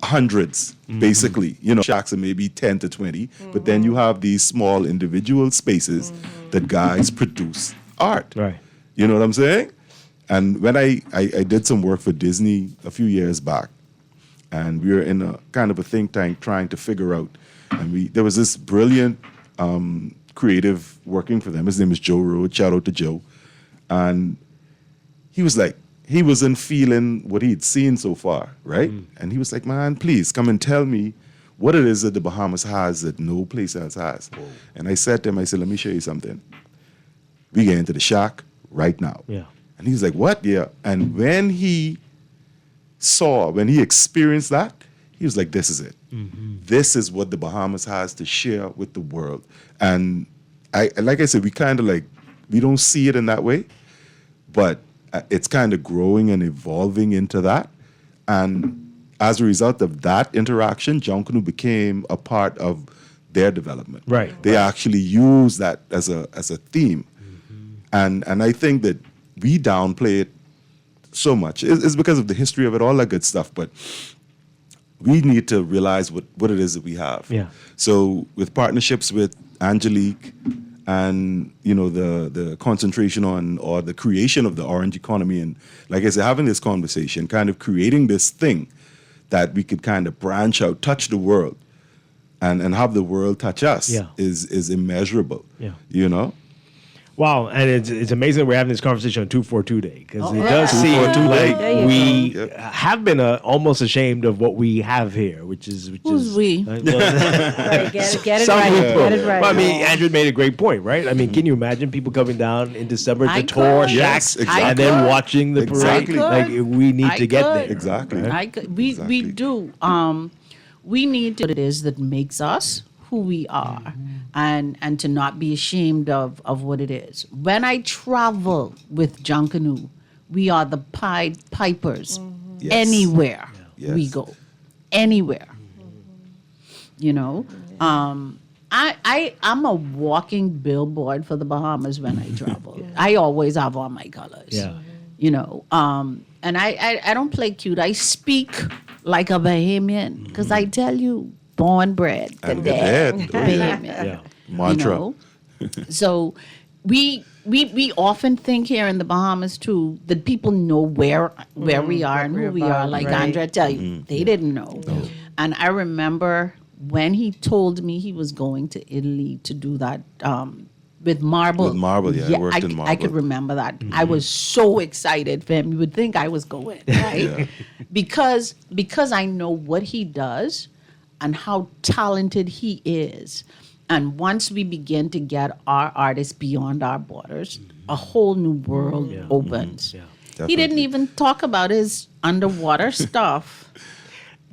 hundreds, basically, shacks are maybe 10 to 20, but then you have these small individual spaces that guys produce art. Right. You know what I'm saying? And when I did some work for Disney a few years back, and we were in a kind of a think tank trying to figure out, and there was this brilliant creative working for them. His name is Joe Road. Shout out to Joe. And he was like, he wasn't feeling what he'd seen so far, right? And he was like, "Man, please come and tell me what it is that the Bahamas has that no place else has." And I said to him, I said, "Let me show you something. We get into the shack right now." Yeah. And he's like, "What?" Yeah. And when he experienced that, he was like, "This is it. This is what the Bahamas has to share with the world." And like I said, we kind of we don't see it in that way, but it's kind of growing and evolving into that. And as a result of that interaction, junkanoo became a part of their development. Right. They actually use that as a theme. And I think that we downplay it so much. It's because of the history of it, all that good stuff. But we need to realize what it is that we have. Yeah. So with partnerships with Angelique and, you know, the concentration on or the creation of the orange economy, and like I said, having this conversation, kind of creating this thing that we could kind of branch out, touch the world, and have the world touch us is immeasurable. Yeah. You know? Wow, and it's amazing that we're having this conversation on 242 Day, because it yeah. does seem 242 like Day. we Yep. have been almost ashamed of what we have here, which is Who's we? Right, get it some right. people. Get it right. Well, I mean, Andrew made a great point, right? I mean, can you imagine people coming down in December I to tour could. Shacks Yes, exactly. and then watching the Exactly. parade? Like, we need I to get could. there. Exactly. right? I could, we do. We need to what it is that makes us who we are, and to not be ashamed of what it is. When I travel with Junkanoo, we are the Pied Pipers Yes. anywhere Yes. we go, anywhere. You know, I'm a walking billboard for the Bahamas when I travel. I always have on my colors. Yeah. You know, and I don't play cute. I speak like a Bahamian because I tell you, born bred, the And the dead, dead. Bahamian. Yeah. Mantra. You know? So we often think here in the Bahamas too that people know where we are and who we are. Like right. Andrea tell you, they didn't know. And I remember when he told me he was going to Italy to do that with marble. With marble, yeah, I worked in I marble. could remember that. I was so excited for him. You would think I was going, right? because I know what he does and how talented he is. And once we begin to get our artists beyond our borders, a whole new world opens. He didn't even talk about his underwater stuff.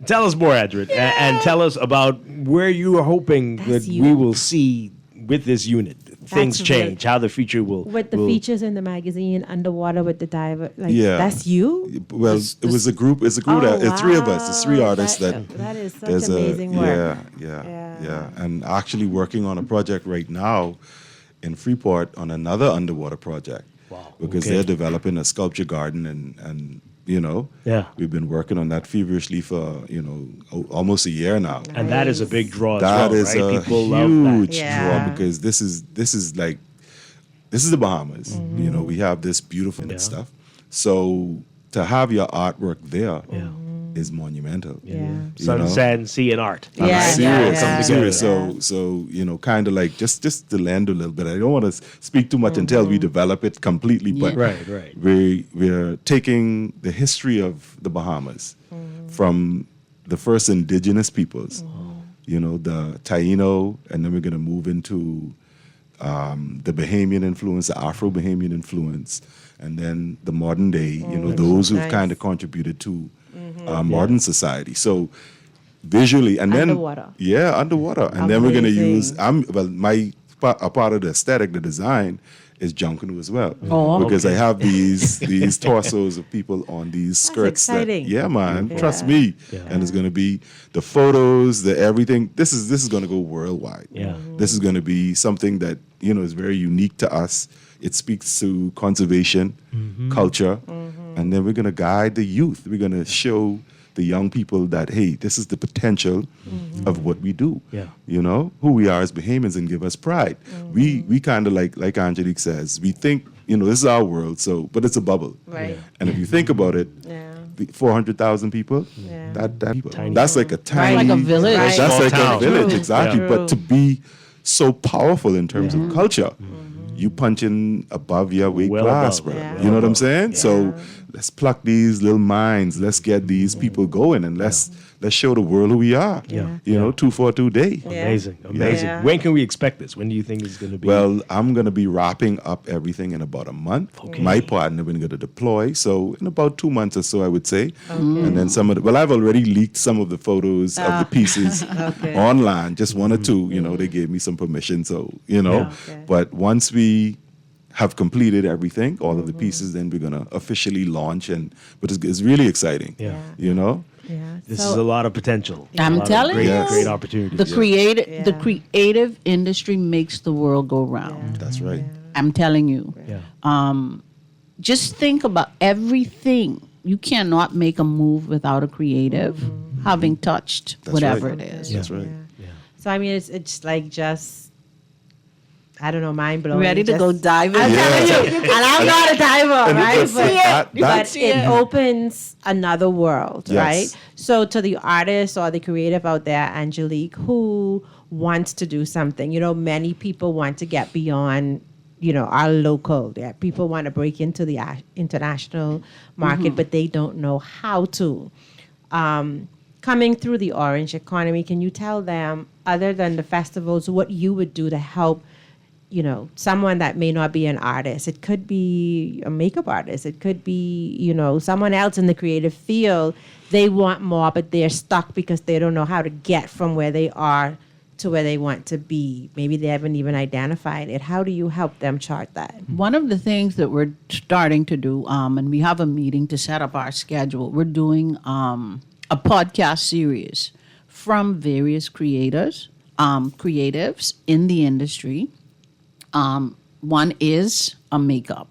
Tell us more, Edred, and tell us about where you are hoping that we will see with this unit. Things That's change, how the future will. With the features in the magazine, underwater with the diver, like Yeah. that's you. Well, it was a group. It's a group. Oh, It's three of us. It's three wow. artists That is such there's amazing work. Yeah. And actually working on a project right now in Freeport on another underwater project. Wow. Because Okay. they're developing a sculpture garden and you know, we've been working on that feverishly for, you know, almost a year now. And that is a big draw That as is well, right? a People love that. huge draw because this is the Bahamas. You know, we have this beautiful stuff. So to have your artwork there is monumental. You Sun, know? sand, sea, and art. I'm Yeah, serious. yeah, I'm yeah. serious. So you know, kind of like just to land a little bit. I don't want to speak too much until we develop it completely. But Right. we're taking the history of the Bahamas from the first indigenous peoples. You know, the Taino, and then we're going to move into the Bahamian influence, the Afro-Bahamian influence, and then the modern day. You know, those who've nice. kind of contributed to modern society. So visually, and then Underwater. underwater, and then we're going to use. Amazing. A part of the aesthetic, the design, is Junkanoo as well, Oh, because I have these torsos of people on these skirts. exciting. Trust me. And it's going to be the photos, the everything. This is going to go worldwide. Yeah. This is going to be something that is very unique to us. It speaks to conservation, culture, and then we're going to guide the youth. We're going to show the young people that, hey, this is the potential of what we do. Yeah. You know, who we are as Bahamians, and give us pride. We kind of like Angelique says, we think, this is our world, but it's a bubble. Right. And if you think about it, 400,000 people, that's like a tiny, Like a village. That's Small like town. a village, True. exactly. Yeah. But to be so powerful in terms of culture, you punching above your weight Well class, above. bro. Yeah. You know what I'm saying? So let's pluck these little minds. Let's get these people going, and let's show the world who we are. Yeah. 242 day. Amazing. Yeah. When can we expect this? When do you think it's going to be? Well, I'm going to be wrapping up everything in about a month. Okay. My partner we're going to deploy, so in about 2 months or so, I would say. And then I've already leaked some of the photos of the pieces online, just one or two. They gave me some permission, so But once we have completed everything, all of the pieces, then we're going to officially launch, but it's really exciting. Yeah. This is a lot of potential. I'm telling you, great opportunities. The creative industry makes the world go round. That's right. I'm telling you. Just think about everything. You cannot make a move without a creative having touched whatever it is. That's right. So I mean, it's like just. I don't know, mind blowing. Ready to go diving? I'm telling you, and I'm not a diver, right? But it yeah. opens another world, Yes. right? So to the artist or the creative out there, Angelique, who wants to do something, many people want to get beyond, our local. Yeah, people want to break into the international market, but they don't know how to. Coming through the orange economy, can you tell them, other than the festivals, what you would do to help someone that may not be an artist? It could be a makeup artist. It could be, someone else in the creative field. They want more, but they're stuck because they don't know how to get from where they are to where they want to be. Maybe they haven't even identified it. How do you help them chart that? One of the things that we're starting to do, and we have a meeting to set up our schedule, we're doing a podcast series from various creatives in the industry. One is a makeup,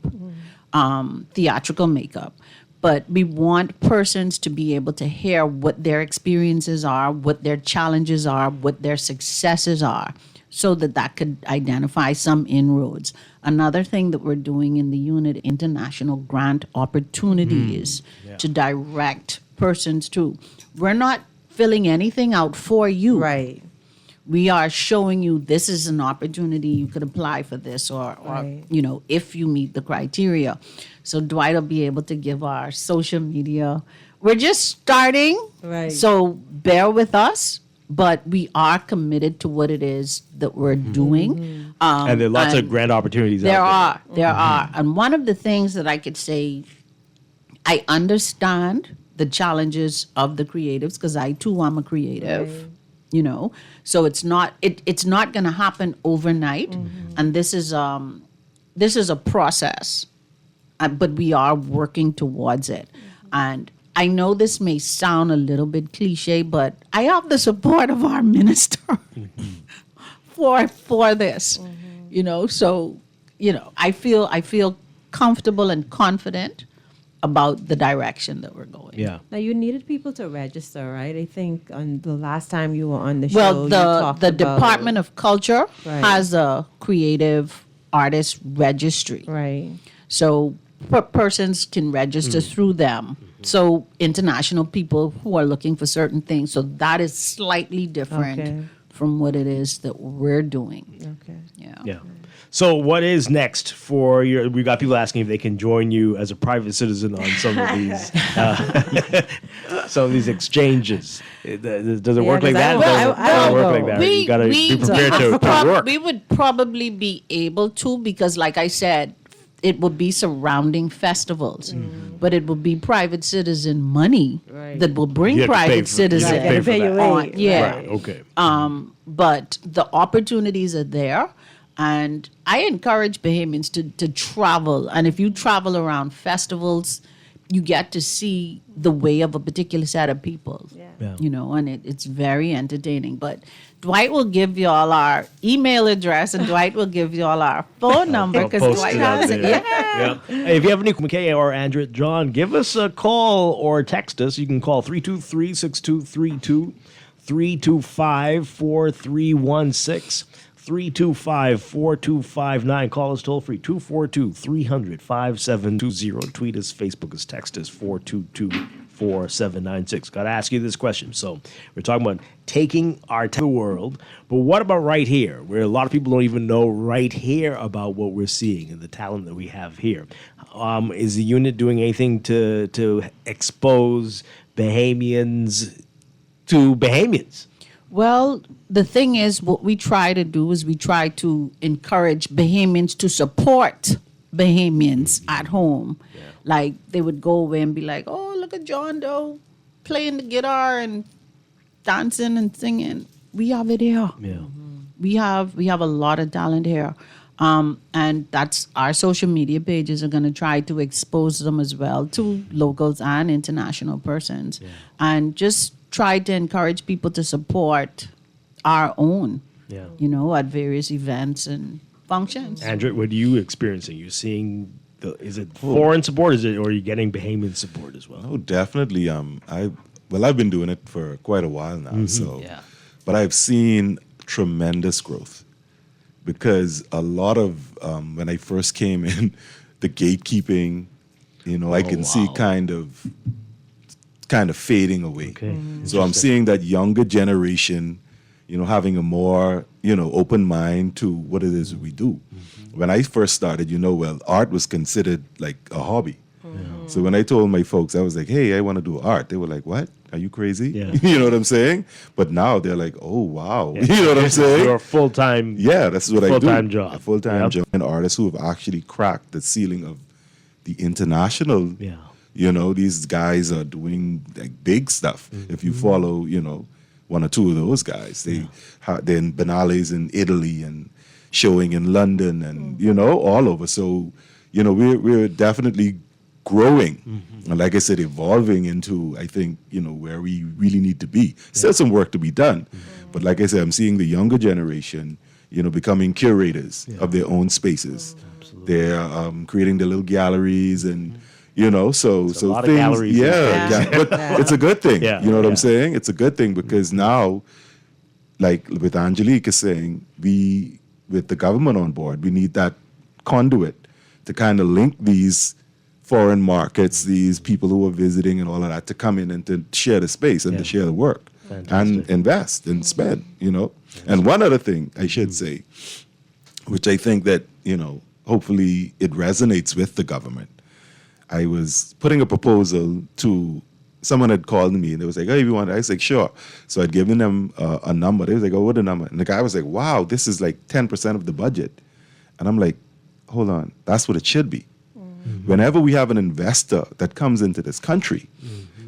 theatrical makeup. But we want persons to be able to hear what their experiences are, what their challenges are, what their successes are, so that could identify some inroads. Another thing that we're doing in the unit, international grant opportunities to direct persons to. We're not filling anything out for you. Right. We are showing you this is an opportunity, you could apply for this, or if you meet the criteria. So Dwight will be able to give our social media. We're just starting, so bear with us, but we are committed to what it is that we're doing. And there are lots of grand opportunities out there. There are. And one of the things that I could say, I understand the challenges of the creatives, because I too am a creative. So it's not going to happen overnight, and this is a process, but we are working towards it. And I know this may sound a little bit cliche, but I have the support of our minister for this. So I feel comfortable and confident about the direction that we're going. Yeah. Now, you needed people to register, right? I think on the last time you were on the show, Well, you talked the about Department of Culture Right. has a creative artist registry. Right. So persons can register through them. So international people who are looking for certain things. So that is slightly different from what it is that we're doing. Okay. Yeah. So what is next for your? We got people asking if they can join you as a private citizen on some of these exchanges. Does it work like that? Doesn't work like that. You got to be prepared to work. We would probably be able to, because like I said, it would be surrounding festivals, but it would be private citizen money that will bring private citizens on. Yeah. Right. Okay. But the opportunities are there. And I encourage Bahamians to travel. And if you travel around festivals, you get to see the way of a particular set of people. And it's very entertaining. But Dwight will give you all our email address, and Dwight will give you all our phone number, because Dwight has it. Yeah. Hey, if you have any McKay or Andrew, John, give us a call or text us. You can call 323-6232, 325-4316. 325-4259. Call us toll free, 242-300-5720. Tweet us, Facebook us, text us, 422-4796. Got to ask you this question. So we're talking about taking our to the world, but what about right here, where a lot of people don't even know right here about what we're seeing and the talent that we have here? Is the unit doing anything to expose Bahamians to Bahamians? Well, the thing is, what we try to do is we try to encourage Bahamians to support Bahamians at home. Like, they would go away and be like, oh, look at John Doe playing the guitar and dancing and singing. We have it here. Yeah. We have a lot of talent here. And that's our social media pages are going to try to expose them as well to locals and international persons, and just try to encourage people to support our own, at various events and functions. Andrew, what are you experiencing? You're seeing is it foreign support? Or are you getting Bahamian support as well? Oh, definitely. I've been doing it for quite a while now. But I've seen tremendous growth because a lot of when I first came in, the gatekeeping, I can see kind of fading away. So I'm seeing that younger generation, having a more open mind to what it is we do. When I first started, art was considered like a hobby. So when I told my folks, I was like, hey, I want to do art. They were like, what? Are you crazy? You know what I'm saying? But now they're like, oh, wow. You know what I'm saying? You're a full-time that's what I do. Full-time job. A full-time job. And artists who have actually cracked the ceiling of the international. These guys are doing like big stuff. If you follow, one or two of those guys. They're in Biennales in Italy and showing in London and, all over. So, we're definitely growing. And like I said, evolving into, I think, where we really need to be. Still some work to be done. But like I said, I'm seeing the younger generation, becoming curators of their own spaces. They're creating their little galleries and, so a lot things, of galleries. But it's a good thing. You know what I'm saying? It's a good thing because now, like with Angelique is saying, with the government on board, we need that conduit to kind of link these foreign markets, these people who are visiting and all of that, to come in and to share the space and to share the work and invest and spend, And one other thing I should say, which I think that, hopefully it resonates with the government. I was putting a proposal to someone had called me and they was like, hey, you want? I was like, sure. So I'd given them a number. They was like, oh, what a number? And the guy was like, wow, this is like 10% of the budget. And I'm like, hold on, that's what it should be. Whenever we have an investor that comes into this country,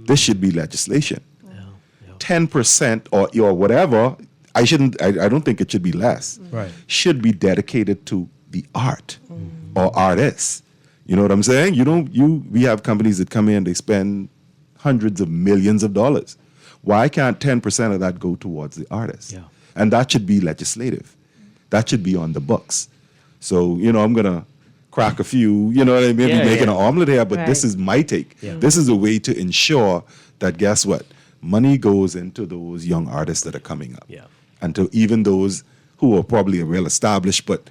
this should be legislation. 10% or whatever, I don't think it should be less. Should be dedicated to the art or artists. You know what I'm saying? We have companies that come in, they spend hundreds of millions of dollars. Why can't 10% of that go towards the artist? And that should be legislative. That should be on the books. So, I'm going to crack a few, you know what I mean? Be making an omelet here, but this is my take. This is a way to ensure that, guess what? Money goes into those young artists that are coming up. And to even those who are probably real established, but,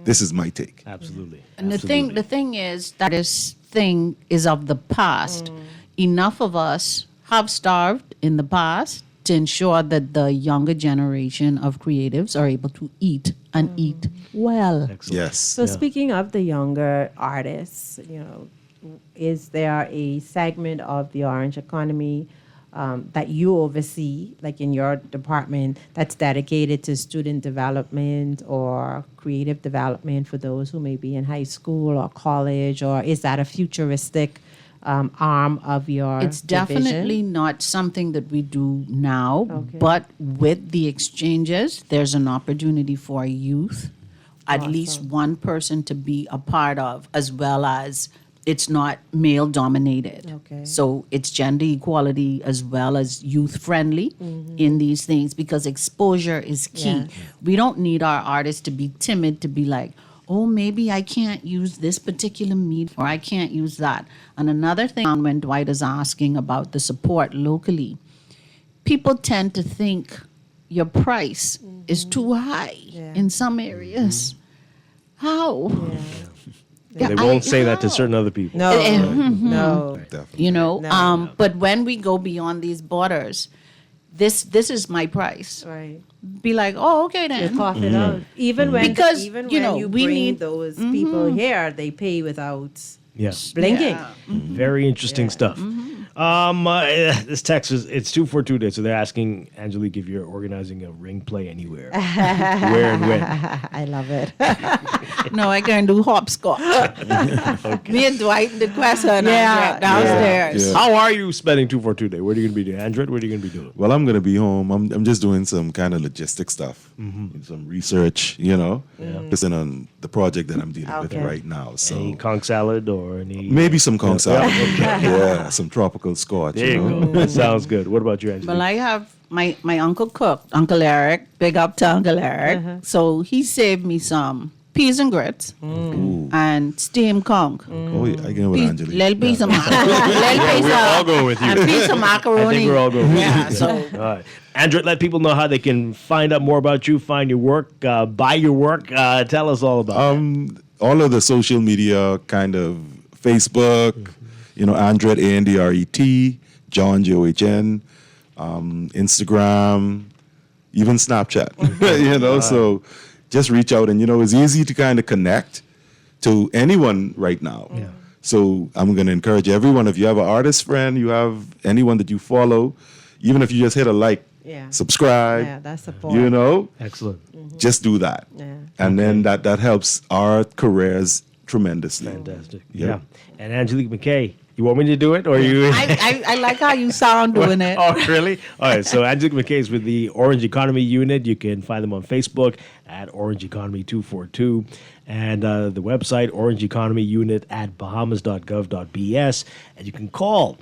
this is my take. Absolutely. And the thing is that this thing is of the past. Enough of us have starved in the past to ensure that the younger generation of creatives are able to eat and eat well. Yes. So speaking of the younger artists, is there a segment of the Orange economy that you oversee, like in your department, that's dedicated to student development or creative development for those who may be in high school or college, or is that a futuristic arm of your It's division? definitely not something that we do now, but with the exchanges, there's an opportunity for youth, at least one person to be a part of, as well as it's not male dominated. So it's gender equality as well as youth friendly in these things, because exposure is key. We don't need our artists to be timid to be like, oh, maybe I can't use this particular medium or I can't use that. And another thing, when Dwight is asking about the support locally, people tend to think your price is too high in some areas. How? They won't say that to certain other people. No. But when we go beyond these borders, this is my price. Right. Be like, oh, okay then. You cough it out. Even when you we bring need those people here, they pay without Yes. blinking. Very interesting stuff. This text is, it's 242 days, so they're asking, Angelique, if you're organizing a ring play anywhere. Where and when? I love it. No, I can do hopscotch. Me and Dwight in the question downstairs. Yeah. How are you spending 242 day? What are you going to be doing? Android, what are you going to be doing? Well, I'm going to be home. I'm just doing some kind of logistic stuff, some research, focusing on the project that I'm dealing with right now. So any conch salad or any? Maybe some conch salad. Yeah, some tropical scotch. There you go. Sounds good. What about you, Angelique? Well, I have my uncle cooked, Uncle Eric, big up to Uncle Eric. So he saved me some peas and grits and steamed conch. Oh, yeah, I get with Angelique. Little piece of macaroni. We're all going with you. A piece of macaroni. I think we're all going with Yeah, you. so. All right. Andrew, let people know how they can find out more about you, find your work, buy your work. Tell us all about it. All of the social media, kind of Facebook, Andret, ANDRET, John, JOHN, Instagram, even Snapchat, so just reach out and, it's easy to kind of connect to anyone right now. Yeah. So I'm going to encourage everyone, if you have an artist friend, you have anyone that you follow, even if you just hit a like, subscribe, that's support. Excellent. Just do that. Yeah. And then that helps our careers tremendously. Fantastic. Yep. Yeah. And Angelique McKay, you want me to do it or you? I like how you sound doing it. Oh, really? All right. So Angelique McKay is with the Orange Economy Unit. You can find them on Facebook at Orange Economy 242 and the website orangeeconomyunit at bahamas.gov.bs. And you can call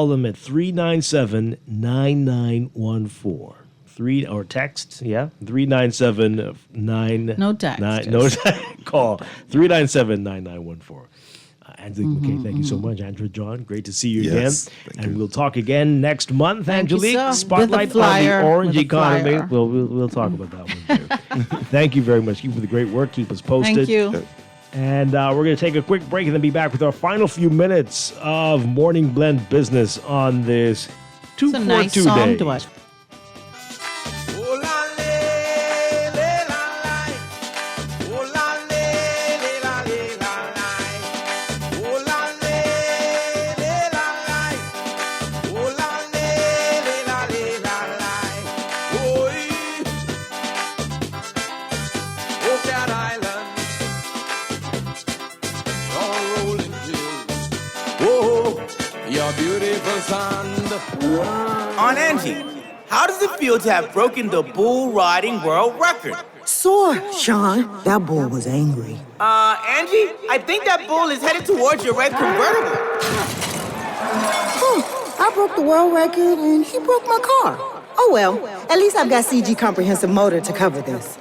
them at 397-9914. Or text, 397-9. No text. Call 397-9914. Angelique McKay, thank you so much. Andrew John, great to see you again. And we'll talk again next month. Thank you, Angelique, sir. spotlight With a flyer, on the Orange with a Economy. flyer. We'll talk about that one too. Thank you very much. Keep up the great work. Keep us posted. Thank you. And we're going to take a quick break and then be back with our final few minutes of Morning Blend Business on this It's a 242 nice song day. to us. On Angie, how does it feel to have broken the bull riding world record? Sore, Sean. That bull was angry. Angie, I think that bull is headed towards your red convertible. I broke the world record and he broke my car. Oh well, at least I've got CG Comprehensive Motor to cover this.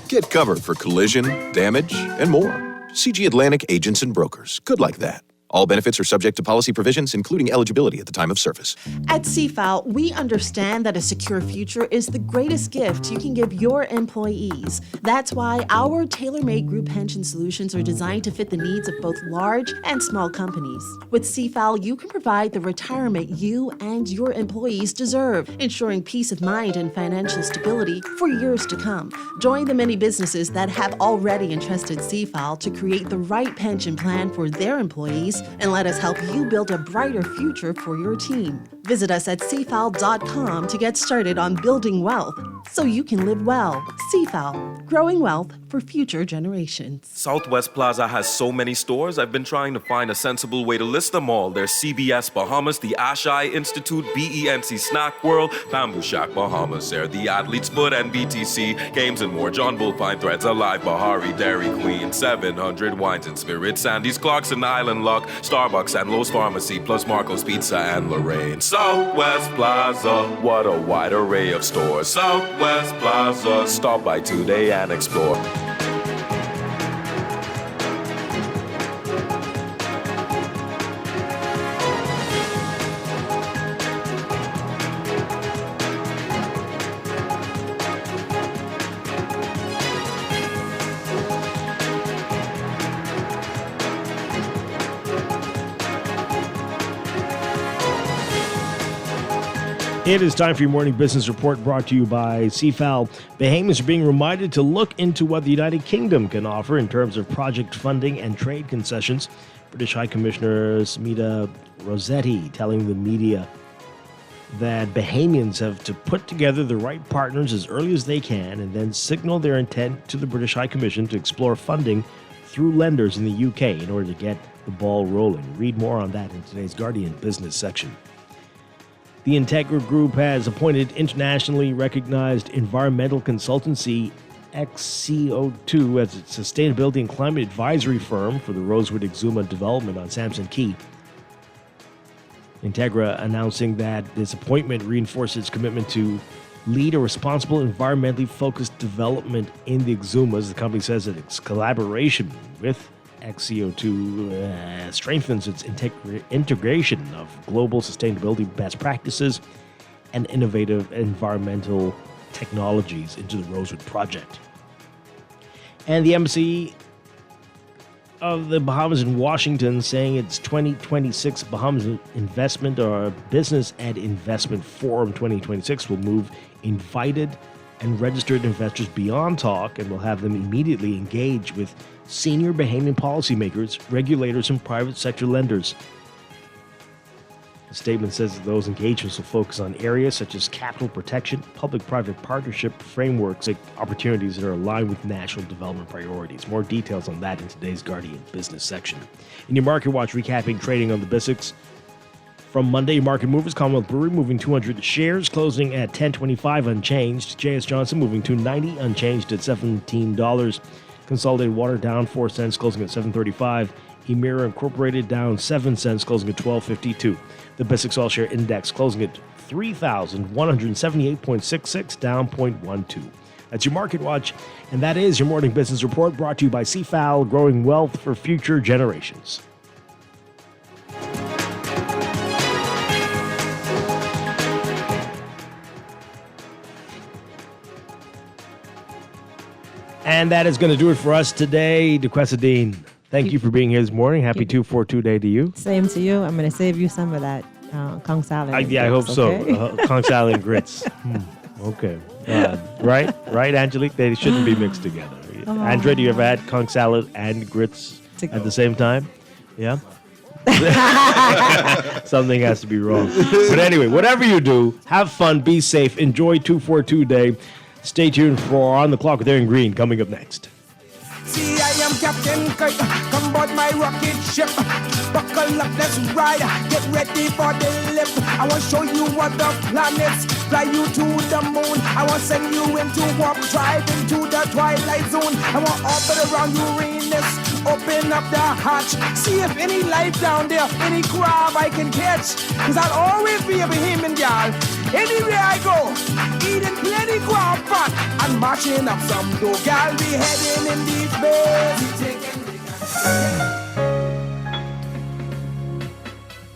Get covered for collision, damage, and more. CG Atlantic Agents and Brokers. Good like that. All benefits are subject to policy provisions, including eligibility at the time of service. At CFAL, we understand that a secure future is the greatest gift you can give your employees. That's why our tailor-made group pension solutions are designed to fit the needs of both large and small companies. With CFAL, you can provide the retirement you and your employees deserve, ensuring peace of mind and financial stability for years to come. Join the many businesses that have already entrusted CFAL to create the right pension plan for their employees, and let us help you build a brighter future for your team. Visit us at cfal.com to get started on building wealth so you can live well. CFAL, growing wealth for future generations. Southwest Plaza has so many stores, I've been trying to find a sensible way to list them all. There's CBS Bahamas, the Ashai Institute, BENC Snack World, Bamboo Shack Bahamas, Air, the Athlete's Foot, and BTC, Games and More, John Bull, Fine Threads, Alive, Bahari, Dairy Queen, 700 Wines and Spirits, Sandy's, Clarkson, Island Luck, Starbucks, and Lowe's Pharmacy, plus Marco's Pizza and Lorraine. Southwest Plaza, what a wide array of stores. Southwest Plaza, stop by today and explore. It is time for your morning business report brought to you by CFAL. Bahamians are being reminded to look into what the United Kingdom can offer in terms of project funding and trade concessions. British High Commissioner Smita Rossetti telling the media that Bahamians have to put together the right partners as early as they can and then signal their intent to the British High Commission to explore funding through lenders in the UK in order to get the ball rolling. Read more on that in today's Guardian business section. The Integra Group has appointed internationally recognized environmental consultancy XCO2 as its sustainability and climate advisory firm for the Rosewood Exuma development on Samson Key. Integra announcing that this appointment reinforces its commitment to lead a responsible, environmentally focused development in the Exumas. The company says that its collaboration with XCO2 strengthens its integration of global sustainability best practices and innovative environmental technologies into the Rosewood project. And the Embassy of the Bahamas in Washington saying its 2026 Bahamas Investment or Business and Investment Forum 2026 will move invited and registered investors beyond talk and will have them immediately engage with senior Bahamian policymakers, regulators, and private sector lenders. The statement says that those engagements will focus on areas such as capital protection, public-private partnership frameworks, and opportunities that are aligned with national development priorities. More details on that in today's Guardian business section. In your Market Watch, recapping trading on the BISX. From Monday, market movers, Commonwealth Brewery moving 200 shares, closing at $10.25 unchanged. J.S. Johnson moving $2.90 unchanged at $17. Consolidated Water down 4 cents, closing at $7.35. Emira Incorporated down 7 cents, closing at $12.52. The BISX All Share Index closing at 3,178.66, down 0.12. That's your Market Watch, and that is your Morning Business Report brought to you by CFAL, growing wealth for future generations. And that is going to do it for us today. DeQuesta, thank you for being here this morning. Happy 242 day to you. Same to you. I'm going to save you some of that conch salad. I hope okay? so. Conch salad and grits. Okay. Right, Angelique? They shouldn't be mixed together. Andre, do you ever had conch salad and grits at the same time? Yeah? Something has to be wrong. But anyway, whatever you do, have fun, be safe, enjoy 242 day. Stay tuned for On the Clock with Aaron Green coming up next. See, I am Captain Kirk. Come aboard my rocket ship. Buckle up, let's ride. Get ready for the lift. I want to show you what the planets. Fly you to the moon. I want to send you into warp drive into the twilight zone. I want to orbit around Uranus. Open up the hatch. See if any life down there, any crab I can catch. Cause I'll always be a Bahamian gal. Anywhere I go, eating plenty crab fat and marching up some dough. Gal be heading in these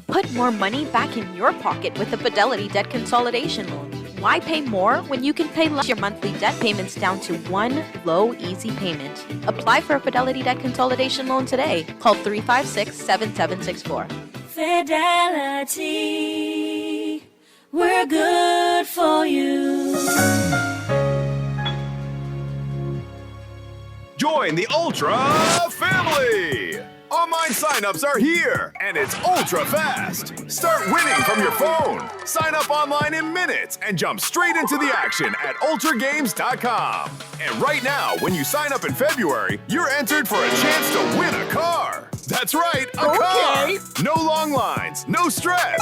Put more money back in your pocket with the Fidelity Debt Consolidation Loan. Why pay more when you can pay less? Your monthly debt payments down to one low, easy payment. Apply for a Fidelity Debt Consolidation Loan today. Call 356-7764. Fidelity, we're good for you. Join the Ultra family! Online signups are here, and it's ultra fast. Start winning from your phone. Sign up online in minutes and jump straight into the action at ultragames.com. And right now, when you sign up in February, you're entered for a chance to win a car. That's right, a car. No long lines, no stress.